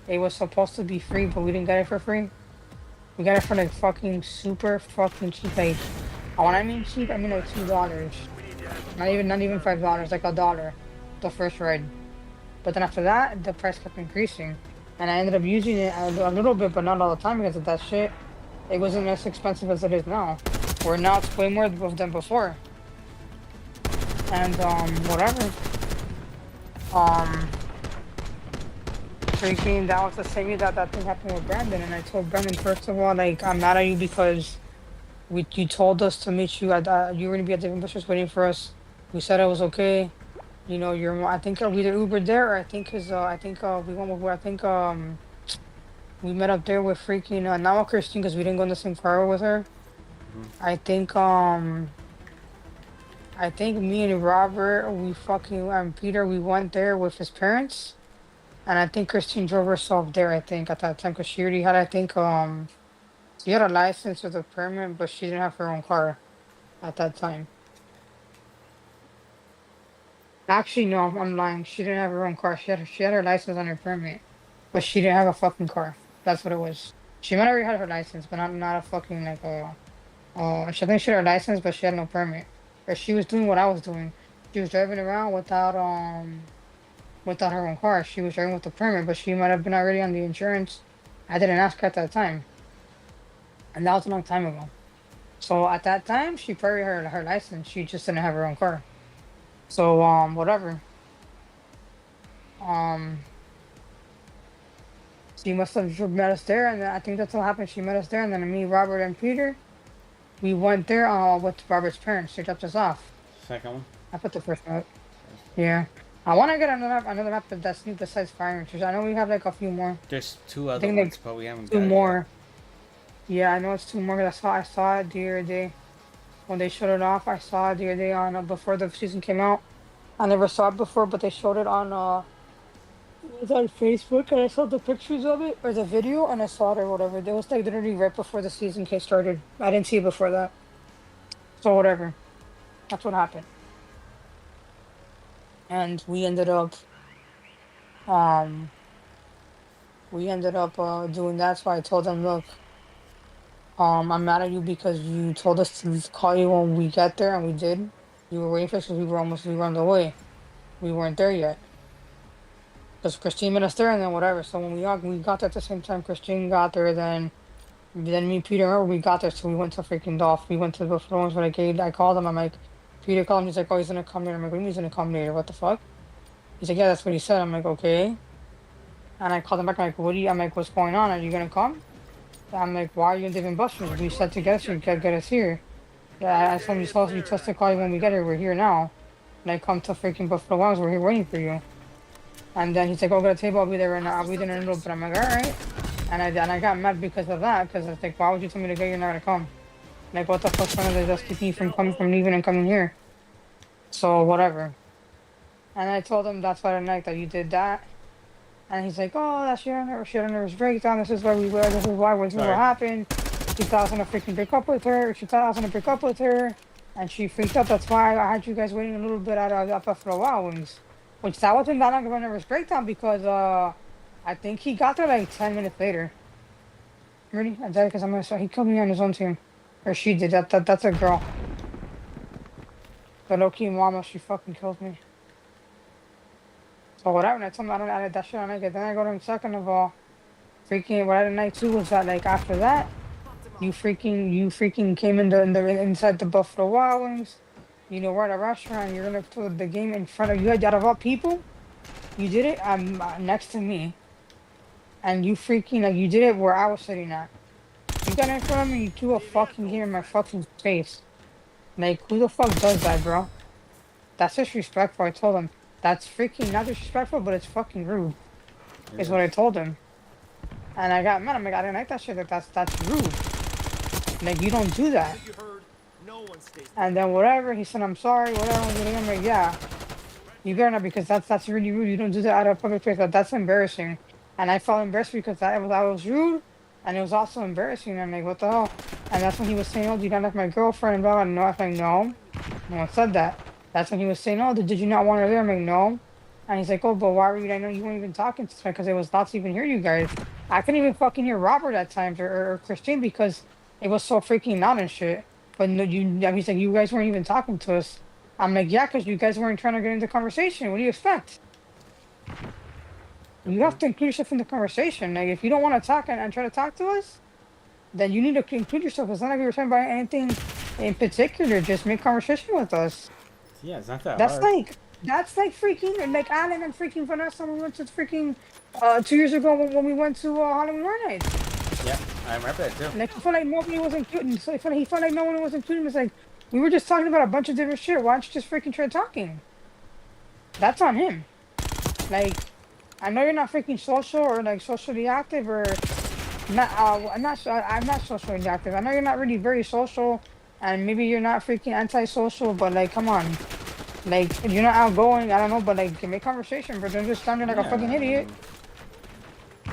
It was supposed to be free, but we didn't get it for free. We got it for like fucking super fucking cheap. Like, when I mean cheap, I mean like $2. Not even $5, like $1. The first ride. But then after that, the price kept increasing. And I ended up using it a little bit, but not all the time because of that shit. It wasn't as expensive as it is now. Where now it's way more than before. And, whatever. Freaking, that was the same year that thing happened with Brandon. And I told Brandon, first of all, like, I'm mad at you because you told us to meet you at, you were gonna be at Dave & Buster's waiting for us. We said it was okay. You know, I think we either Ubered there or I think we went with, we met up there with freaking, not with Christine because we didn't go in the same car with her. I think me and Robert, Peter, we went there with his parents. And I think Christine drove herself there, I think, at that time because she already had, she had a license with a permit, but she didn't have her own car at that time. Actually, no, I'm lying. She didn't have her own car. She had her license on her permit, but she didn't have a fucking car. That's what it was. She might already had her license, but not a fucking I think she had her license, but she had no permit. Or she was doing what I was doing. She was driving around without her own car. She was driving with the permit, but she might have been already on the insurance. I didn't ask her at that time, and that was a long time ago. So at that time, she probably had her license. She just didn't have her own car. So, whatever. She must have met us there, and then I think that's what happened. She met us there, and then me, Robert, and Peter, we went there with Robert's parents. They dropped us off. Second one? I put the first note. Yeah. I want to get another map that's new besides Fire Ranchers. I know we have like a few more. There's 2 other ones, but we haven't got 2 it more. Yeah, I know it's 2 more. I saw it the other day. When they showed it off, I saw it the other day on before the season came out. I never saw it before, but they showed it on it was on Facebook, and I saw the pictures of it or the video, and I saw it or whatever. It was like literally right before the season started. I didn't see it before that. So whatever, that's what happened. And we ended up doing that. So I told them, look, I'm mad at you because you told us to call you when we get there, and we did. You were waiting for us because we were on the way. We weren't there yet. Because Christine met us there, and then whatever. So when we got there at the same time, Christine got there, then me, Peter, remember, we got there, so we went to freaking Dolph. We went to the Buffalo Wings when I called him. I'm like, Peter called him. He's like, oh, he's gonna come later. I'm like, what do you mean he's gonna come later? What the fuck? He's like, yeah, that's what he said. I'm like, okay. And I called him back. I'm like, I'm like, what's going on? Are you gonna come? I'm like, why are you in Dave & Buster's? We said together so you could get us here. Yeah, I told him you told us to call you when we get here. We're here now. And I come to freaking Buffalo Wings. We're here waiting for you. And then he's like, oh, get a table. I'll be there in a little bit. I'm like, all right. And I got mad because of that. Because I was like, why would you tell me to go? You're not gonna come. Like, what the fuck's one of the just keep me from leaving and coming here? So whatever. And I told him that's why I like that you did that. And he's like, oh, that's she had a nervous breakdown. This is why we were. This is why what happened. She thought I was gonna freaking break up with her. And she freaked out. That's why I had you guys waiting a little bit at Buffalo Wild Wings. Which that wasn't that long of a nervous breakdown because I think he got there like 10 minutes later. Ready? I did because he killed me on his own team. Or she did. That's a girl. The low-key mama, she fucking killed me. So whatever, and I told him I don't add that shit on it. Then I go to him second of all. Freaking what I did night too was that like after that, you freaking came inside the Buffalo Wild Wings. You know, we're at a restaurant, you're gonna put the game in front of you, out of all people. You did it next to me. And you freaking, like, you did it where I was sitting at. You got in front of me, you threw a fucking game in my fucking face. Like, who the fuck does that, bro? That's disrespectful, I told him. That's freaking not disrespectful, but it's fucking rude. Is what I told him. And I got mad, I'm like, I didn't like that shit, like, that's rude. Like, you don't do that. And then whatever, he said, I'm sorry, whatever. I'm like, yeah, you better not, because that's really rude. You don't do that out of public place. That's embarrassing. And I felt embarrassed because I was rude, and it was also embarrassing. I'm like, what the hell? And that's when he was saying, oh, do you not like my girlfriend? And blah, blah. No, I was like, no one said that. That's when he was saying, oh, did you not want her there? I'm like, no. And he's like, oh, but why were you? I know you weren't even talking to me because it was not to even hear you guys. I couldn't even fucking hear Robert at times or Christine because it was so freaking loud and shit. But no, he's like, you guys weren't even talking to us. I'm like, yeah, because you guys weren't trying to get into conversation. What do you expect? You have to include yourself in the conversation. Like, if you don't want to talk and try to talk to us, then you need to include yourself. It's not like we were talking about anything in particular. Just make conversation with us. Yeah, it's not that That's hard. like freaking like Alan and freaking Vanessa when we went to freaking 2 years ago when we went to Halloween Horror Nights. Yeah, I remember that too. Like, he felt like nobody was including. So he felt like no one was including. It's like we were just talking about a bunch of different shit. Why don't you just freaking try talking? That's on him. Like, I know you're not freaking social or like socially active or not. I'm not socially active. I know you're not really very social, and maybe you're not freaking antisocial. But like, come on, like you're not outgoing. I don't know, but like, make conversation. But don't just stand there like a fucking idiot.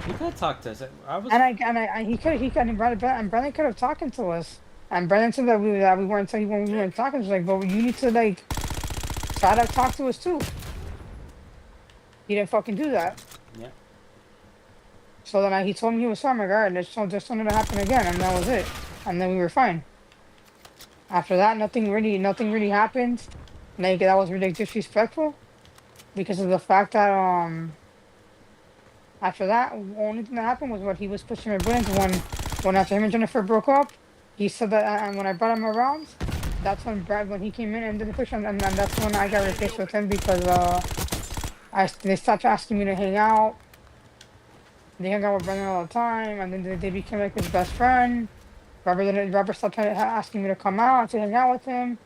He could talk to us. I was. He could, and Brendan could have talking to us. And Brendan said that we weren't talking when we weren't talking. It's like, but you need to like try to talk to us too. He didn't fucking do that. Yeah. So then he told me he was sorry. I'm like, alright, just don't let it happen again, and that was it. And then we were fine. After that, nothing really happened. Like, that was really disrespectful because of the fact that after that, the only thing that happened was what he was pushing my buttons when after him and Jennifer broke up. He said that, and when I brought him around, that's when when he came in and did the push, and that's when I got replaced with him because they stopped asking me to hang out. They hung out with Brendan all the time, and then they became like his best friend. Robert stopped asking me to come out to hang out with him.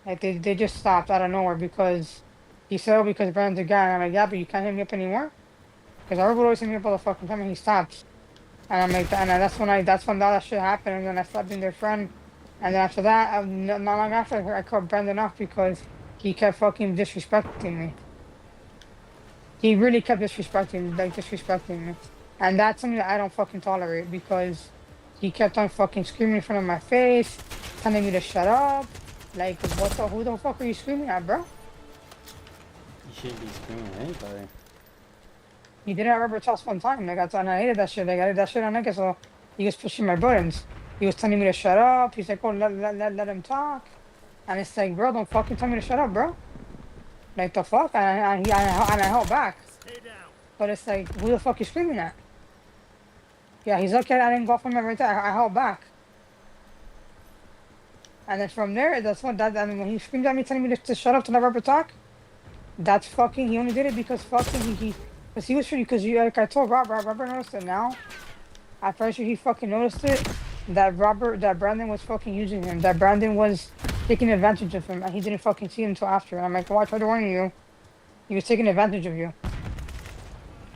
Like, they just stopped out of nowhere because he said, oh, because Brendan's a guy. And I'm like, yeah, but you can't hit me up anymore. Because Robert would always hit me up all the fucking time, and he stopped. And I'm like, and that's when all that shit happened, and then I stopped being their friend. And then after that, not long after, I cut Brendan off because he kept fucking disrespecting me. He really kept disrespecting me. And that's something that I don't fucking tolerate because he kept on fucking screaming in front of my face, telling me to shut up. Like, who the fuck are you screaming at, bro? You shouldn't be screaming at anybody. He did it at Robert's house one time. Like, and I hated that shit. Like, I did that shit on Nick, so he was pushing my buttons. He was telling me to shut up. He's like, oh, let him talk. And it's like, bro, don't fucking tell me to shut up, bro. Like, the fuck? And I held back. Stay down. But it's like, who the fuck you screaming at? Yeah, he's okay. I didn't go for him right there. I held back. And then from there, and when he screamed at me, telling me to shut up, to let Robert talk, that's fucking, he only did it because fucking, because he was free, because like I told Robert noticed it now. At first, he fucking noticed it, that Brandon was fucking using him, that Brandon was taking advantage of him, and he didn't fucking see it until after. And I'm like, well, I tried to warn you. He was taking advantage of you.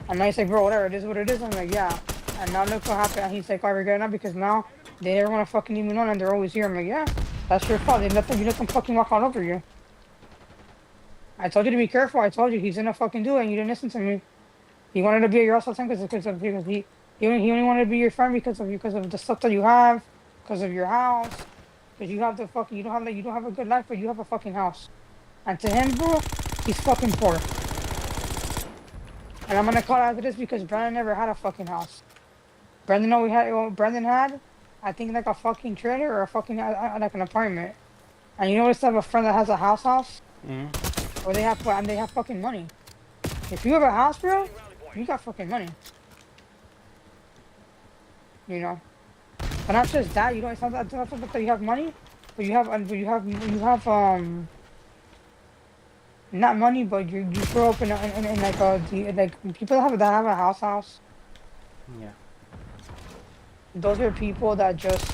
And now he's like, bro, whatever, it is what it is. I'm like, yeah. And now look what happened. And he's like, I regret it now because now they never want to fucking leave me alone and they're always here. I'm like, yeah, that's your fault. You let them fucking walk all over you. I told you to be careful. I told you he's gonna fucking do it and you didn't listen to me. He wanted to be at your house all the time because he only wanted to be your friend because of the stuff that you have, because of your house, because you have the fucking, you don't have a good life, but you have a fucking house. And to him, bro, he's fucking poor. And I'm gonna call it out to this because Brandon never had a fucking house. Brendan had, I think, like a fucking trailer or a fucking like an apartment. And you notice to have a friend that has a house, or they have fucking money. If you have a house, bro, you got fucking money. You know. But not just that. You don't. It's not that you have money, but you have not money, but you grow up in like people that have a house. Yeah. Those are people that just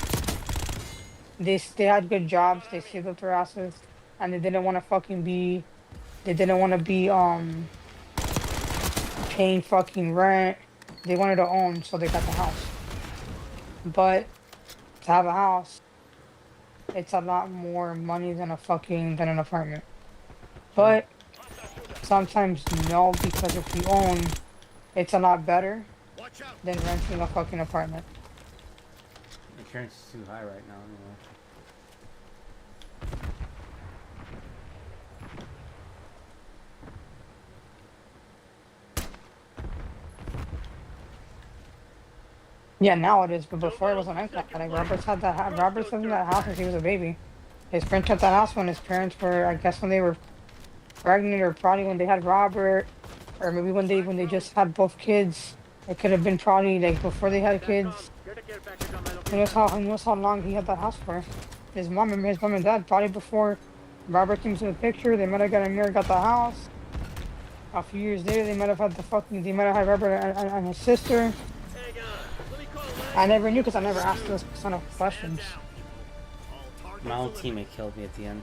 they had good jobs, they saved up their asses, and they didn't want to be paying fucking rent. They wanted to own, so they got the house. But to have a house, it's a lot more money than an apartment. But sometimes no, because if you own, it's a lot better Watch out. than renting a fucking apartment. Insurance is too high right now anyway. Yeah, now it is, but before it wasn't like that. Like, Robert's lived in that house since he was a baby. His parents had that house when his parents were, I guess, when they were pregnant, or probably when they had Robert. or maybe when they just had both kids. It could have been probably like before they had kids. Get a care package on my Who knows how long he had that house for? His mom and dad probably before Robert came to the picture. They might have got married, got the house. A few years later, they might have had they might have had Robert and his sister. Hey guys, let me call I never knew because I never asked those kind of questions. All targets My old eliminated. teammate killed me at the end.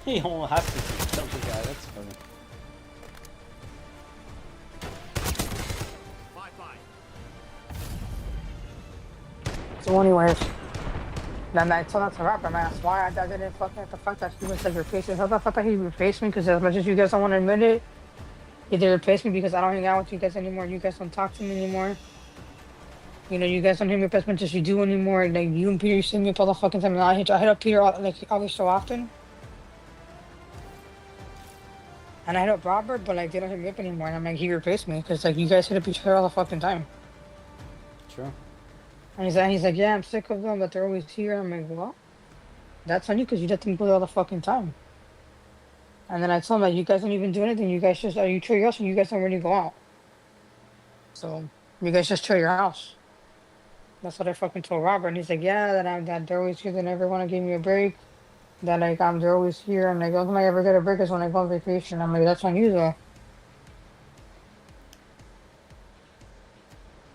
He almost has to kill the guy. That's funny. Bye. So, anyways, then I told that to Robert, man, that's why I didn't fucking the fact that he was like replacing. How the fuck that he replaced me? Because as much as you guys don't want to admit it, he did replace me because I don't hang out with you guys anymore. You guys don't talk to me anymore. You know, you guys don't hit me up as much as you do anymore. Like you and Peter, you see me up all the fucking time. And I hit up Peter like always so often. And I hit up Robert, but like they don't hit me up anymore. And I'm like, he replaced me because like you guys hit up each other all the fucking time. True. And he's like, yeah, I'm sick of them, but they're always here. I'm like, well, that's on you because you let them go all the fucking time. And then I told him like, you guys don't even do anything. You guys just you chill your house and you guys don't really go out. So you guys just chill your house. That's what I fucking told Robert. And he's like, yeah, that they're always here. They never want to give me a break. That like they're always here. I'm like, the only time I ever get a break is when I go on vacation. I'm like, that's on you though.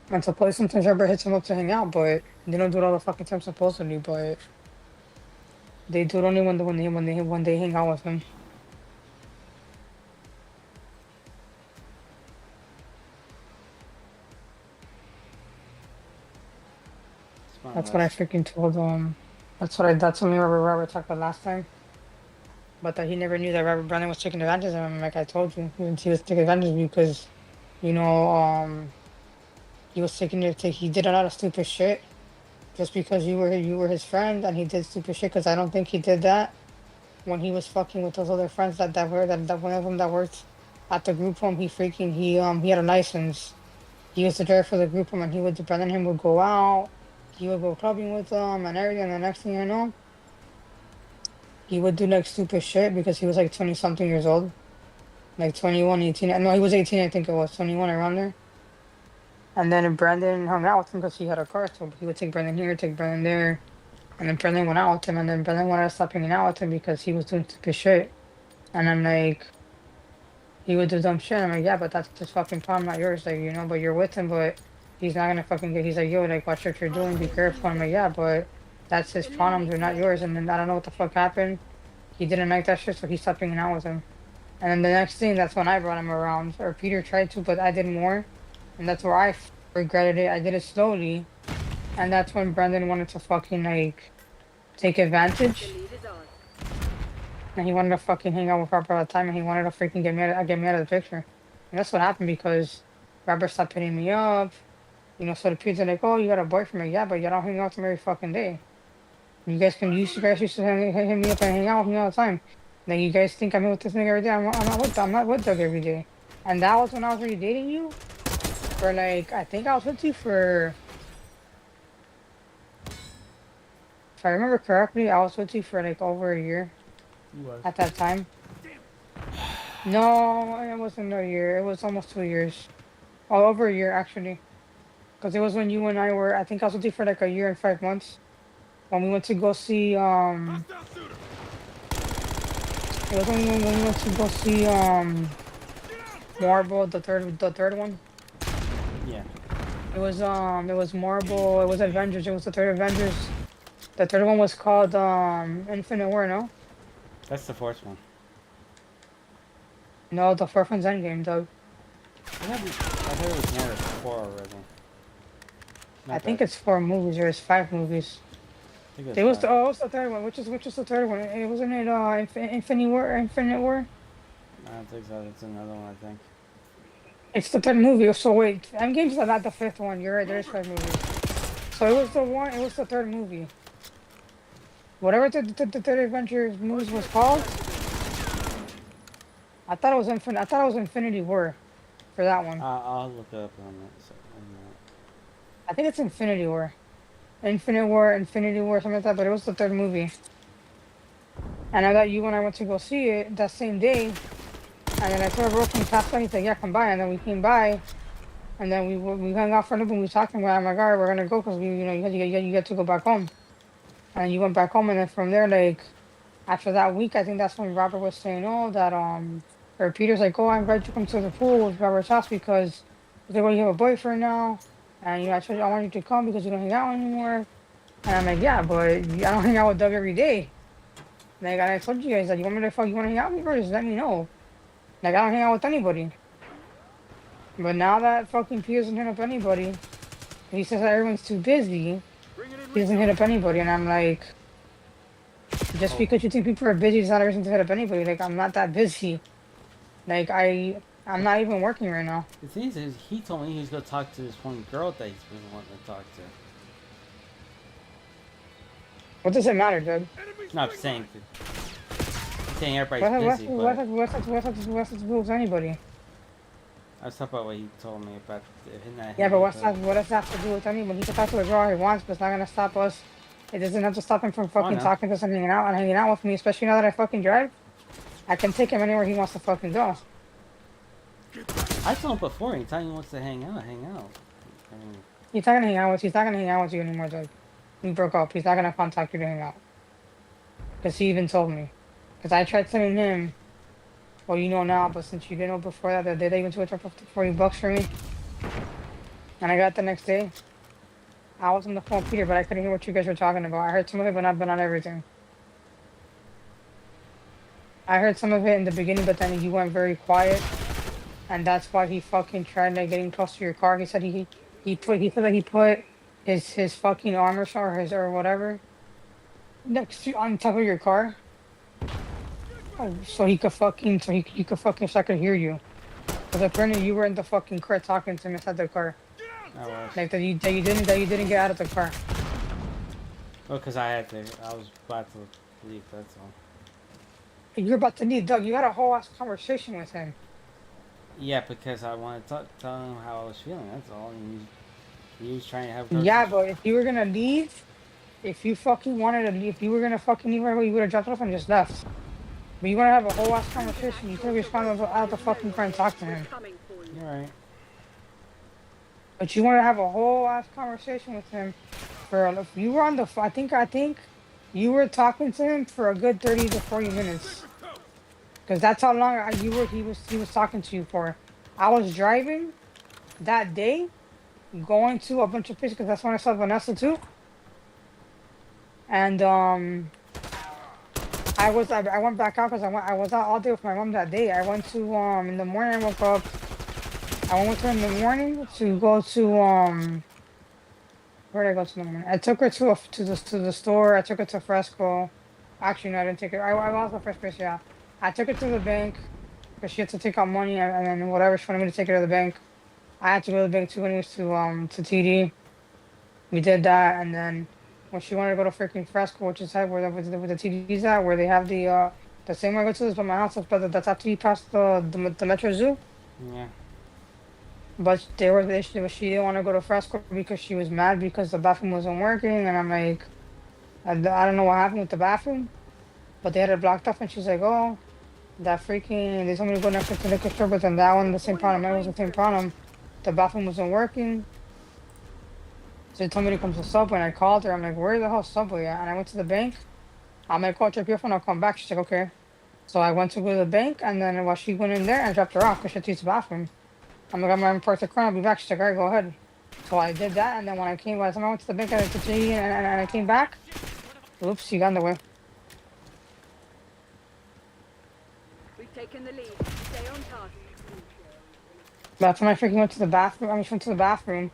And supposedly sometimes Robert hits him up to hang out, but they don't do it all the fucking time supposedly. But they do it only when they hang out with him. That's what I freaking told that's what me and Robert talked about last time. But that he never knew that Robert Brandon was taking advantage of him. Like I told you, he was taking advantage of you because, you know, he was he did a lot of stupid shit just because you were his friend, and he did stupid shit because I don't think he did that when he was fucking with those other friends that one of them that worked at the group home. He had a license. He used to drive for the group home, and Brandon and him would go out. He would go clubbing with them and everything. And the next thing you know, he would do like stupid shit because he was like 20 something years old, like 21, 18. No, he was 18, I think it was 21 around there. And then Brandon hung out with him because he had a car, so he would take Brandon here, take Brandon there. And then Brandon went out with him, and then Brandon wanted to stop hanging out with him because he was doing stupid shit. And I'm like, he would do dumb shit. I'm like, yeah, but that's his fucking problem, not yours. Like, you know, but you're with him, but he's not gonna fucking he's like, yo, like, watch what you're doing, be careful. I'm like, yeah, but that's his problems, they're not yours. And then I don't know what the fuck happened. He didn't like that shit, so he stopped hanging out with him. And then the next thing, that's when I brought him around. Or Peter tried to, but I did more. And that's where I regretted it. I did it slowly. And that's when Brendan wanted to fucking, like, take advantage. The lead is ours. And he wanted to fucking hang out with Robert all the time. And he wanted to freaking get me out of the picture. And that's what happened because Robert stopped hitting me up. You know, so the kids are like, oh, you got a boyfriend. Like, yeah, but you don't hang out with him every fucking day. You guys used to hit me up and hang out with me all the time. Like, you guys think I'm with this nigga every day. I'm not with Doug every day. And that was when I was already dating you. For like, I think I was with you for, if I remember correctly, I was with you for like over a year. You was. At that time. No, it wasn't a year. It was almost 2 years. Oh, over a year actually. Because it was when you and I were, I think I was with you for like a year and 5 months. When we went to go see, Hostile shooter. it was when we went to go see, Marvel, the third one. Yeah. It was Marvel, it was Avengers, it was the third Avengers. The third one was called, Infinite War, no? That's the fourth one. No, the fourth one's Endgame, Doug. I thought it was more than 4 already. I think it's 4 movies, or it's 5 movies. It was what's the third one? Which is the third one? It wasn't it Infinite War? Infinite War? I don't think so. It's another one, I think. It's the third movie. So wait, Endgame's not the 5th one. You're right. There's 5 movies. So it was the one. It was the third movie. Whatever the third Avengers movies was called. I thought it was Infinite. I thought it was Infinity War, for that one. I'll look it up on that. I think it's Infinity War. Infinite War, Infinity War, something like that. But it was the third movie. And I got you when I went to go see it that same day. And then I told bro, can you pass by? He said, yeah, come by. And then we came by. And then we hung out for a little bit. We were talking about, I'm like, all right, we're gonna go because you get to go back home. And you went back home, and then from there, like after that week, I think that's when Robert was saying, oh, that or Peter's like, oh, I'm glad you come to the pool with Robert's house because he's like, well, you have a boyfriend now, and I told you I want you to come because you don't hang out anymore. And I'm like, yeah, but I don't hang out with Doug every day. Like I told you guys, like, you want me to fuck, you want to hang out with me, bro? Just let me know. Like I don't hang out with anybody. But now that fucking P doesn't hit up anybody, he says that everyone's too busy. Bring it in. He doesn't hit up anybody, and I'm like, just because you think people are busy, it's not a reason to hit up anybody. Like I'm not that busy. Like I'm not even working right now. The thing is, he told me he was gonna talk to this one girl that he's been wanting to talk to. What does it matter, dude? Enemies Not going saying, hot. I'm saying everybody's busy, but What's to do with anybody? I was talking about what he told me about him not Yeah, but what hitting does that have to do with anyone? He can talk to the girl he wants, but it's not gonna stop us. It doesn't have to stop him from fucking no. talking to us and hanging out with me, especially now that I fucking drive. I can take him anywhere he wants to fucking go. I told him before, anytime he wants to hang out, hang out. I mean, He's not gonna hang out with you anymore, dude. We broke up. He's not gonna contact you to hang out. Cause he even told me. Cause I tried telling him, well, you know now, but since you didn't know before that, the day they went to it for $40 for me, and I got it the next day. I was on the phone with Peter, but I couldn't hear what you guys were talking about. I heard some of it, but not everything. I heard some of it in the beginning, but then he went very quiet, and that's why he fucking tried like getting close to your car. He said he said that he put his fucking armor or whatever next to on top of your car. Oh, so he could fucking so I could hear you. Because apparently you were in the fucking car talking to him inside the car. I was. Like that you didn't get out of the car. Well, because I was about to leave, that's all. You're about to need Doug. You had a whole ass conversation with him. Yeah, because I wanted to tell him how I was feeling, that's all. And he was trying to have Yeah, but if you were gonna leave, if you fucking wanted to leave, if you were gonna fucking leave right away, you would have dropped off and just left. But you want to have a whole ass conversation. You could have responded out of the fucking car and talk to him. Coming for you. You're right. But you want to have a whole ass conversation with him for you were on the I think you were talking to him for a good 30 to 40 minutes. Cause that's how long he was talking to you for. I was driving that day, going to a bunch of places because that's when I saw Vanessa too. And I went back out because I was out all day with my mom that day. I went to in the morning. I woke up. I went with her in the morning to go to where did I go to in the morning? I took her to the store. I took her to Fresco. Actually, no, I didn't take her. I was the first place. Yeah, I took her to the bank because she had to take out money and then whatever she wanted me to take her to the bank. I had to go to the bank too anyways to TD. We did that, and then when she wanted to go to freaking Fresco, which is where the TD's at, where they have the same way I go to this, but my house is but that's after you pass the Metro Zoo. Yeah. But she didn't want to go to Fresco because she was mad because the bathroom wasn't working, and I'm like, I don't know what happened with the bathroom, but they had it blocked off, and she's like, oh, that freaking, they told me to go next to the liquor store, but then that one, the same problem, it was the same problem, the bathroom wasn't working, so they told me to come to Subway, and I called her, I'm like, where the hell is Subway at? And I went to the bank, I'm like, call your phone, I'll come back, she's like, okay, so I went to go to the bank, and then while she went in there, I dropped her off, because she had to use the bathroom. I'm like, I'm gonna park the car, I'll be back. She's like, alright, go ahead. So I did that, and then when I by the time I went to the bank, I went to JD, and I came back. Oops, you got in the way. We've taken the lead. Stay on task. By the time I freaking went to the bathroom, I went to the bathroom.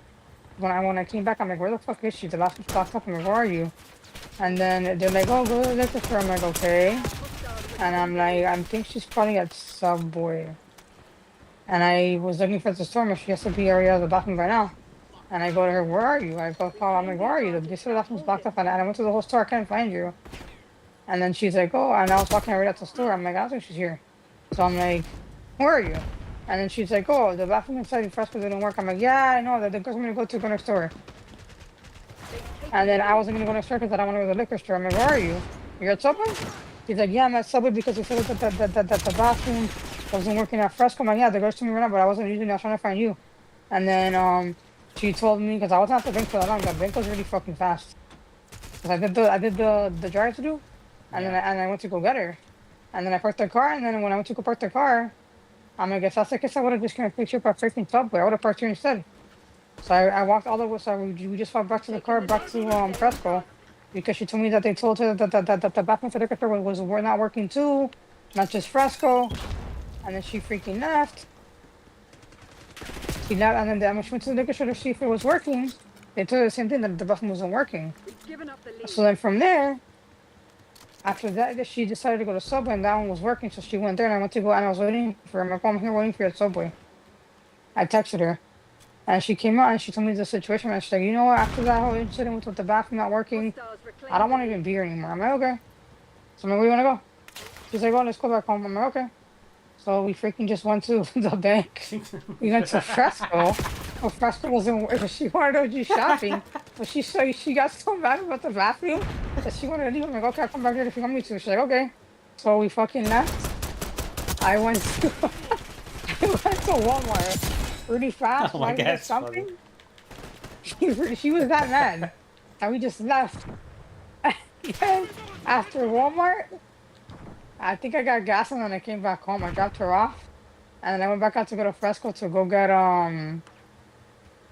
When I came back, I'm like, where the fuck is she? The bathroom's locked up. I'm like, where are you? And then they're like, oh, go to the liquor store. I'm like, okay. And I'm like, I think she's probably at Subway. And I was looking for the store, she has to be already out of the bathroom right now. And I go to her, where are you? I go call, I'm like, where are you? They said the bathroom's blocked up, and I went to the whole store, I couldn't find you. And then she's like, oh, and I was walking right out the store, I'm like, I don't think she's here. So I'm like, where are you? And then she's like, oh, the bathroom inside in Fresco didn't work. I'm like, yeah, I know, the girl's gonna go to the store. They've And then I wasn't gonna go next door because I don't want to go to the liquor store. I'm like, where are you? You're at Subway? He's like, yeah, I'm at Subway because they said that the bathroom wasn't working at Fresco. I'm like, yeah, the girls told me right now, but I wasn't using it. I was trying to find you. And then she told me because I wasn't at the bank for that long. The bank was really fucking fast. Cause I did the drive through, and then I went to go get her, and then I parked the car, and then when I went to go park the car, I'm like, if that's the case, I would have just gonna pick you up at freaking Subway. I would have parked here instead. So I walked all the way. So we just walked back to the car, back to Fresco, because she told me that they told her that the bathroom for the liquor store was not working too, not just Fresco, and then she freaking left. She left, and then when she went to the liquor store to see if it was working, they told her the same thing, that the bathroom wasn't working. We've given up the lead. So then from there, after that, she decided to go to Subway, and that one was working. So she went there, and I went to go, and I was waiting for her. My mom here waiting for you at Subway. I texted her, and she came out, and she told me the situation. And she's like, you know what? After that whole incident with the bathroom not working, Hostiles reclaim I don't want the to even lead. be here anymore. I'm like, okay. So I'm like, where you want to go? She's like, oh, let's go back home. I'm like, okay. So we freaking just went to the bank. We went to Fresco. Well, Fresco wasn't. She wanted to do shopping, but she got so mad about the bathroom that she wanted to leave. I'm like, okay, I'll come back here if you want me to. She's like, okay. So we fucking left. I went to I went to Walmart really fast. Oh my trying to God, get it's funny. something. She was that mad, and we just left. And after Walmart, I think I got gas, and then I came back home. I dropped her off, and then I went back out to go to Fresco to go get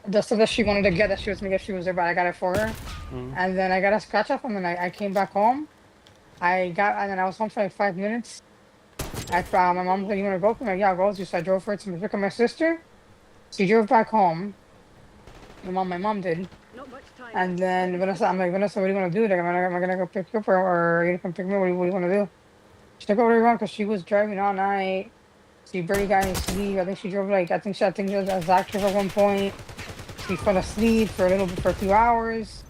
the stuff that she wanted to get, that she was gonna get. She was there, but I got it for her. And then I got a scratch off, and then I came back home. And then I was home for like 5 minutes. My mom was like, you wanna go? I'm like, yeah, I'll go. So I drove her to pick up my sister. She drove back home. My mom did. Not much time. And then Vanessa, I'm like, Vanessa, what do you want to do? Like, am I gonna go pick you up, or are you gonna come pick me up? What do you want to do? She's like, oh, where you going? Because she was driving all night. She barely got any sleep. I think she drove I think she was active at one point. She fell asleep for a few hours.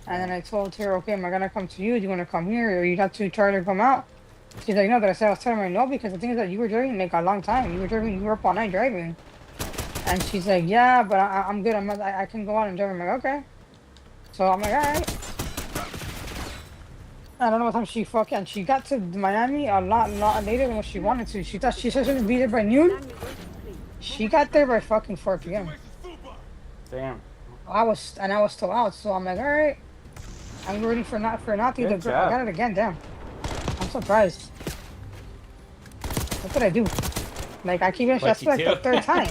And then I told her, okay, am I gonna come to you? Do you want to come here? Or you not too tired to come out? She's like, no. That I was telling her no, because the thing is that you were driving like a long time. You were up all night driving. And she's like, yeah, but I'm good. I can go out and drive. I'm like, okay. So I'm like, all right. I don't know what time she got to Miami a lot later than what she wanted to. She said she would be there by noon. Landing won't complete. She got there by fucking 4 p.m. Damn. I was still out, so I'm like, all right. I'm ready for Nathi to Good go. I job. got it again, damn. I'm surprised. What did I do? Like, I keep getting What'd shot you like the do? third time.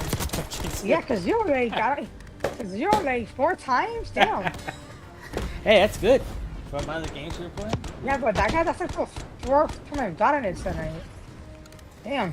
Yeah, cause you're like 4 times, damn. Hey, that's good. From other games you were playing? Yeah, but that guy, that's like the fourth time I've gotten it tonight. Damn.